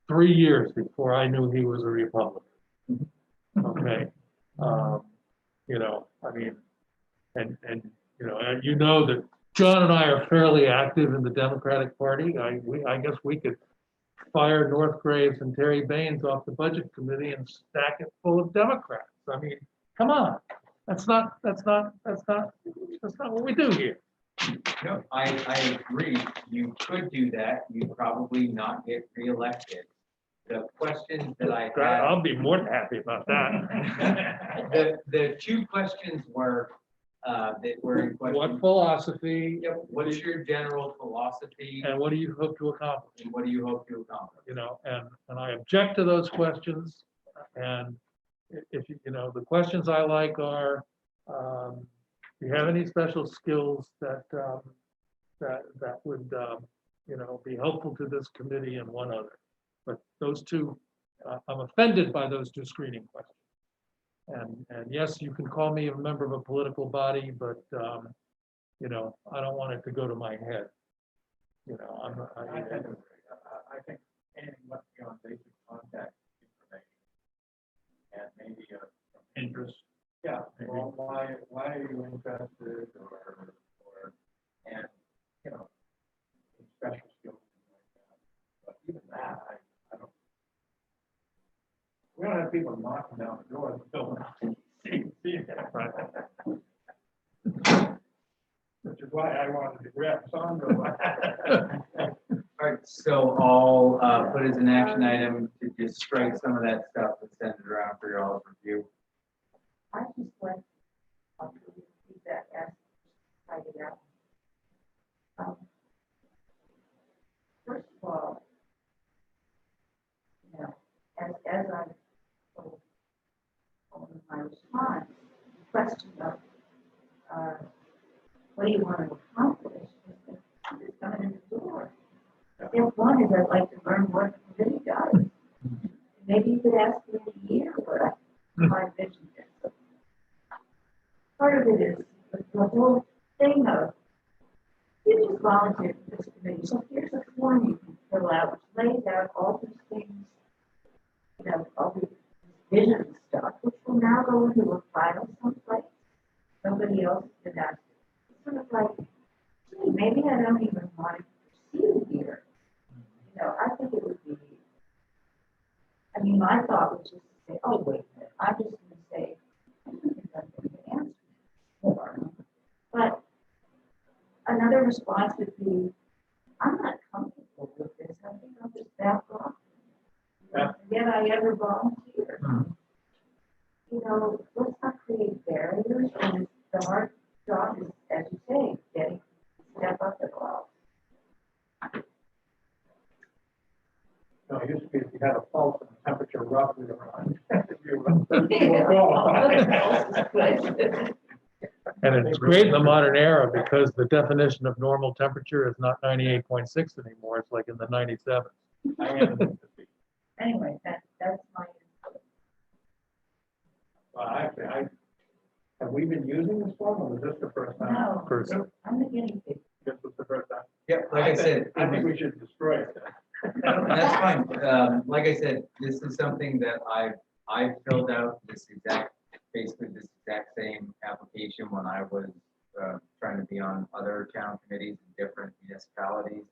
3 years before I knew he was a Republican. Okay, you know, I mean, and you know that John and I are fairly active in the Democratic Party. I guess we could fire North Graves and Terry Baines off the budget committee and stack it full of Democrats. I mean, come on. That's not what we do here. No, I agree. You could do that. You'd probably not get reelected. The questions that I had, I'll be more than happy about that. the two questions were, that were in What question. philosophy Yep, what is your general philosophy and what do you hope to accomplish? and what do you hope to accomplish? You know, and I object to those questions. And if you know, the questions I like are, do you have any special skills that would, you know, be helpful to this committee, and one other. But those two, I'm offended by those two screening questions. And yes, you can call me a member of a political body, but, you know, I don't want it to go to my head. You know, I think anything must be on basic contact information. And maybe Interest. yeah, well, why are you interested, or, and, you know, special skills, things like that. But even that, I don't. We don't have people knocking down the door and filling out. Which is why I wanted to grab Sandra. All right, so I'll put as an action item to just strike some of that stuff and send it around for your all's review. I just went, I'll give you feedback as I get out. First of all, you know, as I told in my response, the question of what do you want to accomplish? I'm just coming in the door. Step one is I'd like to learn what the committee does. Maybe you could ask me in a year what my vision is. Part of it is the whole thing of you just volunteer for this committee. So here's a form you can fill out which lays out all these things, you know, all these vision stuff, which will now go into a file someplace. Nobody else did that. It's sort of like, gee, maybe I don't even want to pursue here. You know, I think it would be, I mean, my thought was just to say, oh, wait a minute, I'm just going to say, I don't think I'm going to answer more. But another response would be, I'm not comfortable with this. I think I'll just back off. Forget I ever volunteered. You know, let's not create barriers. And the hard job is, as you say, getting step up and all. No, it used to be if you had a pulse and temperature roughly around. you were qualified. And it's great in the modern era because the definition of normal temperature is not 98.6 anymore. It's like in the 97. I am. Anyway, that's my input. Well, actually, have we been using this form, or was this the first time? No, Person. I'm the guinea pig. This was the first time. Yeah, like I said, I think we should destroy it then. that's fine. Like I said, this is something that I've filled out basically this exact same application when I was trying to be on other town committees in different municipalities.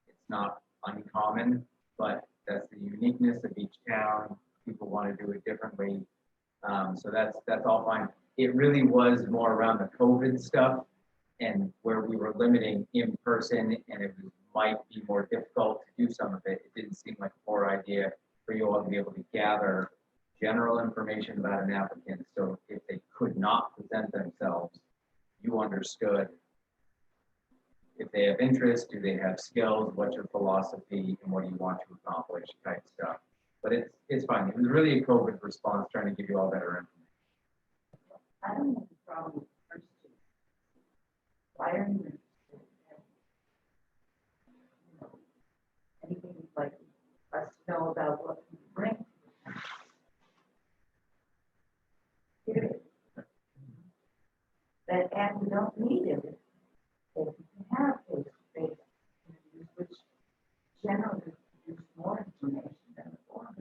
It's not uncommon, but that's the uniqueness of each town. People want to do it differently. So that's all fine. It really was more around the COVID stuff and where we were limiting in person, and it might be more difficult to do some of it. It didn't seem like a poor idea for you all to be able to gather general information about an applicant. So if they could not present themselves, you understood if they have interest, do they have skills, what's your philosophy, and what do you want to accomplish type stuff. But it's fine. It was really a COVID response trying to give you all better information. I don't have a problem with the first two. Why are you interested in, you know, anything you'd like us to know about what you bring? Period. That, and we don't need it if we can have face-to-face interviews, which generally produce more information than the form.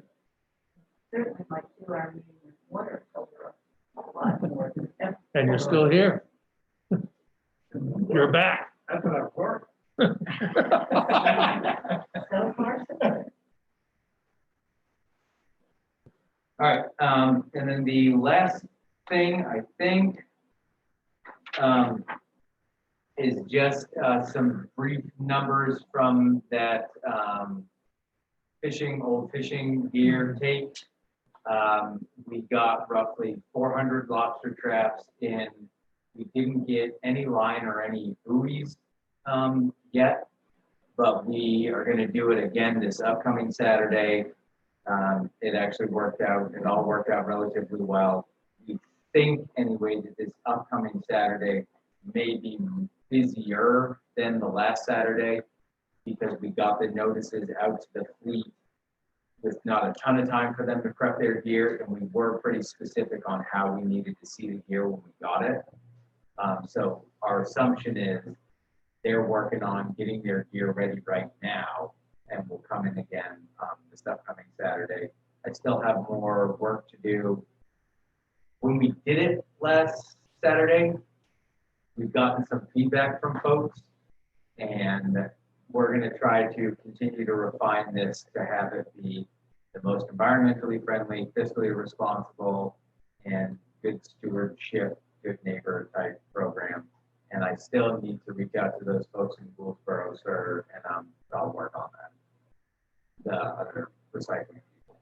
Certainly my 2-hour meeting with water over a lot more than ever. And you're still here. You're back. That's what I've worked. So far, so good. All right, and then the last thing, I think, is just, some brief numbers from that, old fishing gear tape. We got roughly 400 lobster traps in. We didn't get any line or any buoys, yet, but we are gonna do it again this upcoming Saturday. It actually worked out, it all worked out relatively well. We think anyway that this upcoming Saturday may be busier than the last Saturday because we got the notices out to the fleet with not a ton of time for them to prep their gear, and we were pretty specific on how we needed to see the gear when we got it. So our assumption is they're working on getting their gear ready right now and will come in again this upcoming Saturday. I still have more work to do. When we did it last Saturday, we've gotten some feedback from folks, and we're going to try to continue to refine this to have it be the most environmentally friendly, fiscally responsible, and good stewardship, good neighbor type program. And I still need to reach out to those folks in Gouldsboro, sir, and I'll work on that. The other recycling people.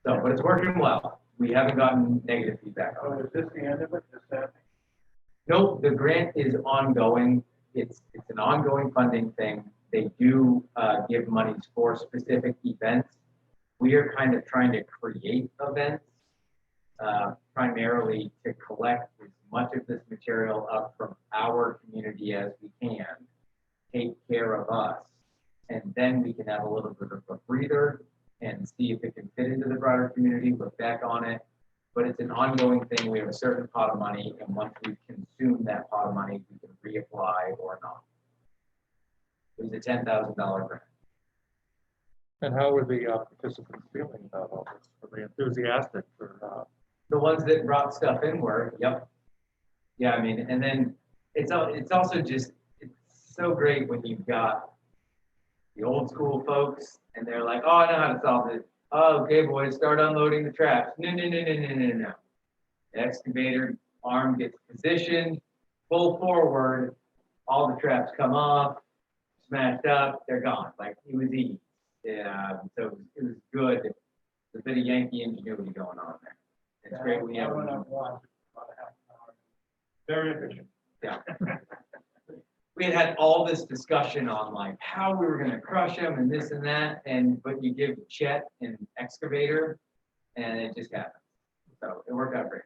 So, but it's working well. We haven't gotten negative feedback on it. So is this the end of it, this Saturday? Nope, the grant is ongoing. It's an ongoing funding thing. They do give monies for specific events. We are kind of trying to create events, primarily to collect as much of this material up from our community as we can, take care of us, and then we can have a little bit of a breather and see if it can fit into the broader community, look back on it. But it's an ongoing thing. We have a certain pot of money, and once we consume that pot of money, we can reapply or not. It was a $10,000 grant. And how were the participants feeling about all this? Were they enthusiastic for? The ones that brought stuff in were, yep. Yeah, I mean, and then it's also just, it's so great when you've got the old school folks and they're like, oh, I know how to solve it. Oh, okay, boys, start unloading the traps. No. The excavator arm gets positioned, pull forward, all the traps come off, smashed up, they're gone. Like, it was easy. Yeah, so it was good. There's a bit of Yankee ingenuity going on there. It's great when you have. I went up once, about a half an hour. Very efficient. Yeah. We had all this discussion on like how we were gonna crush them and this and that, but you give Chet an excavator and it just happened. So it worked out great.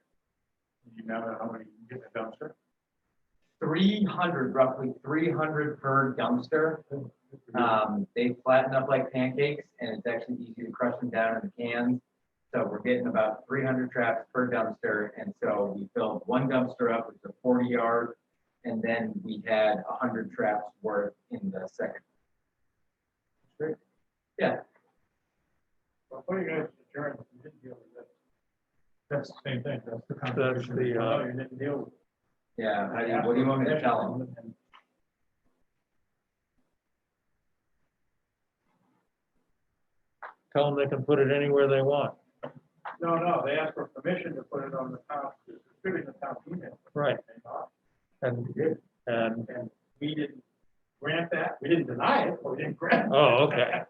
You now know how many you get in a dumpster? 300, roughly 300 per dumpster. They flatten up like pancakes and it's actually easy to crush them down in the cans. So we're getting about 300 traps per dumpster. And so we filled one dumpster up, which is a 40-yard, and then we had 100 traps worth in the second. Great. Yeah. Well, what do you guys adjourn? You didn't deal with this. That's the same thing. That's the That's contribution. the, No, you didn't deal with it. Yeah. What do you want me to tell them? Tell them they can put it anywhere they want. No, they asked for permission to put it on the town, to distribute the town email. Right. And, and, And we didn't grant that, we didn't deny it, but we didn't grant it. oh, okay.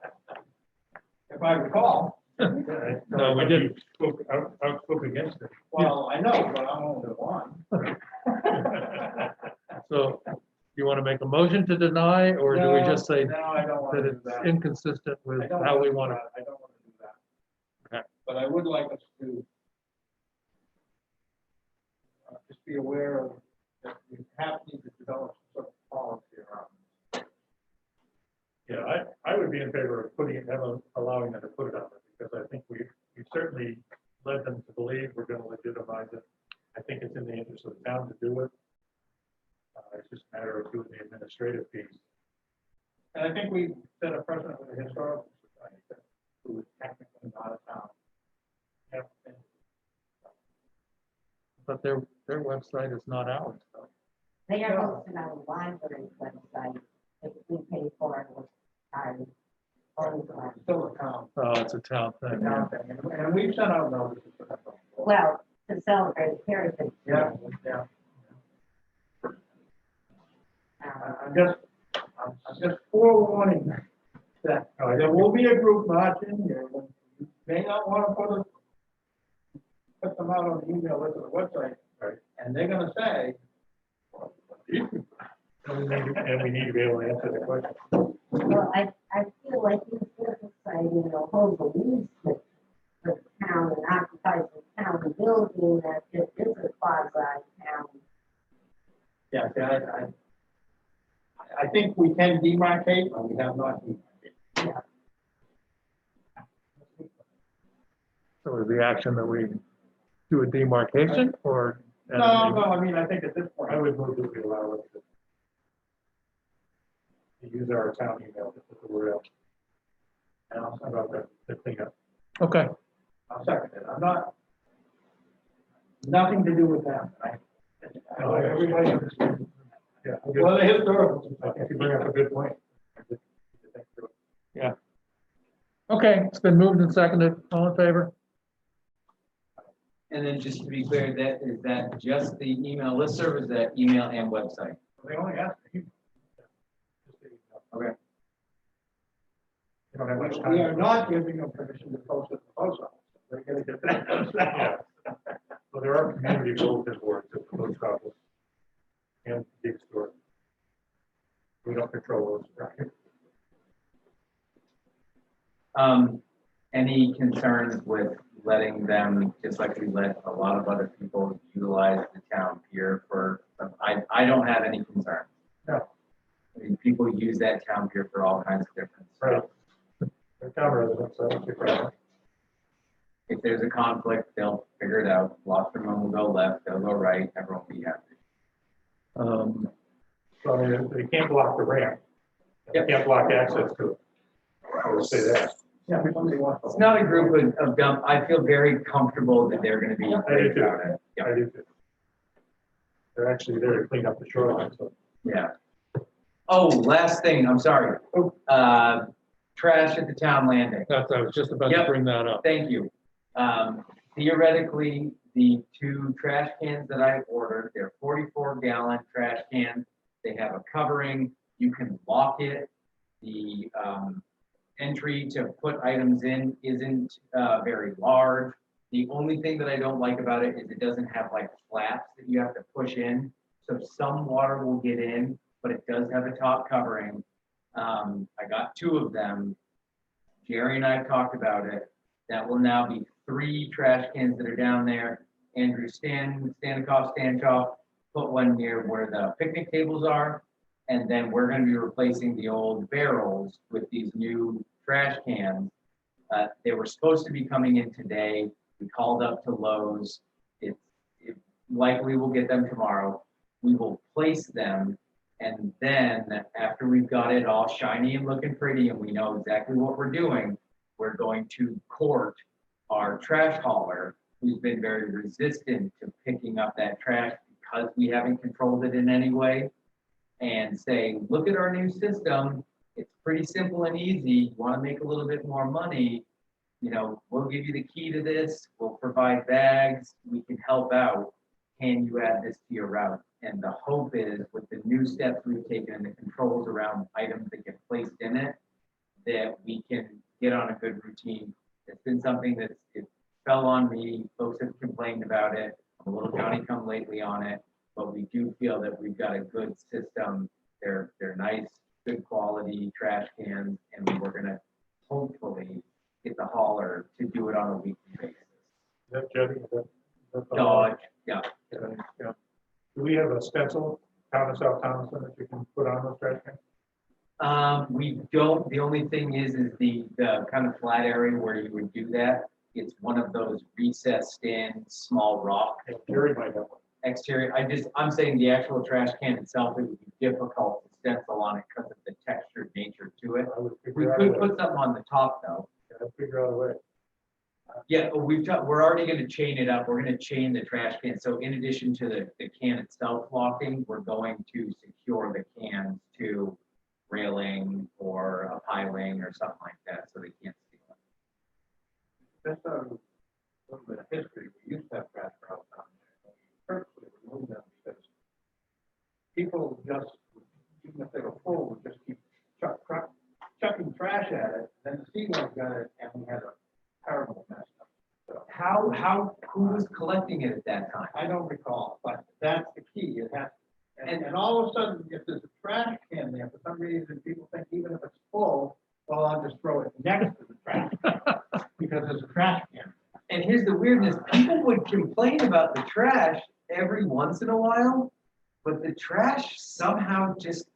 If I recall. No, we didn't. Outspoke against it. Well, I know, but I'm only one. So you want to make a motion to deny, or do we just say No, I don't want that to do it's that. inconsistent with I don't how we do want to? that. I don't want to do that. Okay. But I would like us to just be aware of that we have need to develop some sort of policy around this. Yeah, I would be in favor of putting it, allowing them to put it on there, because I think we certainly led them to believe we're gonna legitimize it. I think it's in the interest of the town to do it. It's just a matter of doing the administrative piece. And I think we set a precedent with the historical society that who is technically not a town. Yep. But their website is not ours, though. They are hosted on a library website, if we pay for it with our Still a town, It's a town thing. town thing, and we've sent out notices for that. before. Well, to celebrate Heritage. Yeah, yeah. I'm just forewarning that there will be a group marching, you may not want to put them out on the email list of the website, Right. and they're gonna say, well, And we need to be able to answer the question. Well, I feel like you emphasizing the whole belief that the town and occupies the town building, that it is a quasi town. yeah, I think we can demarcate, but we have not demarcated. So is the action that we do a demarcation or? No, I mean, I think at this point, I would move that we allow us to use our town email to put the word out. And I'll send out the cleanup. Okay, I'll second it, I'm not, nothing to do with them, right? No, everybody understands. Yeah. Well, the historical. I think you bring up a good point. I just need to think through it. okay, it's been moved and seconded, all in favor? And then just to be clear, is that just the email listserv, or is that email and website? They only asked me. Okay. You don't have much time. We are not giving them permission to post at the post office. They're gonna get that themselves. So there are community bulletin boards at the post office and big store. We don't control those, right? Any concerns with letting them, just like we let a lot of other people utilize the town pier for, I don't have any concerns. No. I mean, people use that town pier for all kinds of different Right. stuff. The town residents, I don't think, right? If there's a conflict, they'll figure it out. Lost room will go left, they'll go right, everyone will be happy. So I mean, they can't block the ramp. They can't block access to it. I would say that. Yeah, if somebody wants to. It's not a group of dumb, I feel very comfortable that they're gonna be great about it. I do too. They're actually there to clean up the shoreline, so. Yeah. Oh, last thing, I'm sorry. Trash at the town landing. That's, I was just about to Yep. bring that up. Thank you. Theoretically, the 2 trash cans that I ordered, they're 44-gallon trash cans. They have a covering, you can lock it. The entry to put items in isn't very large. The only thing that I don't like about it is it doesn't have like flaps that you have to push in. So some water will get in, but it does have a top covering. I got 2 of them. Jerry and I have talked about it. That will now be 3 trash cans that are down there. Andrew Stanchoff put one near where the picnic tables are. And then we're gonna be replacing the old barrels with these new trash cans. They were supposed to be coming in today. We called up to Lowe's. It likely will get them tomorrow. We will place them. And then after we've got it all shiny and looking pretty and we know exactly what we're doing, we're going to court our trash hauler, who's been very resistant to picking up that trash because we haven't controlled it in any way, and say, look at our new system. It's pretty simple and easy. You want to make a little bit more money, you know, we'll give you the key to this. We'll provide bags. We can help out. Can you add this to your route? And the hope is with the new steps we've taken and the controls around items that get placed in it, that we can get on a good routine. It's been something that it fell on me. Folks have complained about it. I'm a little Johnny come lately on it, but we do feel that we've got a good system. They're nice, good quality trash cans, and we're gonna hopefully get the hauler to do it on a weekly basis. Is that Jody? Is that the- Dodge, yeah. Yeah. Do we have a stencil, town of South Thompson, that you can put on those trash cans? We don't, the only thing is the kind of flat area where you would do that. It's one of those recessed in small rock Yeah, Jerry might have one. exterior. I'm saying the actual trash can itself, it would be difficult to stencil on it because of the textured nature to it. I would We figure out a could way. put something on the top though. I'd figure out a way. Yeah, we're already gonna chain it up. We're gonna chain the trash can. So in addition to the can itself locking, we're going to secure the cans to railing or a piling or something like that, so they can't steal it. Just a little bit of history, we used to have trash barrels down there. We purposely removed them because people just, even if they were full, would just keep chucking trash at it. Then the Seagull got it and we had a terrible mess. So Who was collecting it at that time? I don't recall, but that's the key. It has, and all of a sudden, if there's a trash can there, for some reason, people think even if it's full, well, I'll just throw it next to the trash can because there's a trash can. And here's the weirdness, people would complain about the trash every once in a while, but the trash somehow just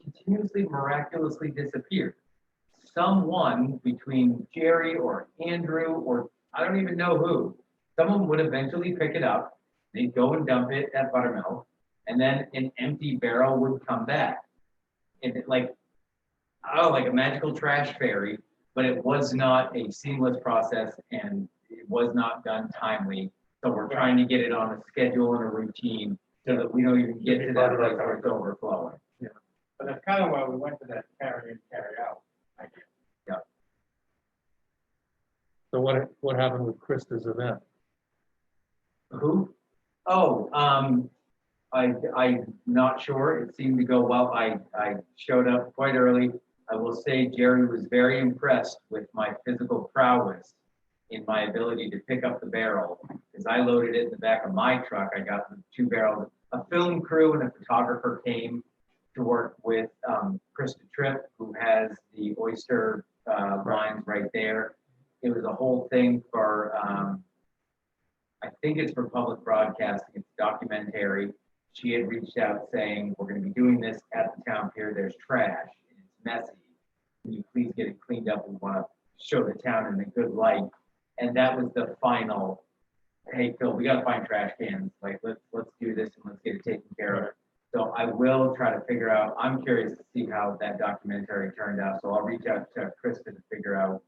continuously miraculously disappeared. Someone between Jerry or Andrew or I don't even know who, someone would eventually pick it up, they'd go and dump it at Buttermilk, and then an empty barrel would come back. And it like a magical trash fairy, but it was not a seamless process and it was not done timely. So we're trying to get it on a schedule and a routine so that we don't even get to that place where it's overflowing. But that's kind of why we went to that carry in, carry out idea. So what happened with Krista's event? Who? Oh, I'm not sure. It seemed to go well. I showed up quite early. I will say Jerry was very impressed with my physical prowess in my ability to pick up the barrel. As I loaded it in the back of my truck, I got the 2 barrels. A film crew and a photographer came to work with Krista Tripp, who has the oyster lines right there. It was a whole thing for, I think it's for public broadcasting, it's documentary. She had reached out saying, we're gonna be doing this at the town pier, there's trash, and it's messy. Can you please get it cleaned up? We wanna show the town in a good light. And that was the final, hey, Phil, we gotta find trash cans, like, let's do this and let's get it taken care of. So I will try to figure out, I'm curious to see how that documentary turned out, so I'll reach out to Krista to figure out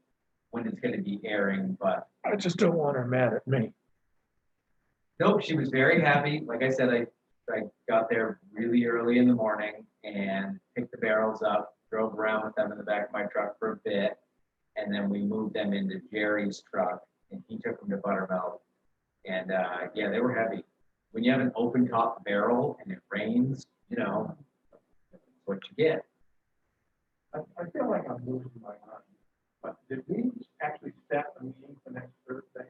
when it's gonna be airing, but I just don't want her mad at me. nope, she was very happy. Like I said, I got there really early in the morning and picked the barrels up, drove around with them in the back of my truck for a bit. And then we moved them into Jerry's truck and he took them to Buttermilk. And yeah, they were heavy. When you have an open top barrel and it rains, you know, that's what you get. I feel like I'm losing my mind. But did we actually set a meeting for next Thursday?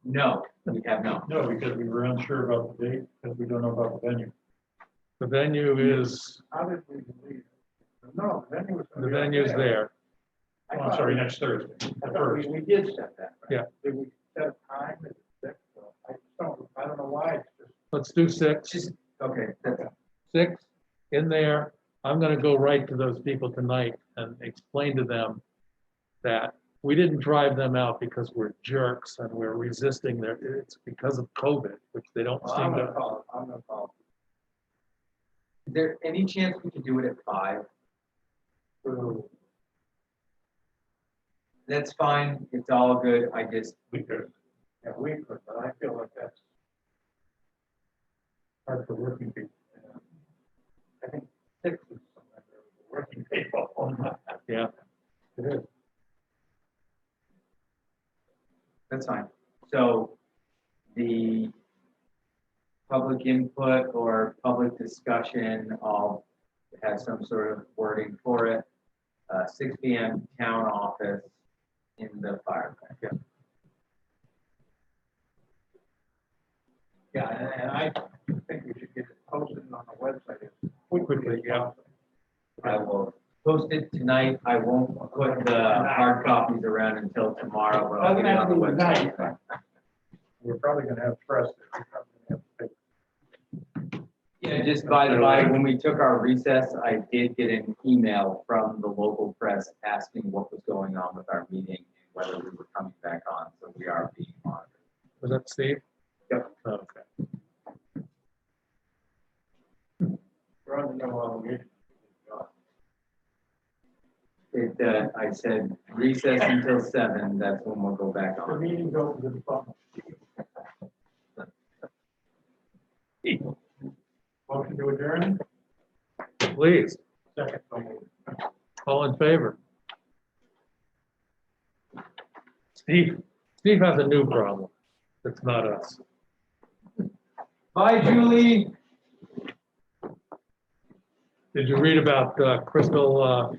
No, we have not. No, because we were unsure about the date, because we don't know about the venue. The venue is, How did we believe? No, the venue was. the venue's there. Oh, I'm sorry, next Thursday, I the thought first. we did set that. Right? Yeah. Did we set a time? Is it 6? Or I don't know why. It's just. Let's do 6. Just, okay, that's, 6 in there. I'm gonna go right to those people tonight and explain to them that we didn't drive them out because we're jerks and we're resisting their, it's because of COVID, which they don't Well, seem I'm to. gonna call it. I'm gonna call is there any chance we could do it at 5? it. That's fine. It's all good. I just, Because Yeah, we could, but I feel like that's. hard for working people. I think 6 is working people. Yeah. It is. that's fine. So the public input or public discussion, I'll have some sort of wording for it. 6 p.m. town office in the fire pit. Yeah, and I think we should get it posted on the website as quickly as possible. I will post it tonight. I won't put the hard copies around until tomorrow, but I'll get it on the website. We're probably gonna have press. We're probably gonna have to take- Yeah, just by the way, when we took our recess, I did get an email from the local press asking what was going on with our meeting and whether we were coming back on, so we are being monitored. Was that Steve? Yep. Okay. We're under no obligation. I said recess until 7, that's when we'll go back The on. meeting's open to the public. to adjourn? Please, Second. So moved. all in favor? Steve has a new problem. It's not us. Bye, Julie. Did you read about Crystal